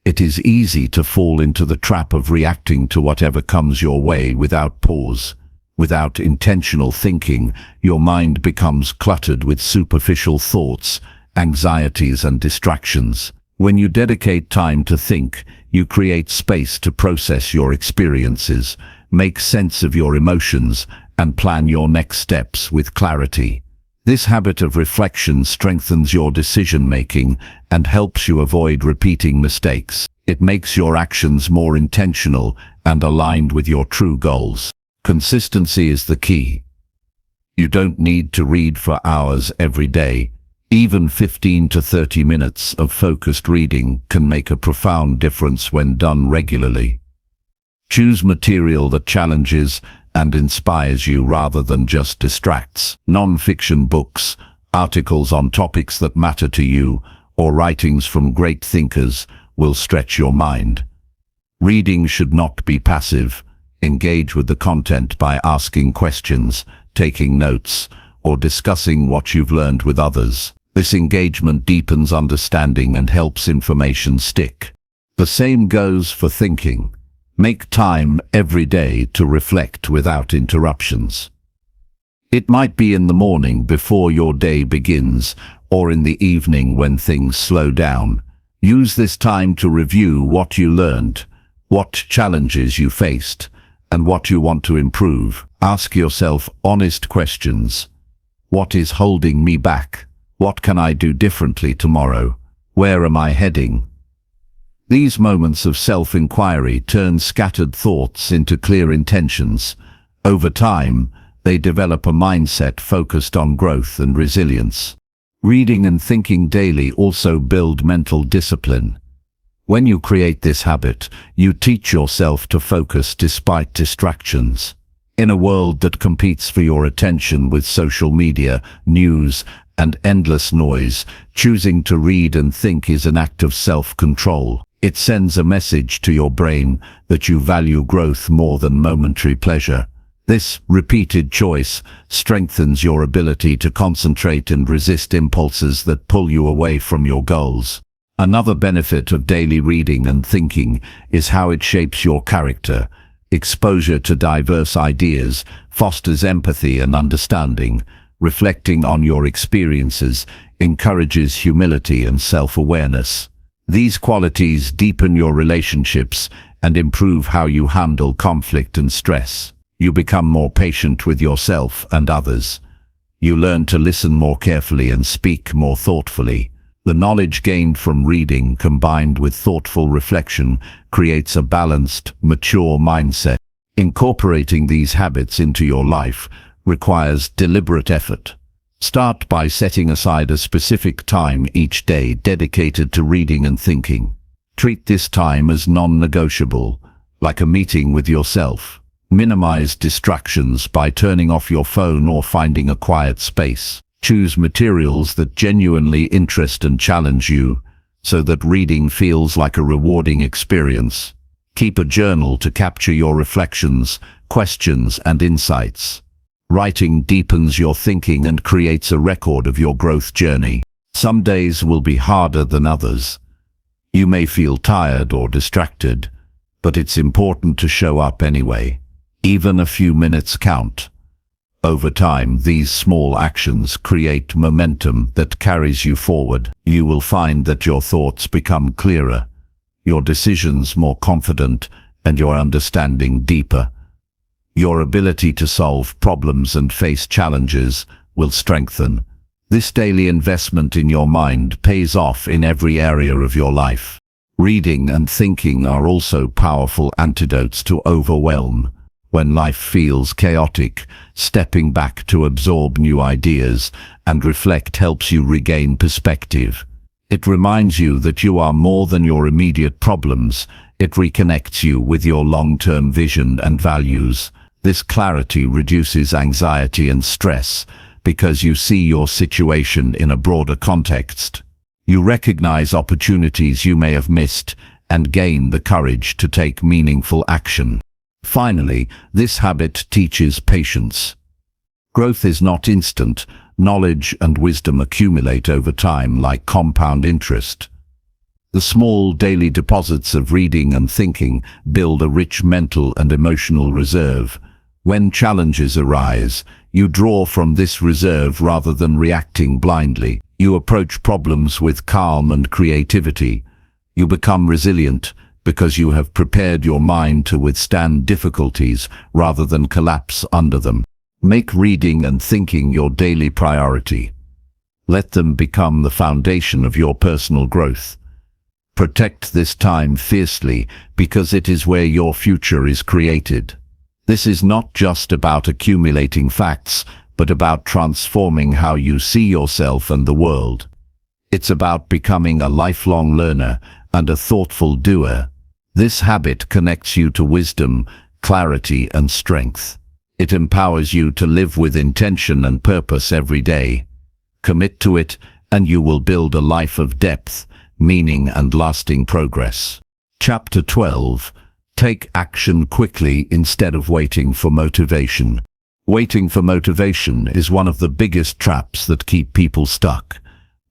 It is easy to fall into the trap of reacting to whatever comes your way without pause. Without intentional thinking, your mind becomes cluttered with superficial thoughts, anxieties, and distractions. When you dedicate time to think, you create space to process your experiences, make sense of your emotions, and plan your next steps with clarity. This habit of reflection strengthens your decision-making and helps you avoid repeating mistakes. It makes your actions more intentional and aligned with your true goals. Consistency is the key. You don't need to read for hours every day. Even 15 to 30 minutes of focused reading can make a profound difference when done regularly. Choose material that challenges and inspires you rather than just distracts. Non-fiction books, articles on topics that matter to you, or writings from great thinkers will stretch your mind. Reading should not be passive. Engage with the content by asking questions, taking notes, or discussing what you've learned with others. This engagement deepens understanding and helps information stick. The same goes for thinking. Make time every day to reflect without interruptions. It might be in the morning before your day begins, or in the evening when things slow down. Use this time to review what you learned, what challenges you faced, and what you want to improve. Ask yourself honest questions. What is holding me back? What can I do differently tomorrow? Where am I heading? These moments of self-inquiry turn scattered thoughts into clear intentions. Over time, they develop a mindset focused on growth and resilience. Reading and thinking daily also build mental discipline. When you create this habit, you teach yourself to focus despite distractions. In a world that competes for your attention with social media, news, and endless noise, choosing to read and think is an act of self-control. It sends a message to your brain that you value growth more than momentary pleasure. This repeated choice strengthens your ability to concentrate and resist impulses that pull you away from your goals. Another benefit of daily reading and thinking is how it shapes your character. Exposure to diverse ideas fosters empathy and understanding. Reflecting on your experiences encourages humility and self-awareness. These qualities deepen your relationships and improve how you handle conflict and stress. You become more patient with yourself and others. You learn to listen more carefully and speak more thoughtfully. The knowledge gained from reading, combined with thoughtful reflection, creates a balanced, mature mindset. Incorporating these habits into your life requires deliberate effort. Start by setting aside a specific time each day dedicated to reading and thinking. Treat this time as non-negotiable, like a meeting with yourself. Minimize distractions by turning off your phone or finding a quiet space. Choose materials that genuinely interest and challenge you, so that reading feels like a rewarding experience. Keep a journal to capture your reflections, questions, and insights. Writing deepens your thinking and creates a record of your growth journey. Some days will be harder than others. You may feel tired or distracted, but it's important to show up anyway. Even a few minutes count. Over time, these small actions create momentum that carries you forward. You will find that your thoughts become clearer, your decisions more confident, and your understanding deeper. Your ability to solve problems and face challenges will strengthen. This daily investment in your mind pays off in every area of your life. Reading and thinking are also powerful antidotes to overwhelm. When life feels chaotic, stepping back to absorb new ideas and reflect helps you regain perspective. It reminds you that you are more than your immediate problems. It reconnects you with your long-term vision and values. This clarity reduces anxiety and stress because you see your situation in a broader context. You recognize opportunities you may have missed and gain the courage to take meaningful action. Finally, this habit teaches patience. Growth is not instant. Knowledge and wisdom accumulate over time like compound interest. The small daily deposits of reading and thinking build a rich mental and emotional reserve. When challenges arise, you draw from this reserve rather than reacting blindly. You approach problems with calm and creativity. You become resilient because you have prepared your mind to withstand difficulties rather than collapse under them. Make reading and thinking your daily priority. Let them become the foundation of your personal growth. Protect this time fiercely because it is where your future is created. This is not just about accumulating facts, but about transforming how you see yourself and the world. It's about becoming a lifelong learner and a thoughtful doer. This habit connects you to wisdom, clarity, and strength. It empowers you to live with intention and purpose every day. Commit to it, and you will build a life of depth, meaning, and lasting progress. Chapter 12. Take action quickly instead of waiting for motivation. Waiting for motivation is one of the biggest traps that keep people stuck.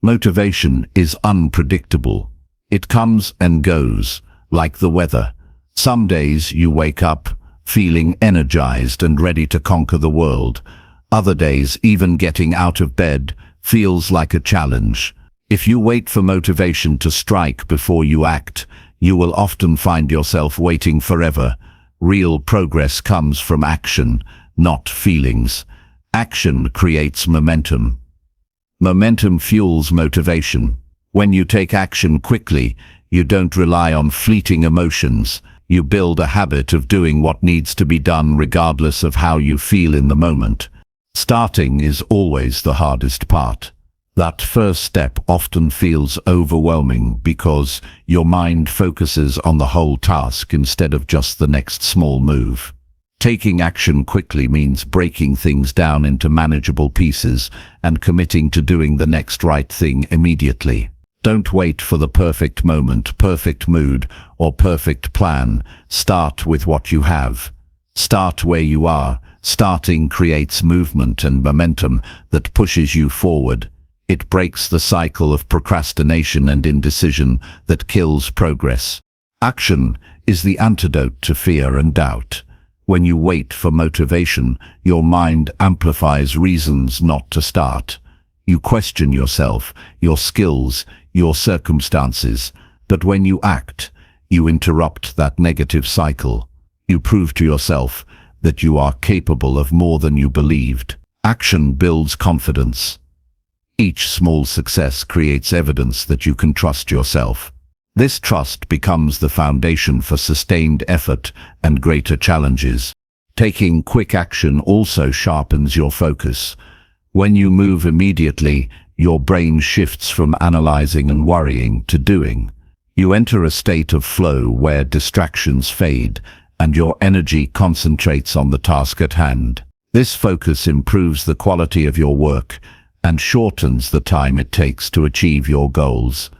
Motivation is unpredictable. It comes and goes, like the weather. Some days you wake up feeling energized and ready to conquer the world. Other days, even getting out of bed feels like a challenge. If you wait for motivation to strike before you act, you will often find yourself waiting forever. Real progress comes from action, not feelings. Action creates momentum. Momentum fuels motivation. When you take action quickly, you don't rely on fleeting emotions. You build a habit of doing what needs to be done regardless of how you feel in the moment. Starting is always the hardest part. That first step often feels overwhelming because your mind focuses on the whole task instead of just the next small move. Taking action quickly means breaking things down into manageable pieces and committing to doing the next right thing immediately. Don't wait for the perfect moment, perfect mood, or perfect plan. Start with what you have. Start where you are. Starting creates movement and momentum that pushes you forward. It breaks the cycle of procrastination and indecision that kills progress. Action is the antidote to fear and doubt. When you wait for motivation, your mind amplifies reasons not to start. You question yourself, your skills, your circumstances. But when you act, you interrupt that negative cycle. You prove to yourself that you are capable of more than you believed. Action builds confidence. Each small success creates evidence that you can trust yourself. This trust becomes the foundation for sustained effort and greater challenges. Taking quick action also sharpens your focus. When you move immediately, your brain shifts from analyzing and worrying to doing. You enter a state of flow where distractions fade and your energy concentrates on the task at hand. This focus improves the quality of your work and shortens the time it takes to achieve your goals.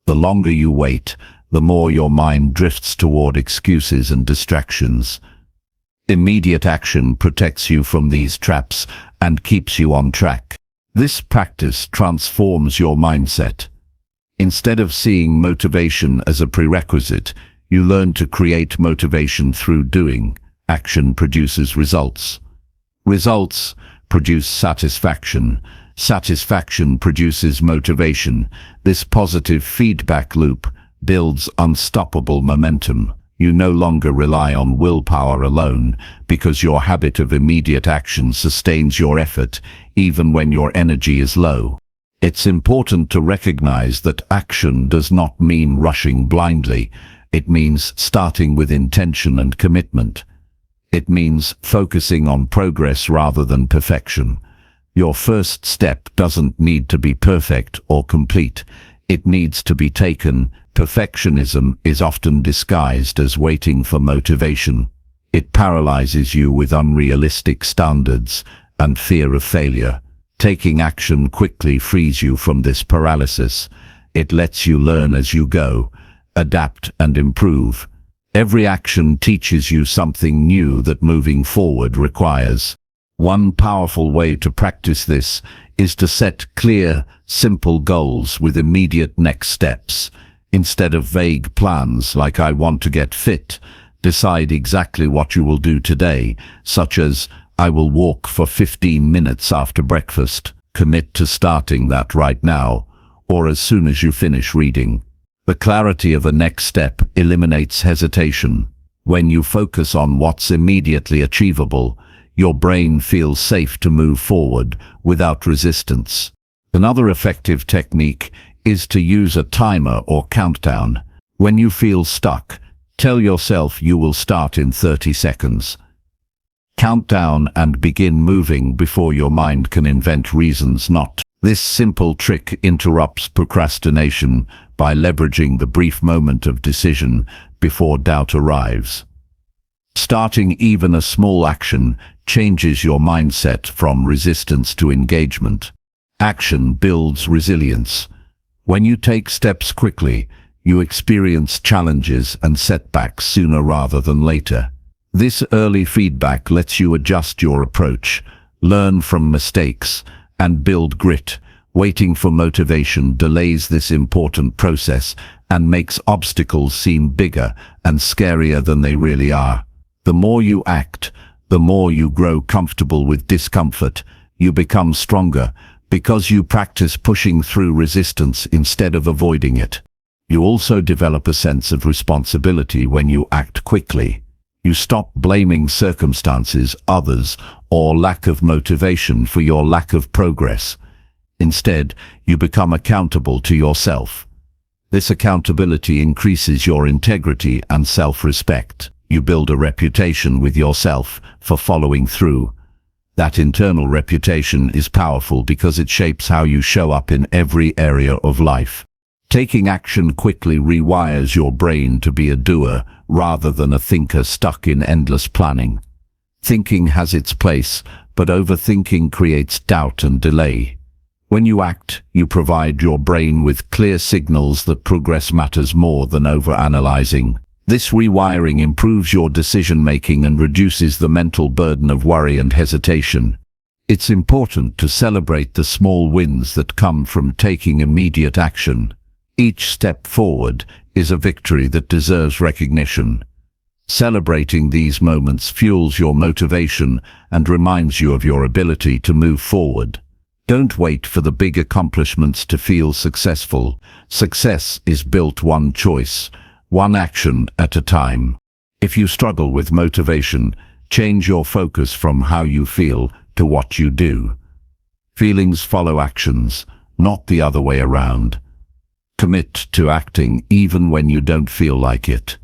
The longer you wait, the more your mind drifts toward excuses and distractions. Immediate action protects you from these traps and keeps you on track. This practice transforms your mindset. Instead of seeing motivation as a prerequisite, you learn to create motivation through doing. Action produces results. Results produce satisfaction. Satisfaction produces motivation. This positive feedback loop builds unstoppable momentum. You no longer rely on willpower alone because your habit of immediate action sustains your effort even when your energy is low. It's important to recognize that action does not mean rushing blindly. It means starting with intention and commitment. It means focusing on progress rather than perfection. Your first step doesn't need to be perfect or complete. It needs to be taken. Perfectionism is often disguised as waiting for motivation. It paralyzes you with unrealistic standards and fear of failure. Taking action quickly frees you from this paralysis. It lets you learn as you go, adapt and improve. Every action teaches you something new that moving forward requires. One powerful way to practice this is to set clear, simple goals with immediate next steps. Instead of vague plans like "I want to get fit," decide exactly what you will do today, such as "I will walk for 15 minutes after breakfast." Commit to starting that right now, or as soon as you finish reading. The clarity of a next step eliminates hesitation. When you focus on what's immediately achievable, your brain feels safe to move forward without resistance. Another effective technique is to use a timer or countdown. When you feel stuck, tell yourself you will start in 30 seconds. Count down and begin moving before your mind can invent reasons not to. This simple trick interrupts procrastination by leveraging the brief moment of decision before doubt arrives. Starting even a small action changes your mindset from resistance to engagement. Action builds resilience. When you take steps quickly, you experience challenges and setbacks sooner rather than later. This early feedback lets you adjust your approach, learn from mistakes, and build grit. Waiting for motivation delays this important process and makes obstacles seem bigger and scarier than they really are. The more you act, the more you grow comfortable with discomfort. You become stronger because you practice pushing through resistance instead of avoiding it. You also develop a sense of responsibility when you act quickly. You stop blaming circumstances, others, or lack of motivation for your lack of progress. Instead, you become accountable to yourself. This accountability increases your integrity and self-respect. You build a reputation with yourself for following through. That internal reputation is powerful because it shapes how you show up in every area of life. Taking action quickly rewires your brain to be a doer rather than a thinker stuck in endless planning. Thinking has its place, but overthinking creates doubt and delay. When you act, you provide your brain with clear signals that progress matters more than overanalyzing. This rewiring improves your decision-making and reduces the mental burden of worry and hesitation. It's important to celebrate the small wins that come from taking immediate action. Each step forward is a victory that deserves recognition. Celebrating these moments fuels your motivation and reminds you of your ability to move forward. Don't wait for the big accomplishments to feel successful. Success is built one choice, one action at a time. If you struggle with motivation, change your focus from how you feel to what you do. Feelings follow actions, not the other way around. Commit to acting even when you don't feel like it.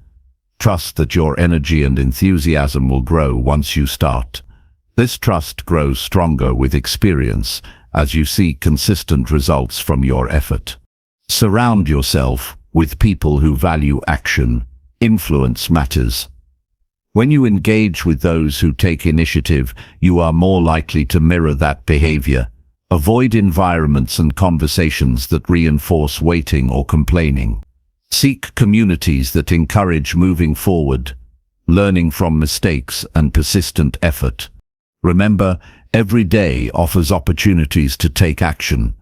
Trust that your energy and enthusiasm will grow once you start. This trust grows stronger with experience as you see consistent results from your effort. Surround yourself with people who value action. Influence matters. When you engage with those who take initiative, you are more likely to mirror that behavior. Avoid environments and conversations that reinforce waiting or complaining. Seek communities that encourage moving forward, learning from mistakes and persistent effort. Remember, every day offers opportunities to take action.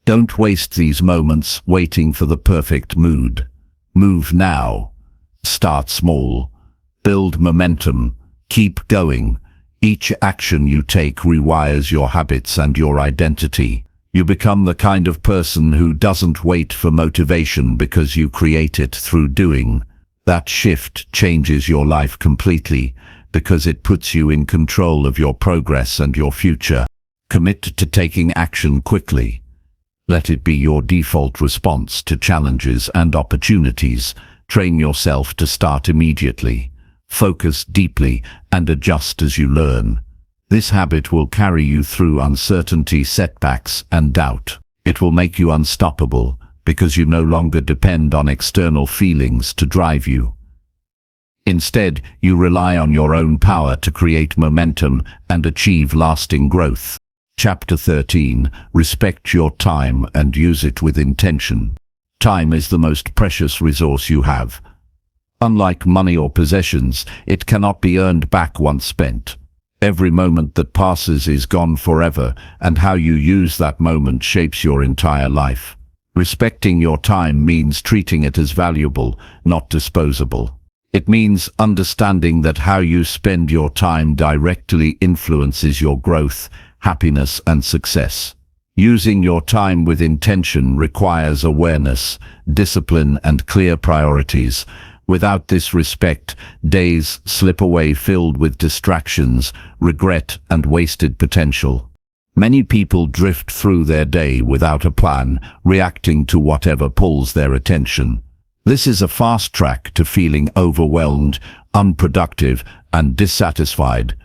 Don't waste these moments waiting for the perfect mood. Move now. Start small. Build momentum. Keep going. Each action you take rewires your habits and your identity. You become the kind of person who doesn't wait for motivation because you create it through doing. That shift changes your life completely because it puts you in control of your progress and your future. Commit to taking action quickly. Let it be your default response to challenges and opportunities. Train yourself to start immediately. Focus deeply and adjust as you learn. This habit will carry you through uncertainty, setbacks, and doubt. It will make you unstoppable because you no longer depend on external feelings to drive you. Instead, you rely on your own power to create momentum and achieve lasting growth. Chapter 13. Respect your time and use it with intention. Time is the most precious resource you have. Unlike money or possessions, it cannot be earned back once spent. Every moment that passes is gone forever, and how you use that moment shapes your entire life. Respecting your time means treating it as valuable, not disposable. It means understanding that how you spend your time directly influences your growth, happiness, and success. Using your time with intention requires awareness, discipline, and clear priorities. Without this respect, days slip away filled with distractions, regret, and wasted potential. Many people drift through their day without a plan, reacting to whatever pulls their attention. This is a fast track to feeling overwhelmed, unproductive, and dissatisfied.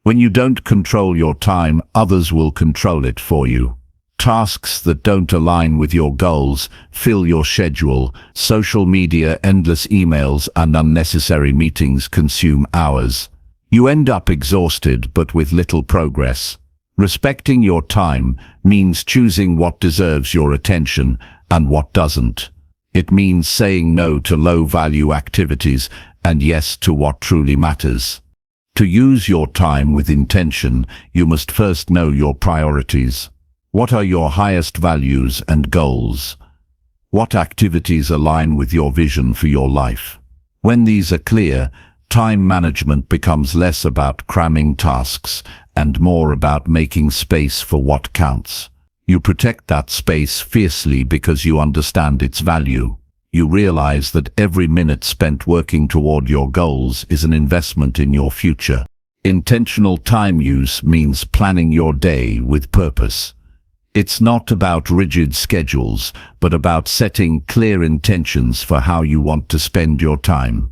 When you don't control your time, others will control it for you. Tasks that don't align with your goals fill your schedule. Social media, endless emails, and unnecessary meetings consume hours. You end up exhausted but with little progress. Respecting your time means choosing what deserves your attention and what doesn't. It means saying no to low-value activities and yes to what truly matters. To use your time with intention, you must first know your priorities. What are your highest values and goals? What activities align with your vision for your life? When these are clear, time management becomes less about cramming tasks and more about making space for what counts. You protect that space fiercely because you understand its value. You realize that every minute spent working toward your goals is an investment in your future. Intentional time use means planning your day with purpose. It's not about rigid schedules, but about setting clear intentions for how you want to spend your time.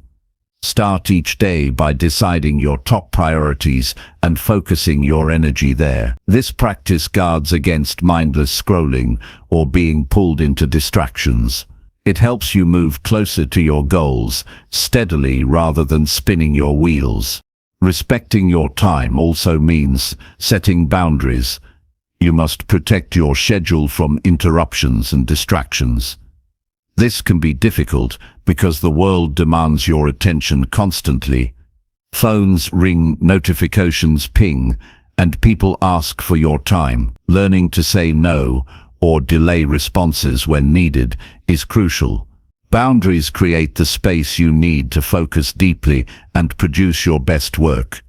Start each day by deciding your top priorities and focusing your energy there. This practice guards against mindless scrolling or being pulled into distractions. It helps you move closer to your goals, steadily rather than spinning your wheels. Respecting your time also means setting boundaries. You must protect your schedule from interruptions and distractions. This can be difficult because the world demands your attention constantly. Phones ring, notifications ping, and people ask for your time. Learning to say no or delay responses when needed is crucial. Boundaries create the space you need to focus deeply and produce your best work.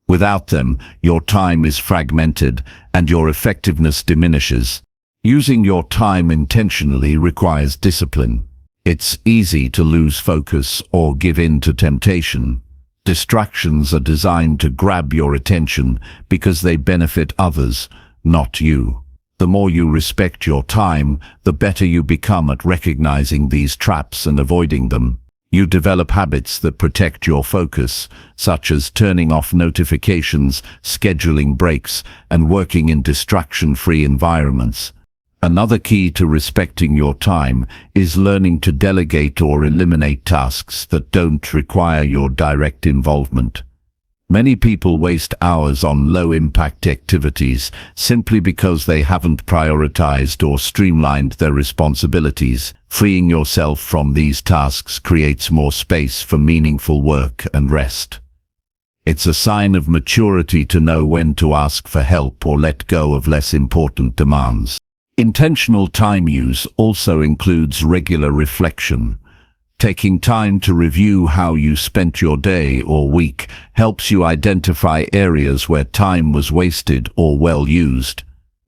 Without them, your time is fragmented and your effectiveness diminishes. Using your time intentionally requires discipline. It's easy to lose focus or give in to temptation. Distractions are designed to grab your attention because they benefit others, not you. The more you respect your time, the better you become at recognizing these traps and avoiding them. You develop habits that protect your focus, such as turning off notifications, scheduling breaks, and working in distraction-free environments. Another key to respecting your time is learning to delegate or eliminate tasks that don't require your direct involvement. Many people waste hours on low-impact activities simply because they haven't prioritized or streamlined their responsibilities. Freeing yourself from these tasks creates more space for meaningful work and rest. It's a sign of maturity to know when to ask for help or let go of less important demands. Intentional time use also includes regular reflection. Taking time to review how you spent your day or week helps you identify areas where time was wasted or well used.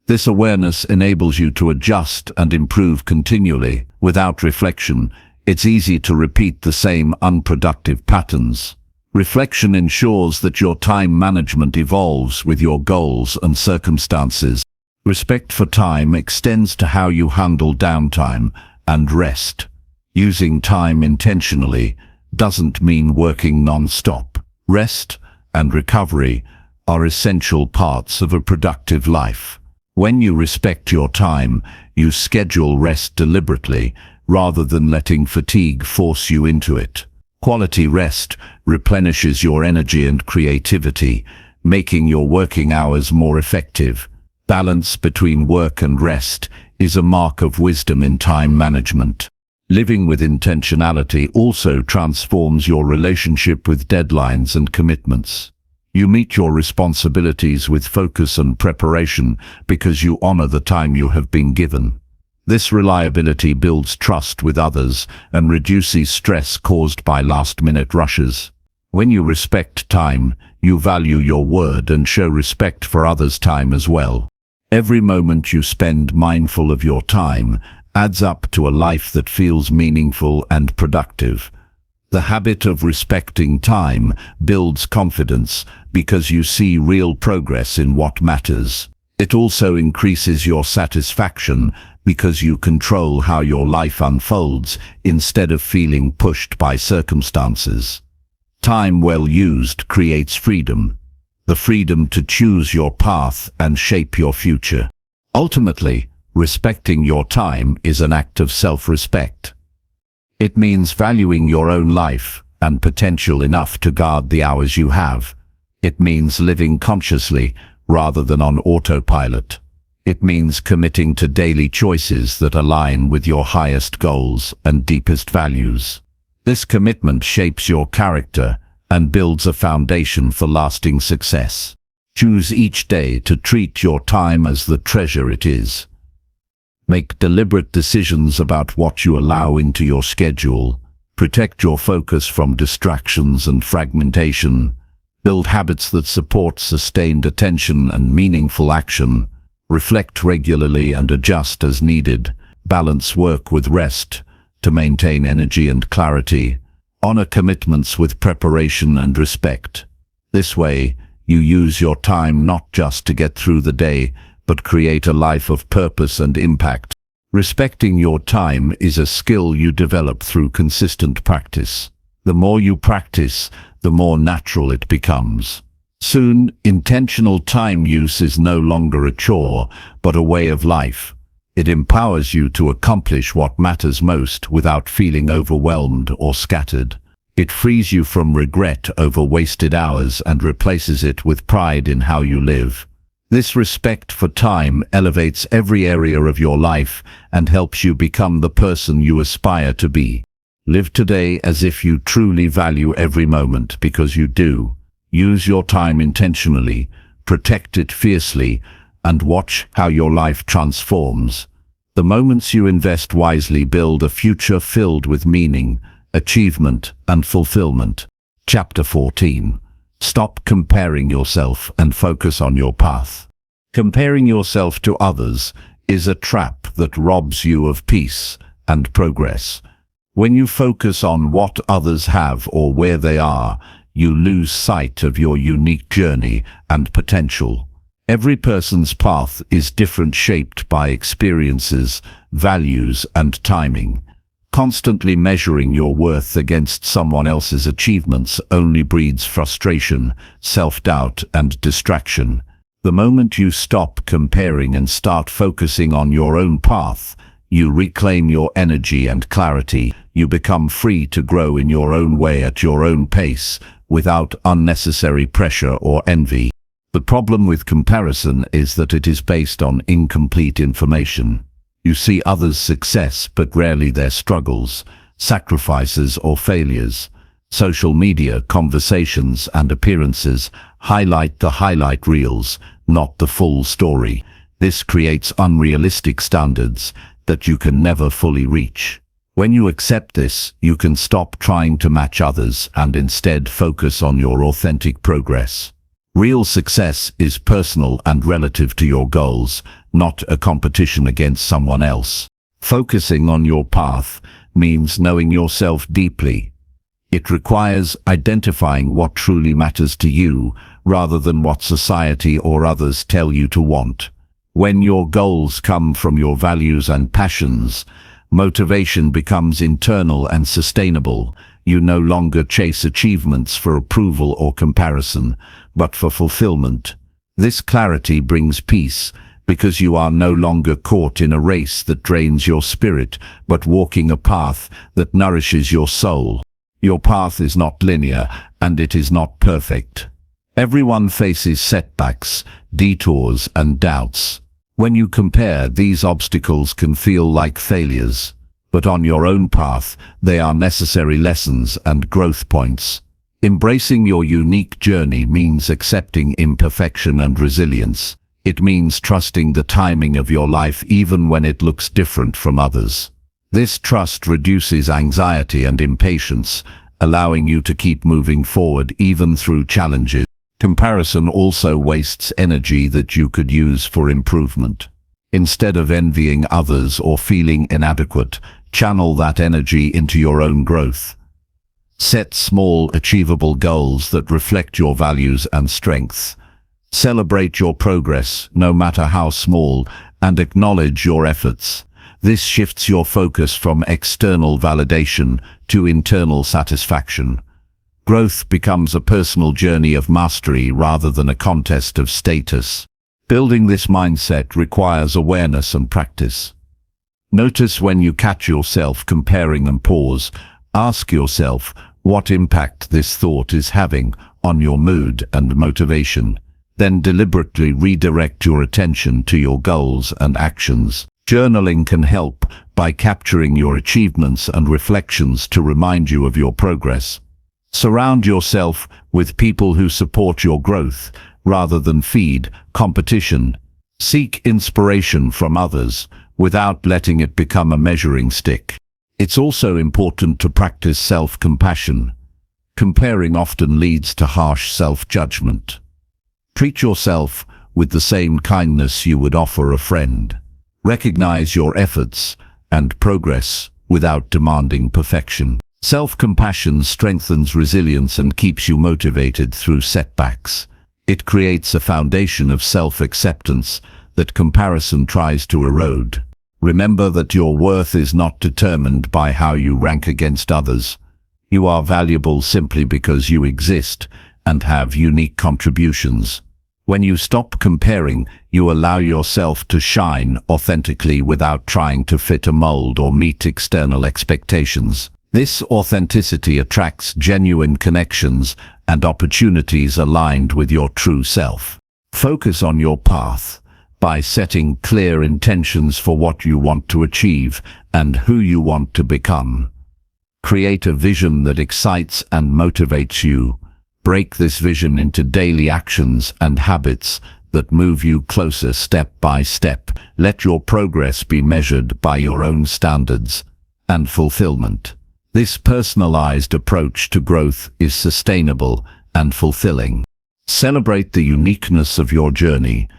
This awareness enables you to adjust and improve continually. Without reflection, it's easy to repeat the same unproductive patterns. Reflection ensures that your time management evolves with your goals and circumstances. Respect for time extends to how you handle downtime and rest. Using time intentionally doesn't mean working non-stop. Rest and recovery are essential parts of a productive life. When you respect your time, you schedule rest deliberately rather than letting fatigue force you into it. Quality rest replenishes your energy and creativity, making your working hours more effective. Balance between work and rest is a mark of wisdom in time management. Living with intentionality also transforms your relationship with deadlines and commitments. You meet your responsibilities with focus and preparation because you honor the time you have been given. This reliability builds trust with others and reduces stress caused by last-minute rushes. When you respect time, you value your word and show respect for others' time as well. Every moment you spend mindful of your time adds up to a life that feels meaningful and productive. The habit of respecting time builds confidence because you see real progress in what matters. It also increases your satisfaction because you control how your life unfolds instead of feeling pushed by circumstances. Time well used creates freedom, the freedom to choose your path and shape your future. Ultimately, respecting your time is an act of self-respect. It means valuing your own life and potential enough to guard the hours you have. It means living consciously rather than on autopilot. It means committing to daily choices that align with your highest goals and deepest values. This commitment shapes your character and builds a foundation for lasting success. Choose each day to treat your time as the treasure it is. Make deliberate decisions about what you allow into your schedule. Protect your focus from distractions and fragmentation. Build habits that support sustained attention and meaningful action. Reflect regularly and adjust as needed. Balance work with rest to maintain energy and clarity. Honor commitments with preparation and respect. This way, you use your time not just to get through the day, but create a life of purpose and impact. Respecting your time is a skill you develop through consistent practice. The more you practice, the more natural it becomes. Soon, intentional time use is no longer a chore, but a way of life. It empowers you to accomplish what matters most without feeling overwhelmed or scattered. It frees you from regret over wasted hours and replaces it with pride in how you live. This respect for time elevates every area of your life and helps you become the person you aspire to be. Live today as if you truly value every moment, because you do. Use your time intentionally, protect it fiercely, and watch how your life transforms. The moments you invest wisely build a future filled with meaning, achievement, and fulfillment. Chapter 14. Stop comparing yourself and focus on your path. Comparing yourself to others is a trap that robs you of peace and progress. When you focus on what others have or where they are, you lose sight of your unique journey and potential. Every person's path is different, shaped by experiences, values, and timing. Constantly measuring your worth against someone else's achievements only breeds frustration, self-doubt, and distraction. The moment you stop comparing and start focusing on your own path, you reclaim your energy and clarity. You become free to grow in your own way at your own pace, without unnecessary pressure or envy. The problem with comparison is that it is based on incomplete information. You see others' success, but rarely their struggles, sacrifices, or failures. Social media, conversations, and appearances highlight the highlight reels, not the full story. This creates unrealistic standards that you can never fully reach. When you accept this, you can stop trying to match others and instead focus on your authentic progress. Real success is personal and relative to your goals, not a competition against someone else. Focusing on your path means knowing yourself deeply. It requires identifying what truly matters to you, rather than what society or others tell you to want. When your goals come from your values and passions, motivation becomes internal and sustainable. You no longer chase achievements for approval or comparison, but for fulfillment. This clarity brings peace, because you are no longer caught in a race that drains your spirit, but walking a path that nourishes your soul. Your path is not linear, and it is not perfect. Everyone faces setbacks, detours, and doubts. When you compare, these obstacles can feel like failures. But on your own path, they are necessary lessons and growth points. Embracing your unique journey means accepting imperfection and resilience. It means trusting the timing of your life even when it looks different from others. This trust reduces anxiety and impatience, allowing you to keep moving forward even through challenges. Comparison also wastes energy that you could use for improvement. Instead of envying others or feeling inadequate, channel that energy into your own growth. Set small, achievable goals that reflect your values and strengths. Celebrate your progress, no matter how small, and acknowledge your efforts. This shifts your focus from external validation to internal satisfaction. Growth becomes a personal journey of mastery rather than a contest of status. Building this mindset requires awareness and practice. Notice when you catch yourself comparing and pause. Ask yourself what impact this thought is having on your mood and motivation. Then deliberately redirect your attention to your goals and actions. Journaling can help by capturing your achievements and reflections to remind you of your progress. Surround yourself with people who support your growth rather than feed competition. Seek inspiration from others without letting it become a measuring stick. It's also important to practice self-compassion. Comparing often leads to harsh self-judgment. Treat yourself with the same kindness you would offer a friend. Recognize your efforts and progress without demanding perfection. Self-compassion strengthens resilience and keeps you motivated through setbacks. It creates a foundation of self-acceptance that comparison tries to erode. Remember that your worth is not determined by how you rank against others. You are valuable simply because you exist and have unique contributions. When you stop comparing, you allow yourself to shine authentically without trying to fit a mold or meet external expectations. This authenticity attracts genuine connections and opportunities aligned with your true self. Focus on your path by setting clear intentions for what you want to achieve and who you want to become. Create a vision that excites and motivates you. Break this vision into daily actions and habits that move you closer step by step. Let your progress be measured by your own standards and fulfillment. This personalized approach to growth is sustainable and fulfilling. Celebrate the uniqueness of your journey.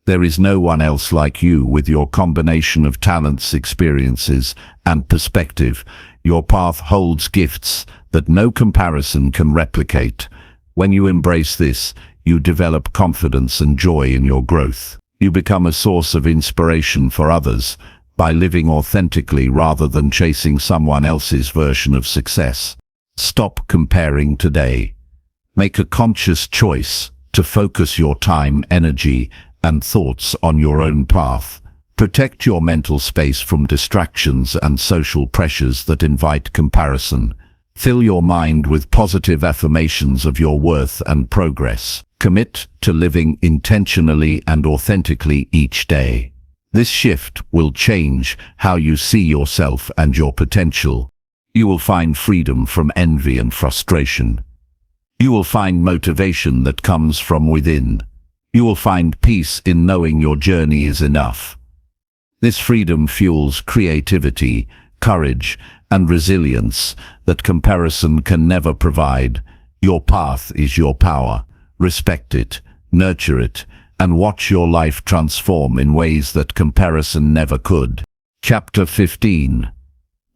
There is no one else like you. With your combination of talents, experiences, and perspective, your path holds gifts that no comparison can replicate. When you embrace this, you develop confidence and joy in your growth. You become a source of inspiration for others by living authentically rather than chasing someone else's version of success. Stop comparing today. Make a conscious choice to focus your time, energy, and thoughts on your own path. Protect your mental space from distractions and social pressures that invite comparison. Fill your mind with positive affirmations of your worth and progress. Commit to living intentionally and authentically each day. This shift will change how you see yourself and your potential. You will find freedom from envy and frustration. You will find motivation that comes from within. You will find peace in knowing your journey is enough. This freedom fuels creativity, courage, and resilience that comparison can never provide. Your path is your power. Respect it, nurture it, and watch your life transform in ways that comparison never could. Chapter 15.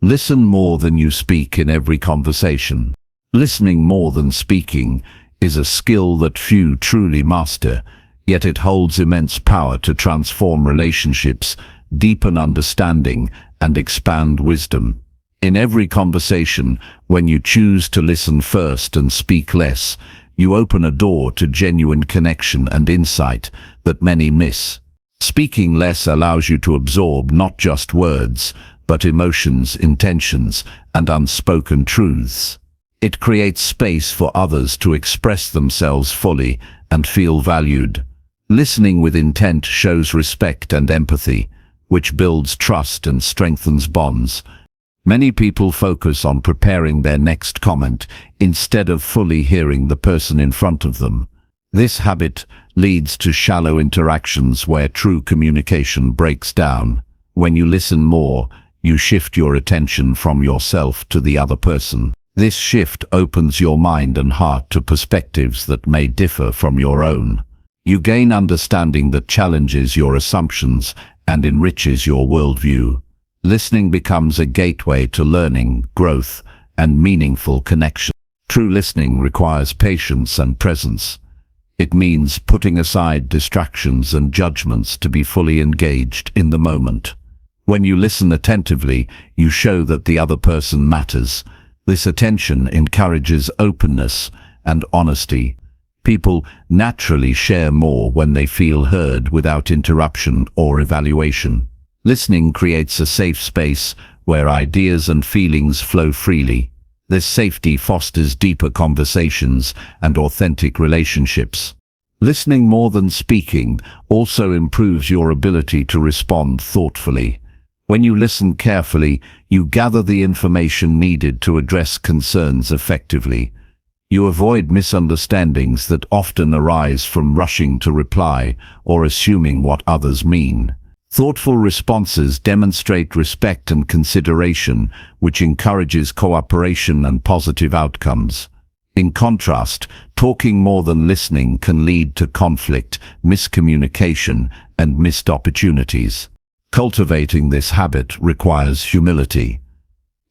Listen more than you speak in every conversation. Listening more than speaking is a skill that few truly master, yet it holds immense power to transform relationships, deepen understanding, and expand wisdom. In every conversation, when you choose to listen first and speak less, you open a door to genuine connection and insight that many miss. Speaking less allows you to absorb not just words, but emotions, intentions, and unspoken truths. It creates space for others to express themselves fully and feel valued. Listening with intent shows respect and empathy, which builds trust and strengthens bonds. Many people focus on preparing their next comment instead of fully hearing the person in front of them. This habit leads to shallow interactions where true communication breaks down. When you listen more, you shift your attention from yourself to the other person. This shift opens your mind and heart to perspectives that may differ from your own. You gain understanding that challenges your assumptions and enriches your worldview. Listening becomes a gateway to learning, growth, and meaningful connection. True listening requires patience and presence. It means putting aside distractions and judgments to be fully engaged in the moment. When you listen attentively, you show that the other person matters. This attention encourages openness and honesty. People naturally share more when they feel heard without interruption or evaluation. Listening creates a safe space where ideas and feelings flow freely. This safety fosters deeper conversations and authentic relationships. Listening more than speaking also improves your ability to respond thoughtfully. When you listen carefully, you gather the information needed to address concerns effectively. You avoid misunderstandings that often arise from rushing to reply or assuming what others mean. Thoughtful responses demonstrate respect and consideration, which encourages cooperation and positive outcomes. In contrast, talking more than listening can lead to conflict, miscommunication, and missed opportunities. Cultivating this habit requires humility.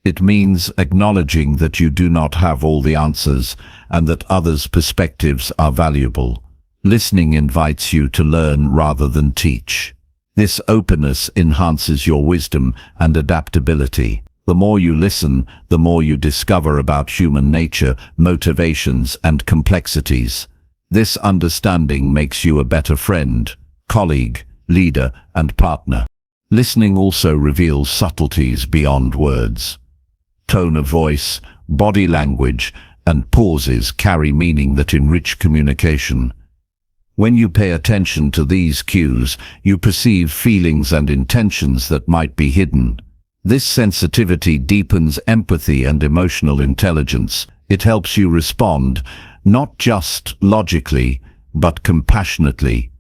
It means acknowledging that you do not have all the answers and that others' perspectives are valuable. Listening invites you to learn rather than teach. This openness enhances your wisdom and adaptability. The more you listen, the more you discover about human nature, motivations, and complexities. This understanding makes you a better friend, colleague, leader, and partner. Listening also reveals subtleties beyond words. Tone of voice, body language, and pauses carry meaning that enrich communication. When you pay attention to these cues, you perceive feelings and intentions that might be hidden. This sensitivity deepens empathy and emotional intelligence. It helps you respond, not just logically, but compassionately.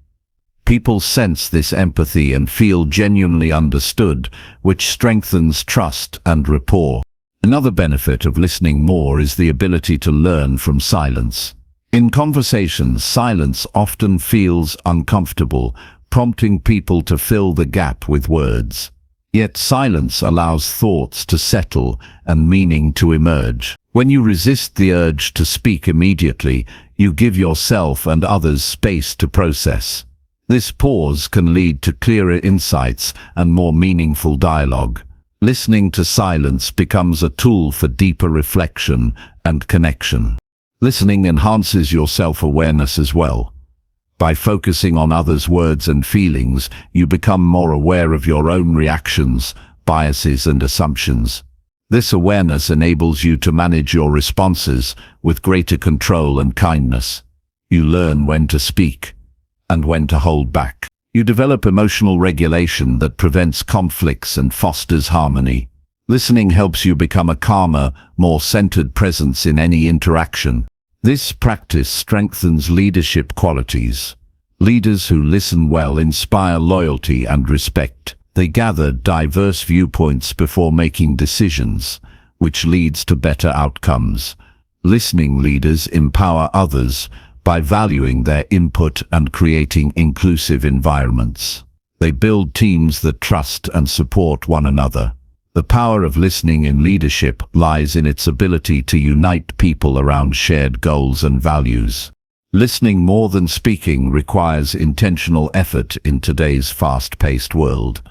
People sense this empathy and feel genuinely understood, which strengthens trust and rapport. Another benefit of listening more is the ability to learn from silence. In conversations, silence often feels uncomfortable, prompting people to fill the gap with words. Yet silence allows thoughts to settle and meaning to emerge. When you resist the urge to speak immediately, you give yourself and others space to process. This pause can lead to clearer insights and more meaningful dialogue. Listening to silence becomes a tool for deeper reflection and connection. Listening enhances your self-awareness as well. By focusing on others' words and feelings, you become more aware of your own reactions, biases, and assumptions. This awareness enables you to manage your responses with greater control and kindness. You learn when to speak and when to hold back. You develop emotional regulation that prevents conflicts and fosters harmony. Listening helps you become a calmer, more centered presence in any interaction. This practice strengthens leadership qualities. Leaders who listen well inspire loyalty and respect. They gather diverse viewpoints before making decisions, which leads to better outcomes. Listening leaders empower others by valuing their input and creating inclusive environments. They build teams that trust and support one another. The power of listening in leadership lies in its ability to unite people around shared goals and values. Listening more than speaking requires intentional effort in today's fast-paced world.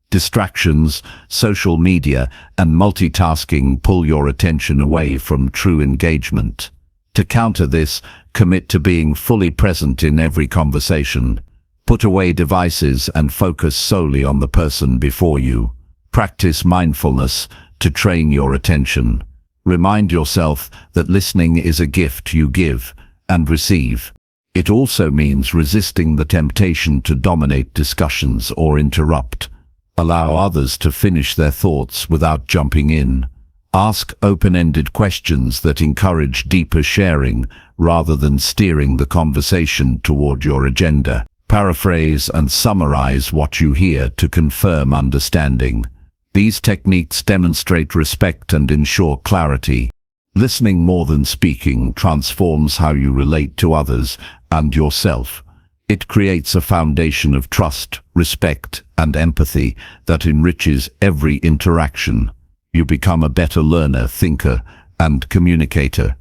Distractions, social media, and multitasking pull your attention away from true engagement. To counter this, commit to being fully present in every conversation. Put away devices and focus solely on the person before you. Practice mindfulness to train your attention. Remind yourself that listening is a gift you give and receive. It also means resisting the temptation to dominate discussions or interrupt. Allow others to finish their thoughts without jumping in. Ask open-ended questions that encourage deeper sharing rather than steering the conversation toward your agenda. Paraphrase and summarize what you hear to confirm understanding. These techniques demonstrate respect and ensure clarity. Listening more than speaking transforms how you relate to others and yourself. It creates a foundation of trust, respect, and empathy that enriches every interaction. You become a better learner, thinker, and communicator.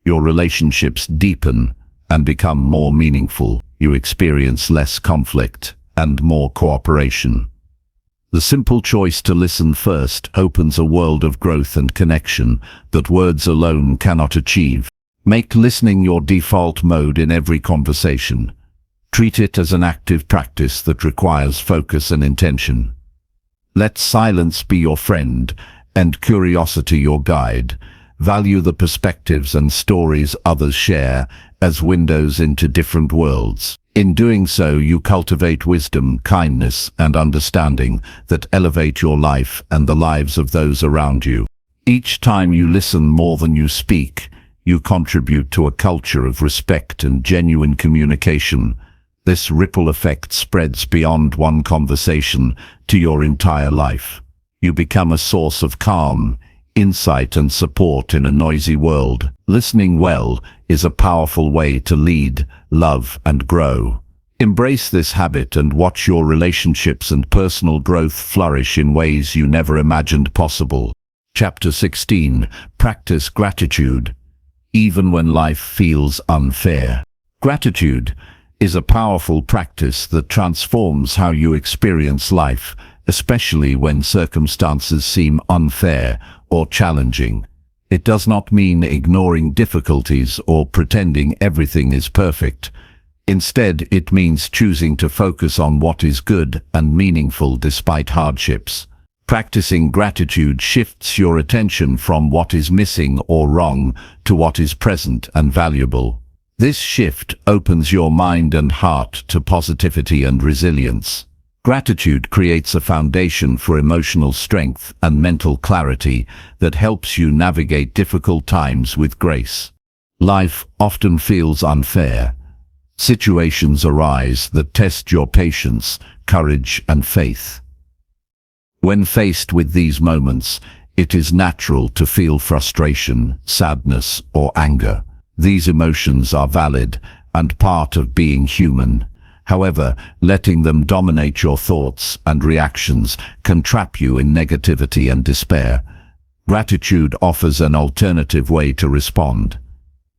Your relationships deepen and become more meaningful. You experience less conflict and more cooperation. The simple choice to listen first opens a world of growth and connection that words alone cannot achieve. Make listening your default mode in every conversation. Treat it as an active practice that requires focus and intention. Let silence be your friend and curiosity your guide. Value the perspectives and stories others share as windows into different worlds. In doing so, you cultivate wisdom, kindness, and understanding that elevate your life and the lives of those around you. Each time you listen more than you speak, you contribute to a culture of respect and genuine communication. This ripple effect spreads beyond one conversation to your entire life. You become a source of calm, insight, and support in a noisy world. Listening well is a powerful way to lead, love, and grow. Embrace this habit and watch your relationships and personal growth flourish in ways you never imagined possible. Chapter 16. Practice gratitude, even when life feels unfair. Gratitude is a powerful practice that transforms how you experience life, especially when circumstances seem unfair or challenging. It does not mean ignoring difficulties or pretending everything is perfect. Instead, it means choosing to focus on what is good and meaningful despite hardships. Practicing gratitude shifts your attention from what is missing or wrong to what is present and valuable. This shift opens your mind and heart to positivity and resilience. Gratitude creates a foundation for emotional strength and mental clarity that helps you navigate difficult times with grace. Life often feels unfair. Situations arise that test your patience, courage, and faith. When faced with these moments, it is natural to feel frustration, sadness, or anger. These emotions are valid and part of being human. However, letting them dominate your thoughts and reactions can trap you in negativity and despair. Gratitude offers an alternative way to respond.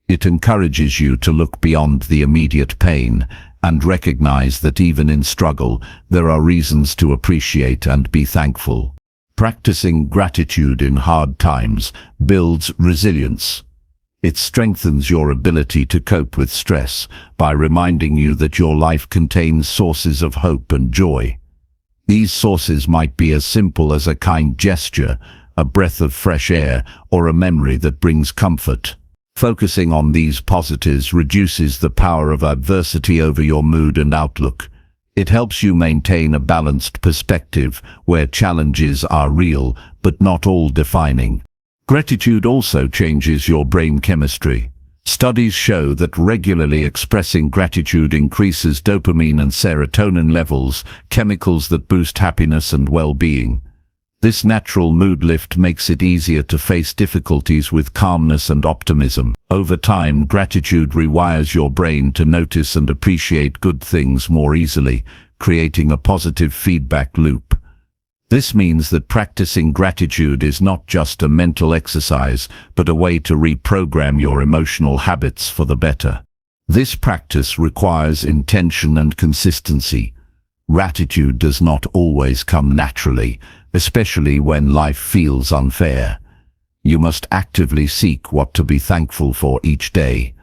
It encourages you to look beyond the immediate pain and recognize that even in struggle, there are reasons to appreciate and be thankful. Practicing gratitude in hard times builds resilience. It strengthens your ability to cope with stress by reminding you that your life contains sources of hope and joy. These sources might be as simple as a kind gesture, a breath of fresh air, or a memory that brings comfort. Focusing on these positives reduces the power of adversity over your mood and outlook. It helps you maintain a balanced perspective where challenges are real but not all defining. Gratitude also changes your brain chemistry. Studies show that regularly expressing gratitude increases dopamine and serotonin levels, chemicals that boost happiness and well-being. This natural mood lift makes it easier to face difficulties with calmness and optimism. Over time, gratitude rewires your brain to notice and appreciate good things more easily, creating a positive feedback loop. This means that practicing gratitude is not just a mental exercise, but a way to reprogram your emotional habits for the better. This practice requires intention and consistency. Gratitude does not always come naturally, especially when life feels unfair. You must actively seek what to be thankful for each day.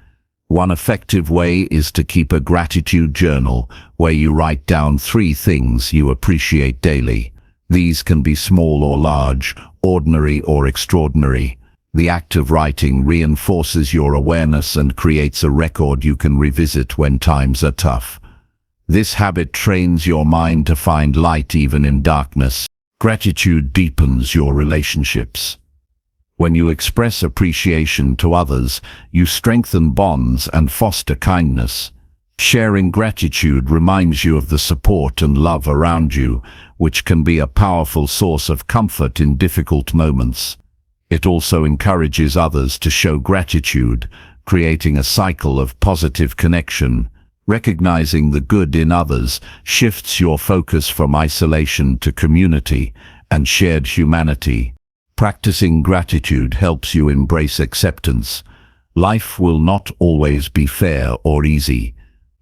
One effective way is to keep a gratitude journal where you write down 3 things you appreciate daily. These can be small or large, ordinary or extraordinary. The act of writing reinforces your awareness and creates a record you can revisit when times are tough. This habit trains your mind to find light even in darkness. Gratitude deepens your relationships. When you express appreciation to others, you strengthen bonds and foster kindness. Sharing gratitude reminds you of the support and love around you, which can be a powerful source of comfort in difficult moments. It also encourages others to show gratitude, creating a cycle of positive connection. Recognizing the good in others shifts your focus from isolation to community and shared humanity. Practicing gratitude helps you embrace acceptance. Life will not always be fair or easy,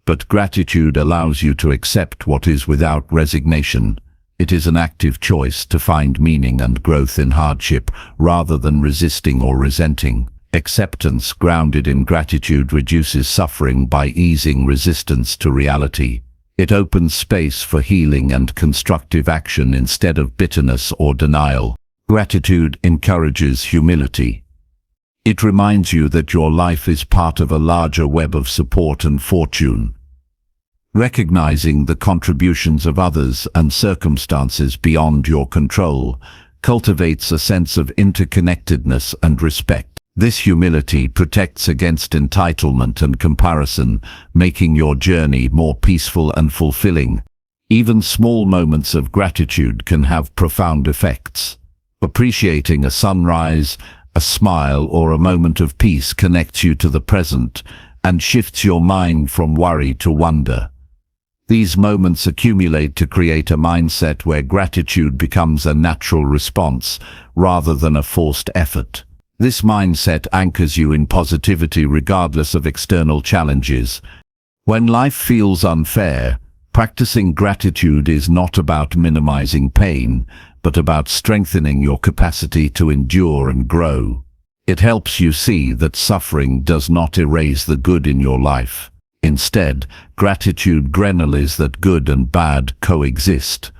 but gratitude allows you to accept what is without resignation. It is an active choice to find meaning and growth in hardship rather than resisting or resenting. Acceptance grounded in gratitude reduces suffering by easing resistance to reality. It opens space for healing and constructive action instead of bitterness or denial. Gratitude encourages humility. It reminds you that your life is part of a larger web of support and fortune. Recognizing the contributions of others and circumstances beyond your control cultivates a sense of interconnectedness and respect. This humility protects against entitlement and comparison, making your journey more peaceful and fulfilling. Even small moments of gratitude can have profound effects. Appreciating a sunrise, a smile, or a moment of peace connects you to the present and shifts your mind from worry to wonder. These moments accumulate to create a mindset where gratitude becomes a natural response rather than a forced effort. This mindset anchors you in positivity regardless of external challenges. When life feels unfair, practicing gratitude is not about minimizing pain, but about strengthening your capacity to endure and grow. It helps you see that suffering does not erase the good in your life. Instead, gratitude acknowledges that good and bad coexist,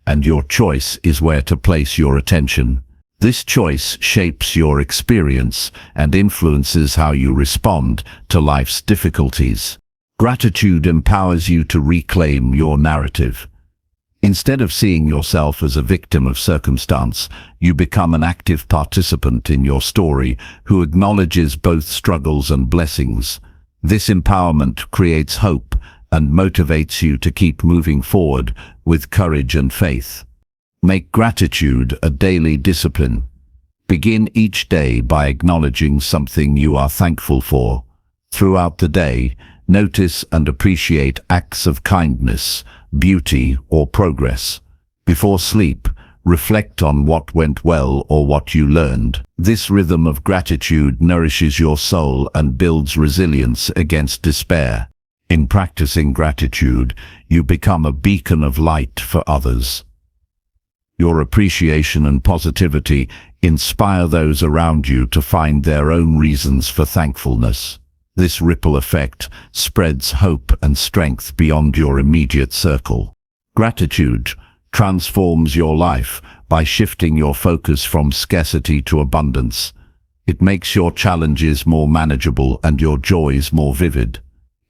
and your choice is where to place your attention. This choice shapes your experience and influences how you respond to life's difficulties. Gratitude empowers you to reclaim your narrative. Instead of seeing yourself as a victim of circumstance, you become an active participant in your story who acknowledges both struggles and blessings. This empowerment creates hope and motivates you to keep moving forward with courage and faith. Make gratitude a daily discipline. Begin each day by acknowledging something you are thankful for. Throughout the day, notice and appreciate acts of kindness, beauty, or progress. Before sleep, reflect on what went well or what you learned. This rhythm of gratitude nourishes your soul and builds resilience against despair. In practicing gratitude, you become a beacon of light for others. Your appreciation and positivity inspire those around you to find their own reasons for thankfulness. This ripple effect spreads hope and strength beyond your immediate circle. Gratitude transforms your life by shifting your focus from scarcity to abundance. It makes your challenges more manageable and your joys more vivid.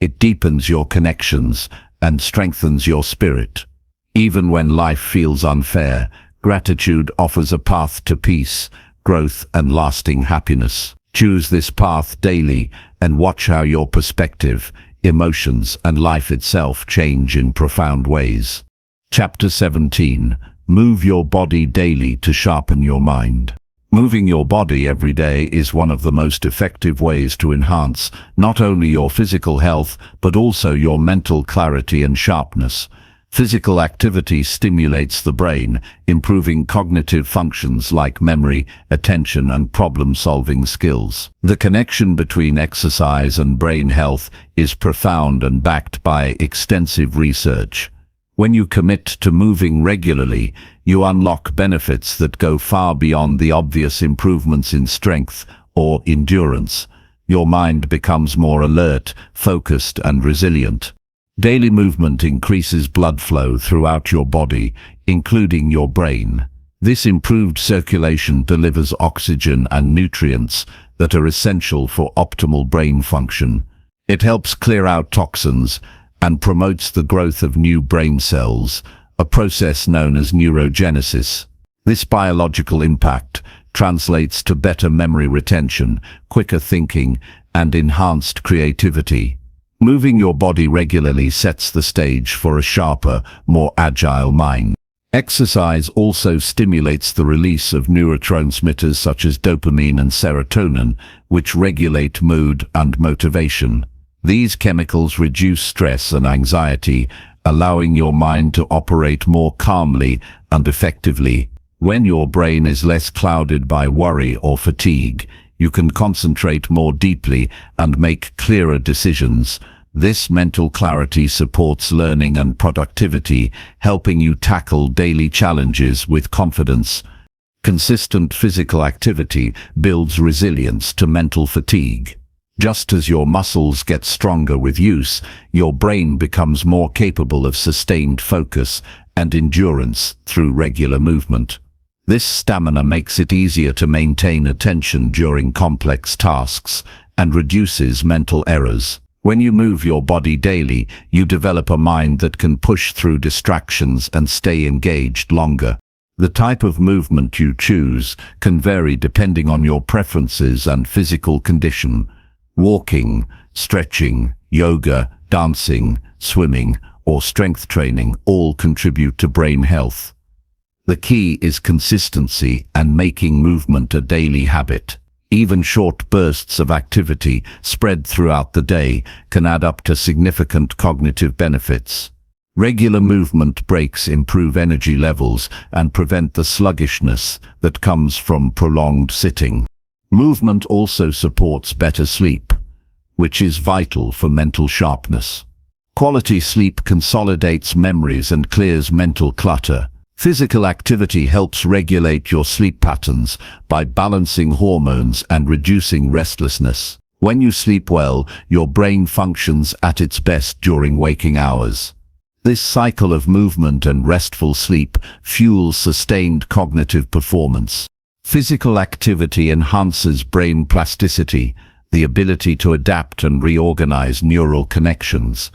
It deepens your connections and strengthens your spirit. Even when life feels unfair, gratitude offers a path to peace, growth, and lasting happiness. Choose this path daily and watch how your perspective, emotions, and life itself change in profound ways. Chapter 17. Move your body daily to sharpen your mind. Moving your body every day is one of the most effective ways to enhance not only your physical health, but also your mental clarity and sharpness. Physical activity stimulates the brain, improving cognitive functions like memory, attention, and problem-solving skills. The connection between exercise and brain health is profound and backed by extensive research. When you commit to moving regularly, you unlock benefits that go far beyond the obvious improvements in strength or endurance. Your mind becomes more alert, focused, and resilient. Daily movement increases blood flow throughout your body, including your brain. This improved circulation delivers oxygen and nutrients that are essential for optimal brain function. It helps clear out toxins and promotes the growth of new brain cells, a process known as neurogenesis. This biological impact translates to better memory retention, quicker thinking, and enhanced creativity. Moving your body regularly sets the stage for a sharper, more agile mind. Exercise also stimulates the release of neurotransmitters such as dopamine and serotonin, which regulate mood and motivation. These chemicals reduce stress and anxiety, allowing your mind to operate more calmly and effectively. When your brain is less clouded by worry or fatigue, you can concentrate more deeply and make clearer decisions. This mental clarity supports learning and productivity, helping you tackle daily challenges with confidence. Consistent physical activity builds resilience to mental fatigue. Just as your muscles get stronger with use, your brain becomes more capable of sustained focus and endurance through regular movement. This stamina makes it easier to maintain attention during complex tasks and reduces mental errors. When you move your body daily, you develop a mind that can push through distractions and stay engaged longer. The type of movement you choose can vary depending on your preferences and physical condition. Walking, stretching, yoga, dancing, swimming, or strength training all contribute to brain health. The key is consistency and making movement a daily habit. Even short bursts of activity spread throughout the day can add up to significant cognitive benefits. Regular movement breaks improve energy levels and prevent the sluggishness that comes from prolonged sitting. Movement also supports better sleep, which is vital for mental sharpness. Quality sleep consolidates memories and clears mental clutter. Physical activity helps regulate your sleep patterns by balancing hormones and reducing restlessness. When you sleep well, your brain functions at its best during waking hours. This cycle of movement and restful sleep fuels sustained cognitive performance. Physical activity enhances brain plasticity, the ability to adapt and reorganize neural connections.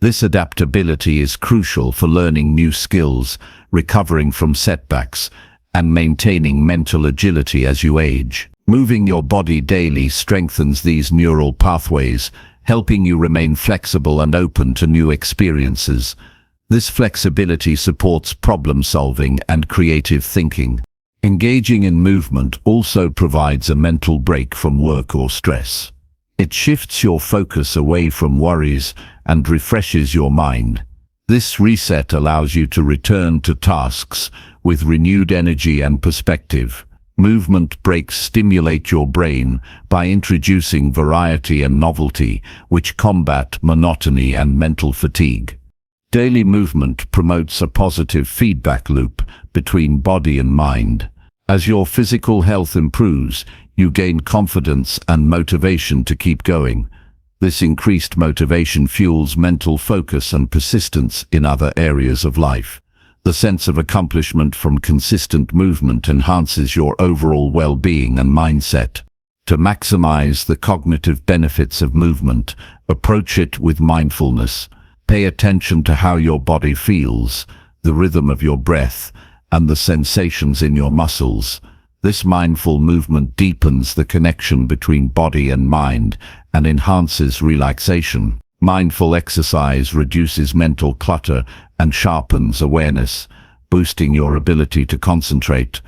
This adaptability is crucial for learning new skills, recovering from setbacks, and maintaining mental agility as you age. Moving your body daily strengthens these neural pathways, helping you remain flexible and open to new experiences. This flexibility supports problem-solving and creative thinking. Engaging in movement also provides a mental break from work or stress. It shifts your focus away from worries and refreshes your mind. This reset allows you to return to tasks with renewed energy and perspective. Movement breaks stimulate your brain by introducing variety and novelty, which combat monotony and mental fatigue. Daily movement promotes a positive feedback loop between body and mind. As your physical health improves, you gain confidence and motivation to keep going. This increased motivation fuels mental focus and persistence in other areas of life. The sense of accomplishment from consistent movement enhances your overall well-being and mindset. To maximize the cognitive benefits of movement, approach it with mindfulness. Pay attention to how your body feels, the rhythm of your breath, and the sensations in your muscles. This mindful movement deepens the connection between body and mind and enhances relaxation. Mindful exercise reduces mental clutter and sharpens awareness, boosting your ability to concentrate.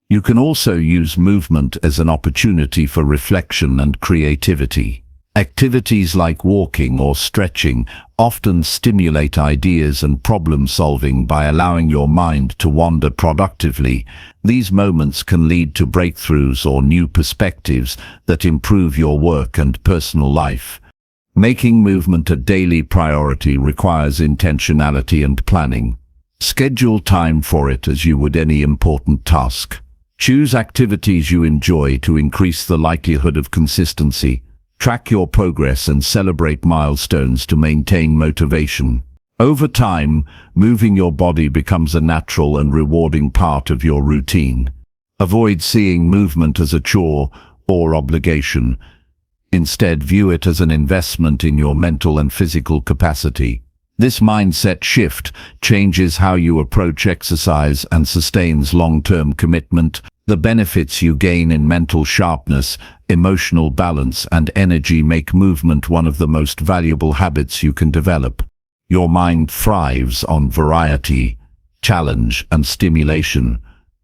You can also use movement as an opportunity for reflection and creativity. Activities like walking or stretching often stimulate ideas and problem-solving by allowing your mind to wander productively. These moments can lead to breakthroughs or new perspectives that improve your work and personal life. Making movement a daily priority requires intentionality and planning. Schedule time for it as you would any important task. Choose activities you enjoy to increase the likelihood of consistency. Track your progress and celebrate milestones to maintain motivation. Over time, moving your body becomes a natural and rewarding part of your routine. Avoid seeing movement as a chore or obligation. Instead, view it as an investment in your mental and physical capacity. This mindset shift changes how you approach exercise and sustains long-term commitment. The benefits you gain in mental sharpness, emotional balance, and energy make movement one of the most valuable habits you can develop. Your mind thrives on variety, challenge, and stimulation.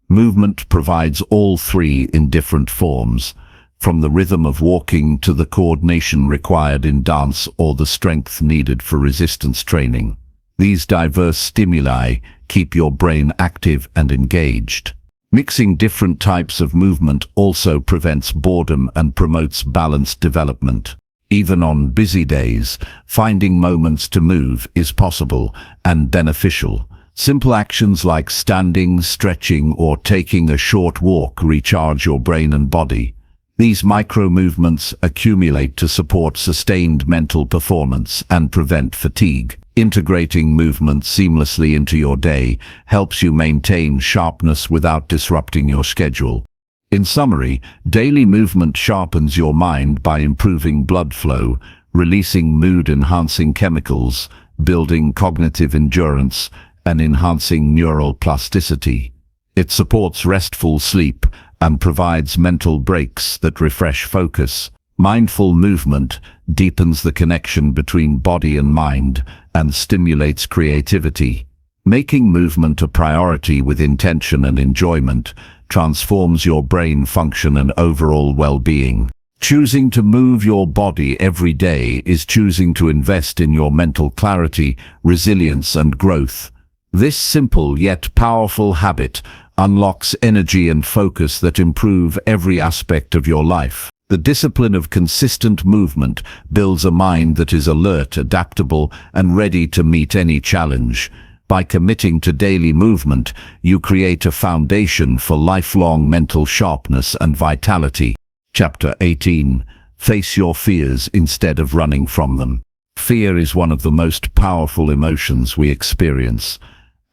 Movement provides all three in different forms, from the rhythm of walking to the coordination required in dance or the strength needed for resistance training. These diverse stimuli keep your brain active and engaged. Mixing different types of movement also prevents boredom and promotes balanced development. Even on busy days, finding moments to move is possible and beneficial. Simple actions like standing, stretching, or taking a short walk recharge your brain and body. These micro-movements accumulate to support sustained mental performance and prevent fatigue. Integrating movement seamlessly into your day helps you maintain sharpness without disrupting your schedule. In summary, daily movement sharpens your mind by improving blood flow, releasing mood-enhancing chemicals, building cognitive endurance, and enhancing neural plasticity. It supports restful sleep and provides mental breaks that refresh focus. Mindful movement deepens the connection between body and mind and stimulates creativity. Making movement a priority with intention and enjoyment transforms your brain function and overall well-being. Choosing to move your body every day is choosing to invest in your mental clarity, resilience, and growth. This simple yet powerful habit unlocks energy and focus that improve every aspect of your life. The discipline of consistent movement builds a mind that is alert, adaptable, and ready to meet any challenge. By committing to daily movement, you create a foundation for lifelong mental sharpness and vitality. Chapter 18. Face your fears instead of running from them. Fear is one of the most powerful emotions we experience,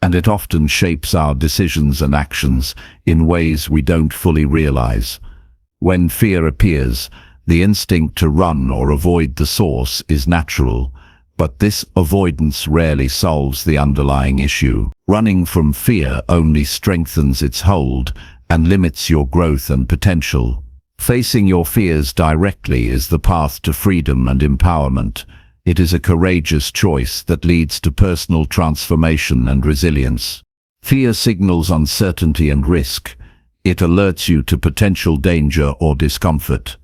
and it often shapes our decisions and actions in ways we don't fully realize. When fear appears, the instinct to run or avoid the source is natural, but this avoidance rarely solves the underlying issue. Running from fear only strengthens its hold and limits your growth and potential. Facing your fears directly is the path to freedom and empowerment. It is a courageous choice that leads to personal transformation and resilience. Fear signals uncertainty and risk. It alerts you to potential danger or discomfort.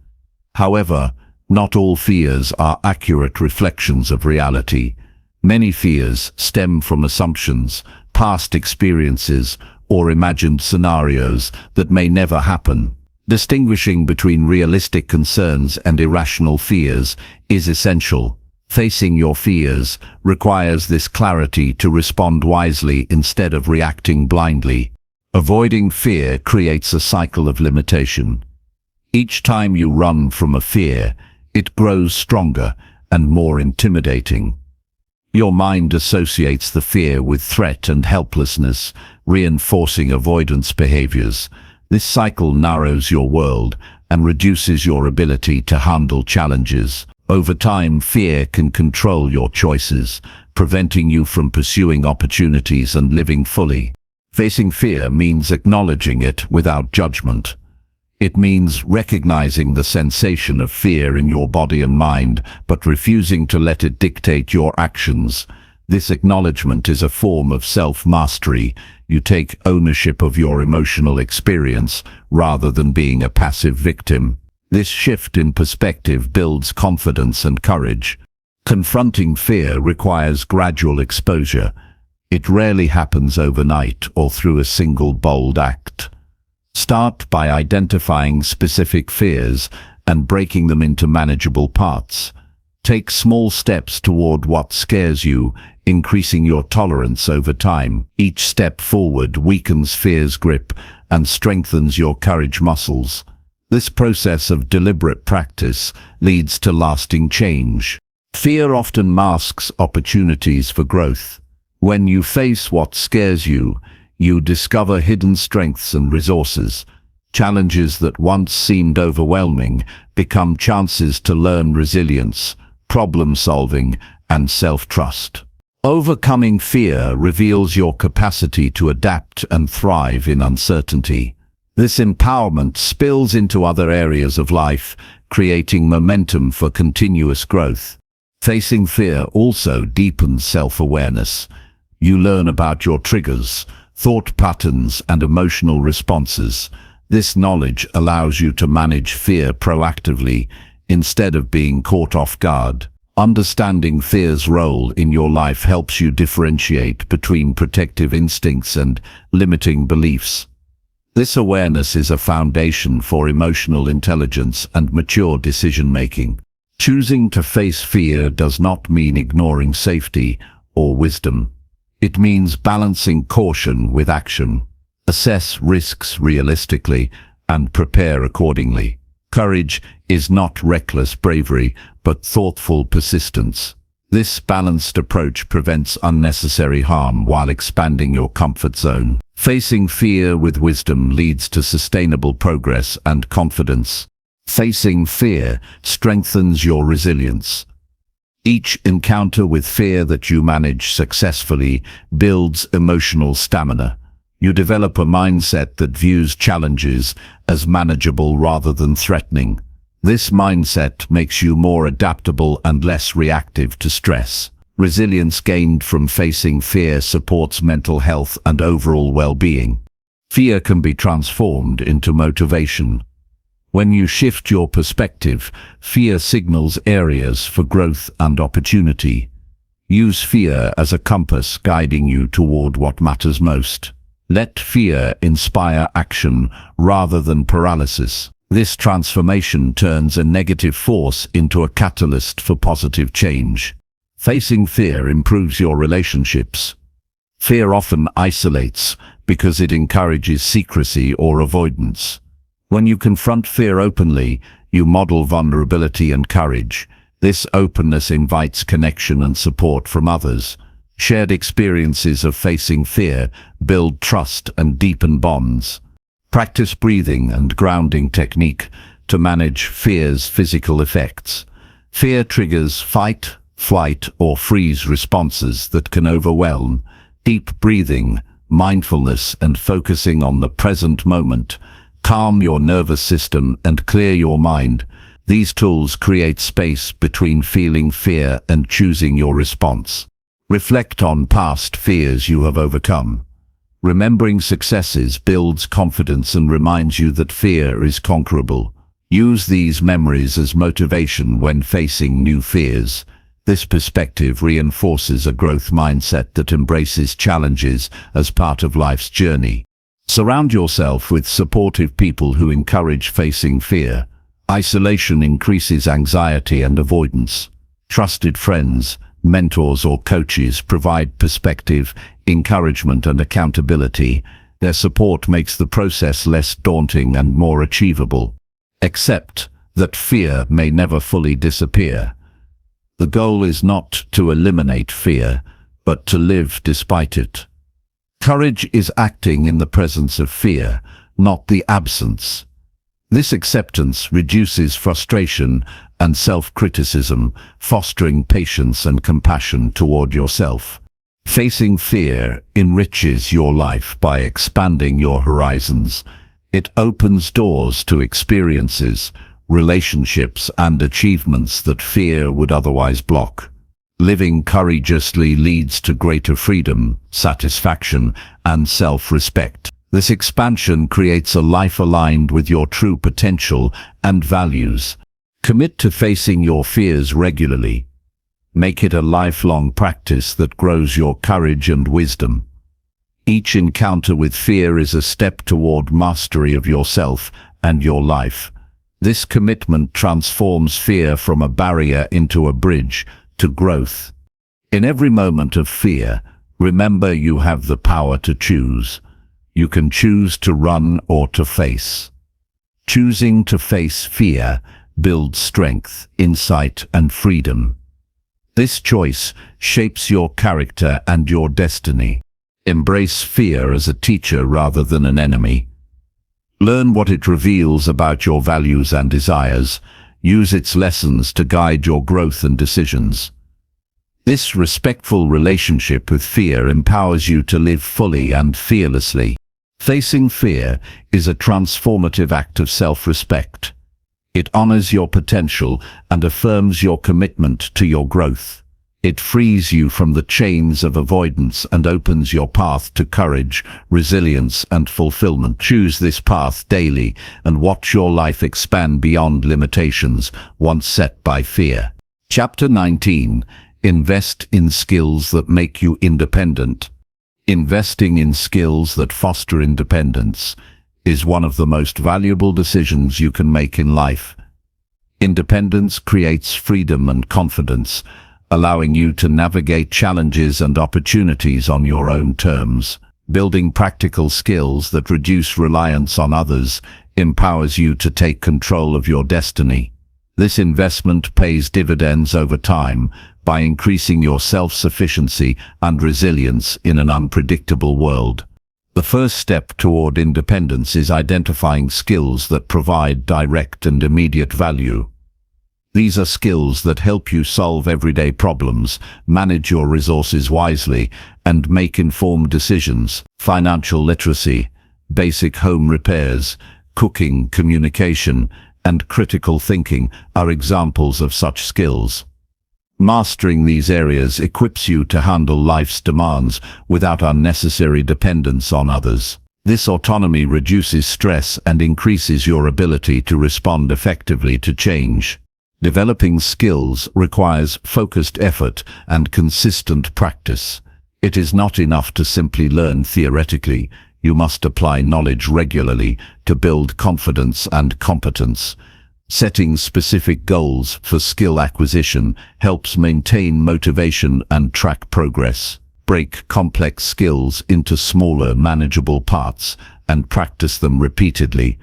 However, not all fears are accurate reflections of reality. Many fears stem from assumptions, past experiences, or imagined scenarios that may never happen. Distinguishing between realistic concerns and irrational fears is essential. Facing your fears requires this clarity to respond wisely instead of reacting blindly. Avoiding fear creates a cycle of limitation. Each time you run from a fear, it grows stronger and more intimidating. Your mind associates the fear with threat and helplessness, reinforcing avoidance behaviors. This cycle narrows your world and reduces your ability to handle challenges. Over time, fear can control your choices, preventing you from pursuing opportunities and living fully. Facing fear means acknowledging it without judgment. It means recognizing the sensation of fear in your body and mind, but refusing to let it dictate your actions. This acknowledgement is a form of self-mastery. You take ownership of your emotional experience rather than being a passive victim. This shift in perspective builds confidence and courage. Confronting fear requires gradual exposure. It rarely happens overnight or through a single bold act. Start by identifying specific fears and breaking them into manageable parts. Take small steps toward what scares you, increasing your tolerance over time. Each step forward weakens fear's grip and strengthens your courage muscles. This process of deliberate practice leads to lasting change. Fear often masks opportunities for growth. When you face what scares you, you discover hidden strengths and resources. Challenges that once seemed overwhelming become chances to learn resilience, problem-solving, and self-trust. Overcoming fear reveals your capacity to adapt and thrive in uncertainty. This empowerment spills into other areas of life, creating momentum for continuous growth. Facing fear also deepens self-awareness. You learn about your triggers, thought patterns, and emotional responses. This knowledge allows you to manage fear proactively instead of being caught off guard. Understanding fear's role in your life helps you differentiate between protective instincts and limiting beliefs. This awareness is a foundation for emotional intelligence and mature decision-making. Choosing to face fear does not mean ignoring safety or wisdom. It means balancing caution with action. Assess risks realistically and prepare accordingly. Courage is not reckless bravery, but thoughtful persistence. This balanced approach prevents unnecessary harm while expanding your comfort zone. Facing fear with wisdom leads to sustainable progress and confidence. Facing fear strengthens your resilience. Each encounter with fear that you manage successfully builds emotional stamina. You develop a mindset that views challenges as manageable rather than threatening. This mindset makes you more adaptable and less reactive to stress. Resilience gained from facing fear supports mental health and overall well-being. Fear can be transformed into motivation. When you shift your perspective, fear signals areas for growth and opportunity. Use fear as a compass guiding you toward what matters most. Let fear inspire action rather than paralysis. This transformation turns a negative force into a catalyst for positive change. Facing fear improves your relationships. Fear often isolates because it encourages secrecy or avoidance. When you confront fear openly, you model vulnerability and courage. This openness invites connection and support from others. Shared experiences of facing fear build trust and deepen bonds. Practice breathing and grounding technique to manage fear's physical effects. Fear triggers fight, flight, or freeze responses that can overwhelm. Deep breathing, mindfulness, and focusing on the present moment calm your nervous system and clear your mind. These tools create space between feeling fear and choosing your response. Reflect on past fears you have overcome. Remembering successes builds confidence and reminds you that fear is conquerable. Use these memories as motivation when facing new fears. This perspective reinforces a growth mindset that embraces challenges as part of life's journey. Surround yourself with supportive people who encourage facing fear. Isolation increases anxiety and avoidance. Trusted friends, mentors, or coaches provide perspective, encouragement, and accountability. Their support makes the process less daunting and more achievable. Accept that fear may never fully disappear. The goal is not to eliminate fear, but to live despite it. Courage is acting in the presence of fear, not the absence. This acceptance reduces frustration and self-criticism, fostering patience and compassion toward yourself. Facing fear enriches your life by expanding your horizons. It opens doors to experiences, relationships, and achievements that fear would otherwise block. Living courageously leads to greater freedom, satisfaction, and self-respect. This expansion creates a life aligned with your true potential and values. Commit to facing your fears regularly. Make it a lifelong practice that grows your courage and wisdom. Each encounter with fear is a step toward mastery of yourself and your life. This commitment transforms fear from a barrier into a bridge to growth. In every moment of fear, remember you have the power to choose. You can choose to run or to face. Choosing to face fear builds strength, insight, and freedom. This choice shapes your character and your destiny. Embrace fear as a teacher rather than an enemy. Learn what it reveals about your values and desires. Use its lessons to guide your growth and decisions. This respectful relationship with fear empowers you to live fully and fearlessly. Facing fear is a transformative act of self-respect. It honors your potential and affirms your commitment to your growth. It frees you from the chains of avoidance and opens your path to courage, resilience, and fulfillment. Choose this path daily and watch your life expand beyond limitations once set by fear. Chapter 19. Invest in skills that make you independent. Investing in skills that foster independence is one of the most valuable decisions you can make in life. Independence creates freedom and confidence, allowing you to navigate challenges and opportunities on your own terms. Building practical skills that reduce reliance on others empowers you to take control of your destiny. This investment pays dividends over time by increasing your self-sufficiency and resilience in an unpredictable world. The first step toward independence is identifying skills that provide direct and immediate value. These are skills that help you solve everyday problems, manage your resources wisely, and make informed decisions. Financial literacy, basic home repairs, cooking, communication, and critical thinking are examples of such skills. Mastering these areas equips you to handle life's demands without unnecessary dependence on others. This autonomy reduces stress and increases your ability to respond effectively to change. Developing skills requires focused effort and consistent practice. It is not enough to simply learn theoretically. You must apply knowledge regularly to build confidence and competence. Setting specific goals for skill acquisition helps maintain motivation and track progress. Break complex skills into smaller, manageable parts and practice them repeatedly.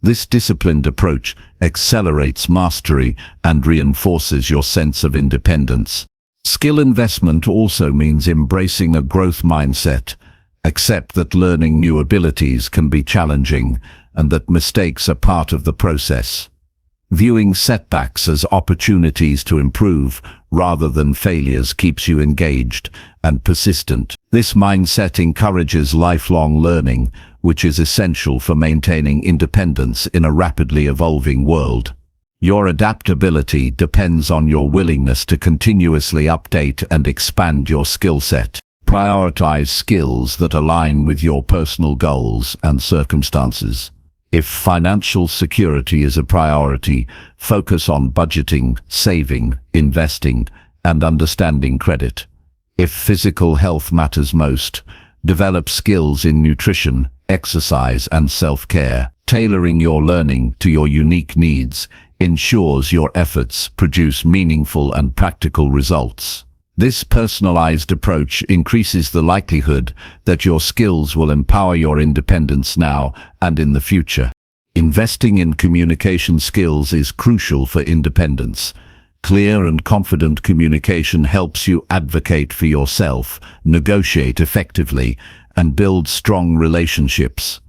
This disciplined approach accelerates mastery and reinforces your sense of independence. Skill investment also means embracing a growth mindset. Accept that learning new abilities can be challenging and that mistakes are part of the process. Viewing setbacks as opportunities to improve rather than failures keeps you engaged and persistent. This mindset encourages lifelong learning, which is essential for maintaining independence in a rapidly evolving world. Your adaptability depends on your willingness to continuously update and expand your skill set. Prioritize skills that align with your personal goals and circumstances. If financial security is a priority, focus on budgeting, saving, investing, and understanding credit. If physical health matters most, develop skills in nutrition, exercise, and self-care. Tailoring your learning to your unique needs ensures your efforts produce meaningful and practical results. This personalized approach increases the likelihood that your skills will empower your independence now and in the future. Investing in communication skills is crucial for independence. Clear and confident communication helps you advocate for yourself, negotiate effectively, and build strong relationships.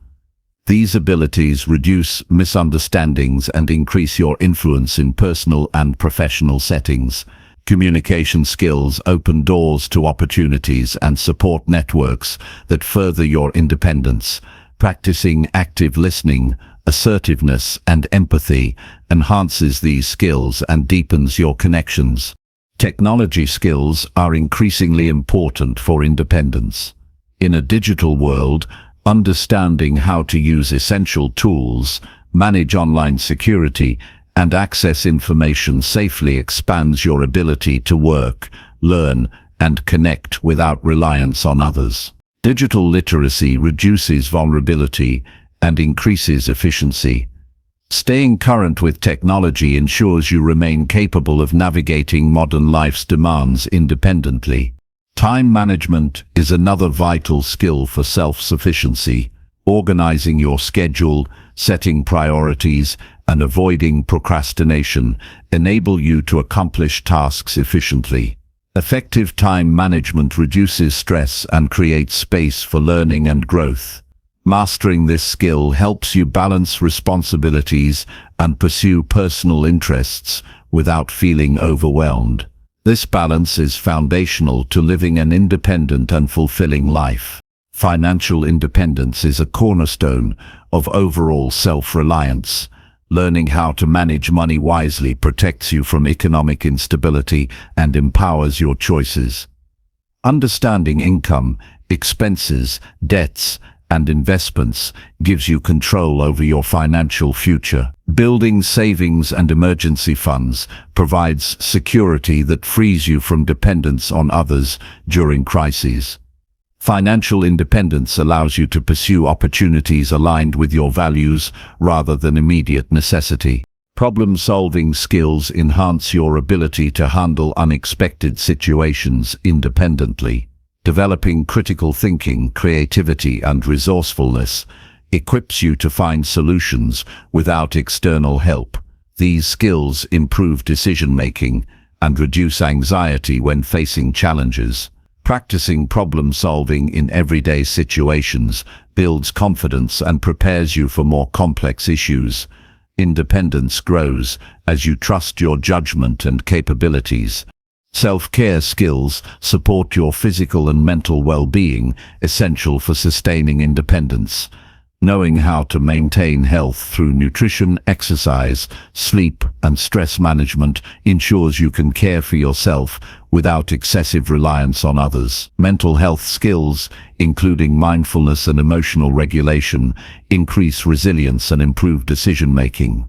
These abilities reduce misunderstandings and increase your influence in personal and professional settings. Communication skills open doors to opportunities and support networks that further your independence. Practicing active listening, assertiveness, and empathy enhances these skills and deepens your connections. Technology skills are increasingly important for independence. In a digital world, understanding how to use essential tools, manage online security, and access information safely expands your ability to work, learn, and connect without reliance on others. Digital literacy reduces vulnerability and increases efficiency. Staying current with technology ensures you remain capable of navigating modern life's demands independently. Time management is another vital skill for self-sufficiency. Organizing your schedule, setting priorities, and avoiding procrastination enable you to accomplish tasks efficiently. Effective time management reduces stress and creates space for learning and growth. Mastering this skill helps you balance responsibilities and pursue personal interests without feeling overwhelmed. This balance is foundational to living an independent and fulfilling life. Financial independence is a cornerstone of overall self-reliance. Learning how to manage money wisely protects you from economic instability and empowers your choices. Understanding income, expenses, debts, and investments gives you control over your financial future. Building savings and emergency funds provides security that frees you from dependence on others during crises. Financial independence allows you to pursue opportunities aligned with your values rather than immediate necessity. Problem-solving skills enhance your ability to handle unexpected situations independently. Developing critical thinking, creativity, and resourcefulness equips you to find solutions without external help. These skills improve decision-making and reduce anxiety when facing challenges. Practicing problem-solving in everyday situations builds confidence and prepares you for more complex issues. Independence grows as you trust your judgment and capabilities. Self-care skills support your physical and mental well-being, essential for sustaining independence. Knowing how to maintain health through nutrition, exercise, sleep, and stress management ensures you can care for yourself without excessive reliance on others. Mental health skills, including mindfulness and emotional regulation, increase resilience and improve decision-making.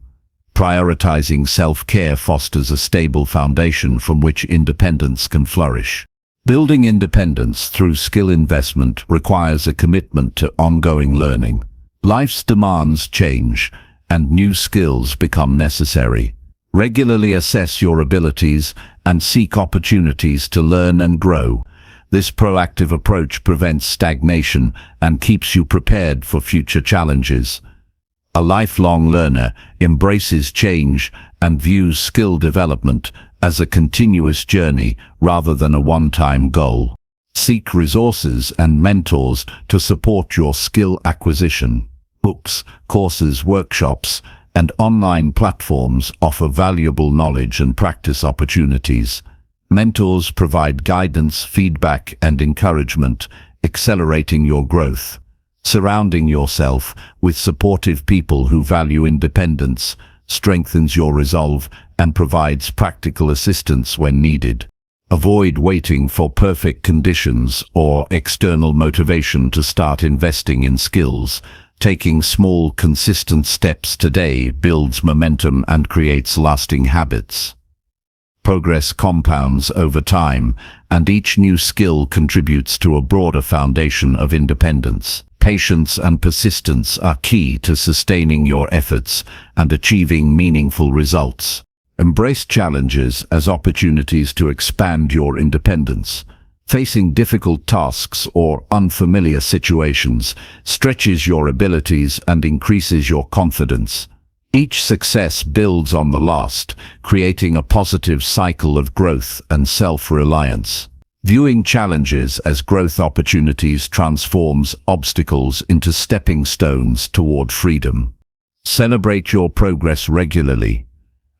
Prioritizing self-care fosters a stable foundation from which independence can flourish. Building independence through skill investment requires a commitment to ongoing learning. Life's demands change, and new skills become necessary. Regularly assess your abilities and seek opportunities to learn and grow. This proactive approach prevents stagnation and keeps you prepared for future challenges. A lifelong learner embraces change and views skill development as a continuous journey rather than a one-time goal. Seek resources and mentors to support your skill acquisition. Books, courses, workshops, and online platforms offer valuable knowledge and practice opportunities. Mentors provide guidance, feedback, and encouragement, accelerating your growth. Surrounding yourself with supportive people who value independence strengthens your resolve and provides practical assistance when needed. Avoid waiting for perfect conditions or external motivation to start investing in skills. Taking small, consistent steps today builds momentum and creates lasting habits. Progress compounds over time, and each new skill contributes to a broader foundation of independence. Patience and persistence are key to sustaining your efforts and achieving meaningful results. Embrace challenges as opportunities to expand your independence. Facing difficult tasks or unfamiliar situations stretches your abilities and increases your confidence. Each success builds on the last, creating a positive cycle of growth and self-reliance. Viewing challenges as growth opportunities transforms obstacles into stepping stones toward freedom. Celebrate your progress regularly.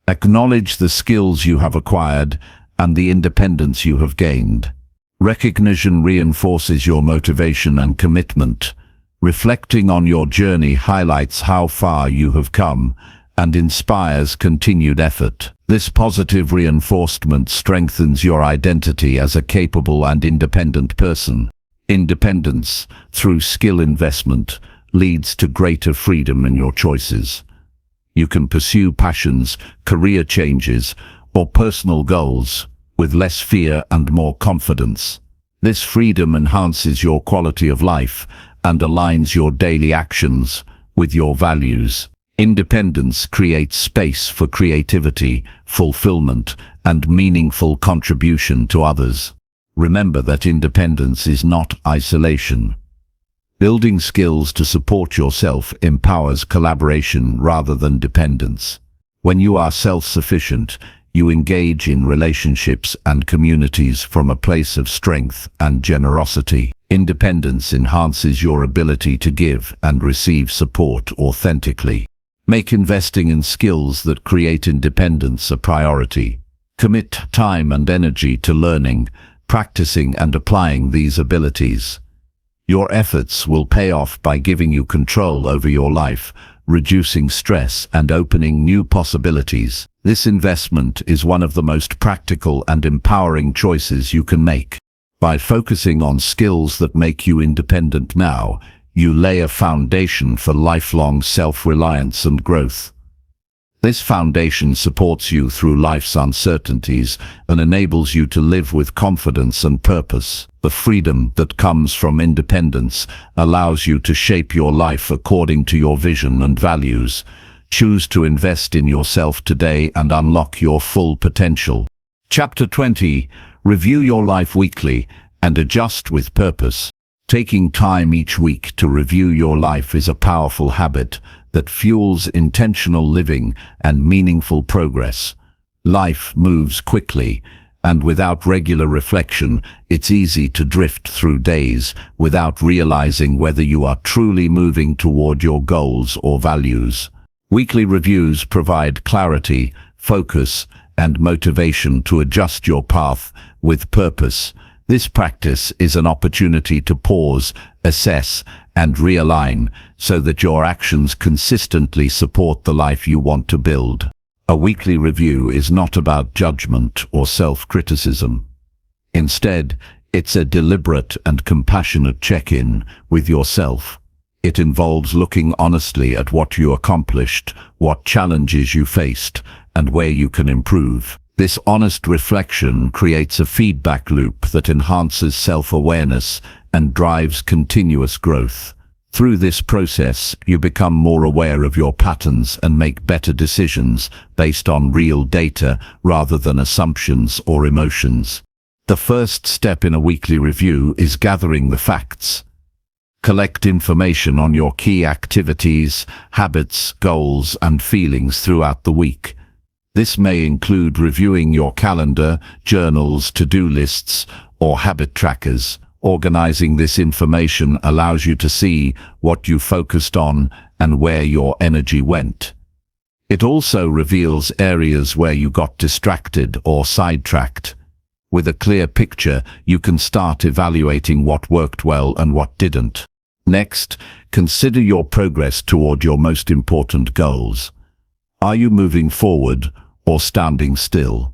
Acknowledge the skills you have acquired and the independence you have gained. Recognition reinforces your motivation and commitment. Reflecting on your journey highlights how far you have come and inspires continued effort. This positive reinforcement strengthens your identity as a capable and independent person. Independence, through skill investment, leads to greater freedom in your choices. You can pursue passions, career changes, or personal goals with less fear and more confidence. This freedom enhances your quality of life and aligns your daily actions with your values. Independence creates space for creativity, fulfillment, and meaningful contribution to others. Remember that independence is not isolation. Building skills to support yourself empowers collaboration rather than dependence. When you are self-sufficient, you engage in relationships and communities from a place of strength and generosity. Independence enhances your ability to give and receive support authentically. Make investing in skills that create independence a priority. Commit time and energy to learning, practicing, and applying these abilities. Your efforts will pay off by giving you control over your life, reducing stress and opening new possibilities. This investment is one of the most practical and empowering choices you can make. By focusing on skills that make you independent now, you lay a foundation for lifelong self-reliance and growth. This foundation supports you through life's uncertainties and enables you to live with confidence and purpose. The freedom that comes from independence allows you to shape your life according to your vision and values. Choose to invest in yourself today and unlock your full potential. Chapter 20. Review your life weekly and adjust with purpose. Taking time each week to review your life is a powerful habit that fuels intentional living and meaningful progress. Life moves quickly, and without regular reflection, it's easy to drift through days without realizing whether you are truly moving toward your goals or values. Weekly reviews provide clarity, focus, and motivation to adjust your path with purpose. This practice is an opportunity to pause, assess, and realign so that your actions consistently support the life you want to build. A weekly review is not about judgment or self-criticism. Instead, it's a deliberate and compassionate check-in with yourself. It involves looking honestly at what you accomplished, what challenges you faced, and where you can improve. This honest reflection creates a feedback loop that enhances self-awareness and drives continuous growth. Through this process, you become more aware of your patterns and make better decisions based on real data rather than assumptions or emotions. The first step in a weekly review is gathering the facts. Collect information on your key activities, habits, goals, and feelings throughout the week. This may include reviewing your calendar, journals, to-do lists, or habit trackers. Organizing this information allows you to see what you focused on and where your energy went. It also reveals areas where you got distracted or sidetracked. With a clear picture, you can start evaluating what worked well and what didn't. Next, consider your progress toward your most important goals. Are you moving forward or standing still?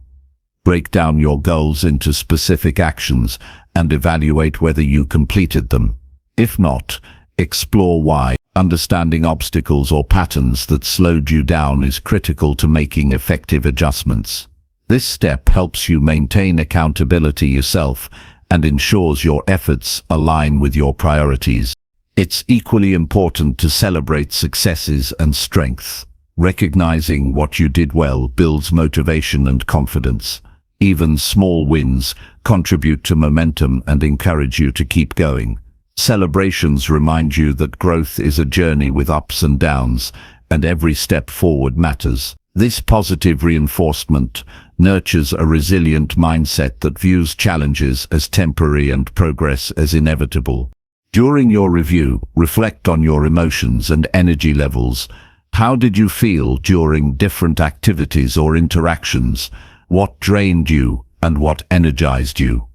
Break down your goals into specific actions and evaluate whether you completed them. If not, explore why. Understanding obstacles or patterns that slowed you down is critical to making effective adjustments. This step helps you maintain accountability yourself and ensures your efforts align with your priorities. It's equally important to celebrate successes and strengths. Recognizing what you did well builds motivation and confidence. Even small wins contribute to momentum and encourage you to keep going. Celebrations remind you that growth is a journey with ups and downs, and every step forward matters. This positive reinforcement nurtures a resilient mindset that views challenges as temporary and progress as inevitable. During your review, reflect on your emotions and energy levels. How did you feel during different activities or interactions? What drained you and what energized you?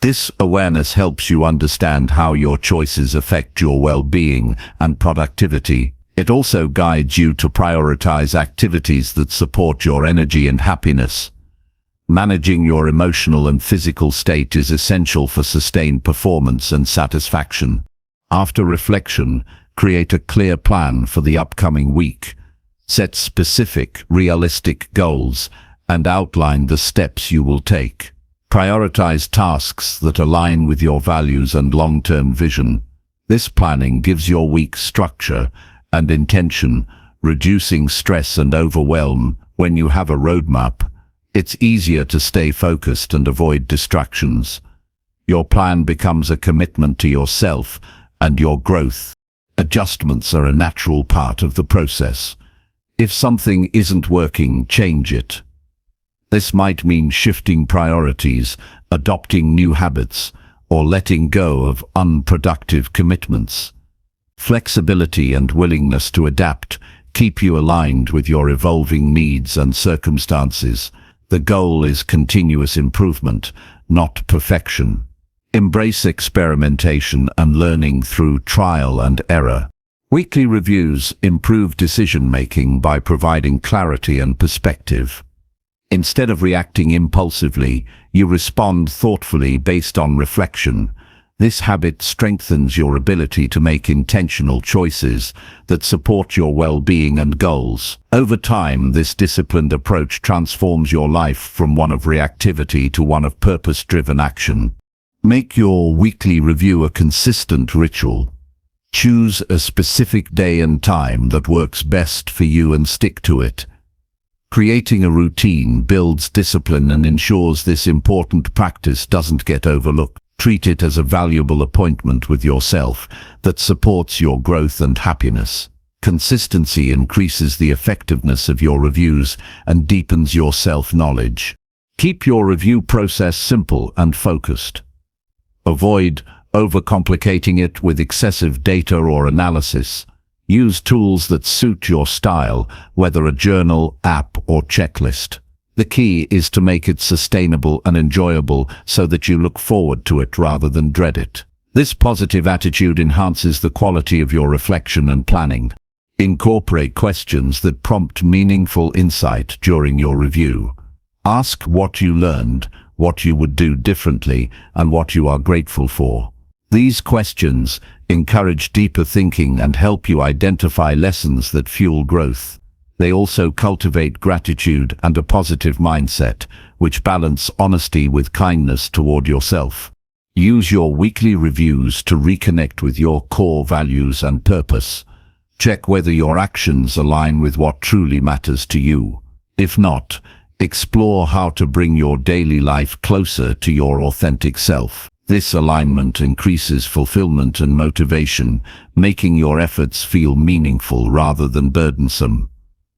This awareness helps you understand how your choices affect your well-being and productivity. It also guides you to prioritize activities that support your energy and happiness. Managing your emotional and physical state is essential for sustained performance and satisfaction. After reflection, create a clear plan for the upcoming week. Set specific, realistic goals and outline the steps you will take. Prioritize tasks that align with your values and long-term vision. This planning gives your week structure and intention, reducing stress and overwhelm. When you have a roadmap, it's easier to stay focused and avoid distractions. Your plan becomes a commitment to yourself and your growth. Adjustments are a natural part of the process. If something isn't working, change it. This might mean shifting priorities, adopting new habits, or letting go of unproductive commitments. Flexibility and willingness to adapt keep you aligned with your evolving needs and circumstances. The goal is continuous improvement, not perfection. Embrace experimentation and learning through trial and error. Weekly reviews improve decision-making by providing clarity and perspective. Instead of reacting impulsively, you respond thoughtfully based on reflection. This habit strengthens your ability to make intentional choices that support your well-being and goals. Over time, this disciplined approach transforms your life from one of reactivity to one of purpose-driven action. Make your weekly review a consistent ritual. Choose a specific day and time that works best for you and stick to it. Creating a routine builds discipline and ensures this important practice doesn't get overlooked. Treat it as a valuable appointment with yourself that supports your growth and happiness. Consistency increases the effectiveness of your reviews and deepens your self-knowledge. Keep your review process simple and focused. Avoid overcomplicating it with excessive data or analysis. Use tools that suit your style, whether a journal, app, or checklist. The key is to make it sustainable and enjoyable so that you look forward to it rather than dread it. This positive attitude enhances the quality of your reflection and planning. Incorporate questions that prompt meaningful insight during your review. Ask what you learned, what you would do differently, and what you are grateful for. These questions encourage deeper thinking and help you identify lessons that fuel growth. They also cultivate gratitude and a positive mindset, which balance honesty with kindness toward yourself. Use your weekly reviews to reconnect with your core values and purpose. Check whether your actions align with what truly matters to you. If not, explore how to bring your daily life closer to your authentic self. This alignment increases fulfillment and motivation, making your efforts feel meaningful rather than burdensome.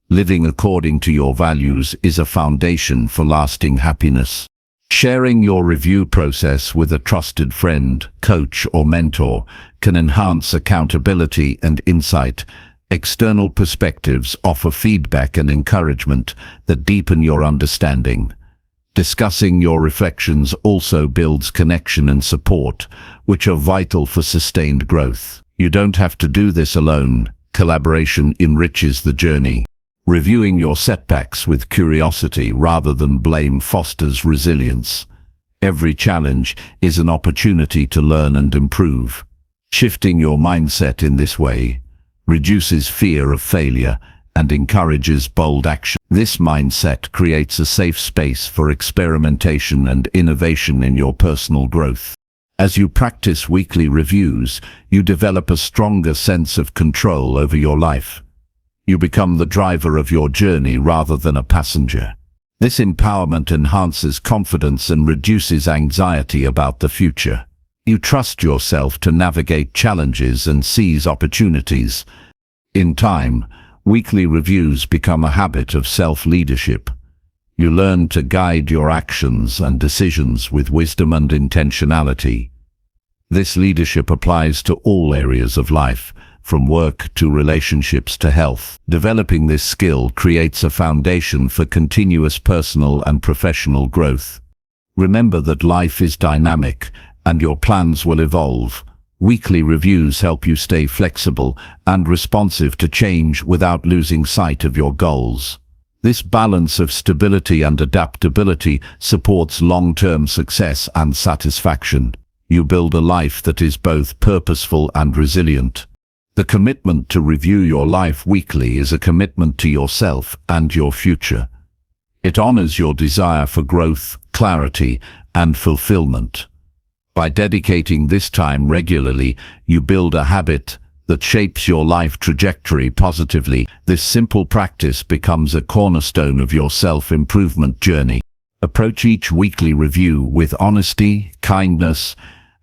Living according to your values is a foundation for lasting happiness. Sharing your review process with a trusted friend, coach, or mentor can enhance accountability and insight. External perspectives offer feedback and encouragement that deepen your understanding. Discussing your reflections also builds connection and support, which are vital for sustained growth. You don't have to do this alone. Collaboration enriches the journey. Reviewing your setbacks with curiosity rather than blame fosters resilience. Every challenge is an opportunity to learn and improve. Shifting your mindset in this way reduces fear of failure and encourages bold action. This mindset creates a safe space for experimentation and innovation in your personal growth. As you practice weekly reviews, you develop a stronger sense of control over your life. You become the driver of your journey rather than a passenger. This empowerment enhances confidence and reduces anxiety about the future. You trust yourself to navigate challenges and seize opportunities. In time, weekly reviews become a habit of self-leadership. You learn to guide your actions and decisions with wisdom and intentionality. This leadership applies to all areas of life, from work to relationships to health. Developing this skill creates a foundation for continuous personal and professional growth. Remember that life is dynamic, and your plans will evolve. Weekly reviews help you stay flexible and responsive to change without losing sight of your goals. This balance of stability and adaptability supports long-term success and satisfaction. You build a life that is both purposeful and resilient. The commitment to review your life weekly is a commitment to yourself and your future. It honors your desire for growth, clarity, and fulfillment. By dedicating this time regularly, you build a habit that shapes your life trajectory positively. This simple practice becomes a cornerstone of your self-improvement journey. Approach each weekly review with honesty, kindness,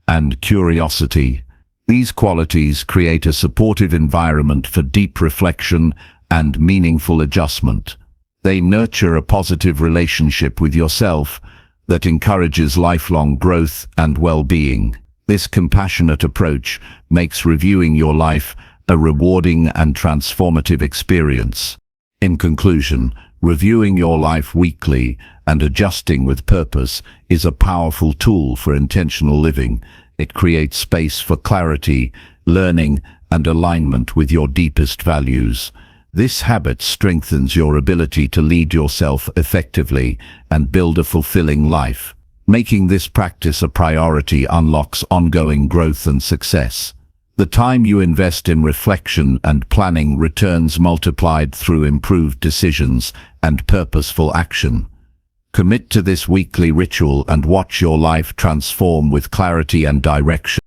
and curiosity. These qualities create a supportive environment for deep reflection and meaningful adjustment. They nurture a positive relationship with yourself that encourages lifelong growth and well-being. This compassionate approach makes reviewing your life a rewarding and transformative experience. In conclusion, reviewing your life weekly and adjusting with purpose is a powerful tool for intentional living. It creates space for clarity, learning, and alignment with your deepest values. This habit strengthens your ability to lead yourself effectively and build a fulfilling life. Making this practice a priority unlocks ongoing growth and success. The time you invest in reflection and planning returns multiplied through improved decisions and purposeful action. Commit to this weekly ritual and watch your life transform with clarity and direction.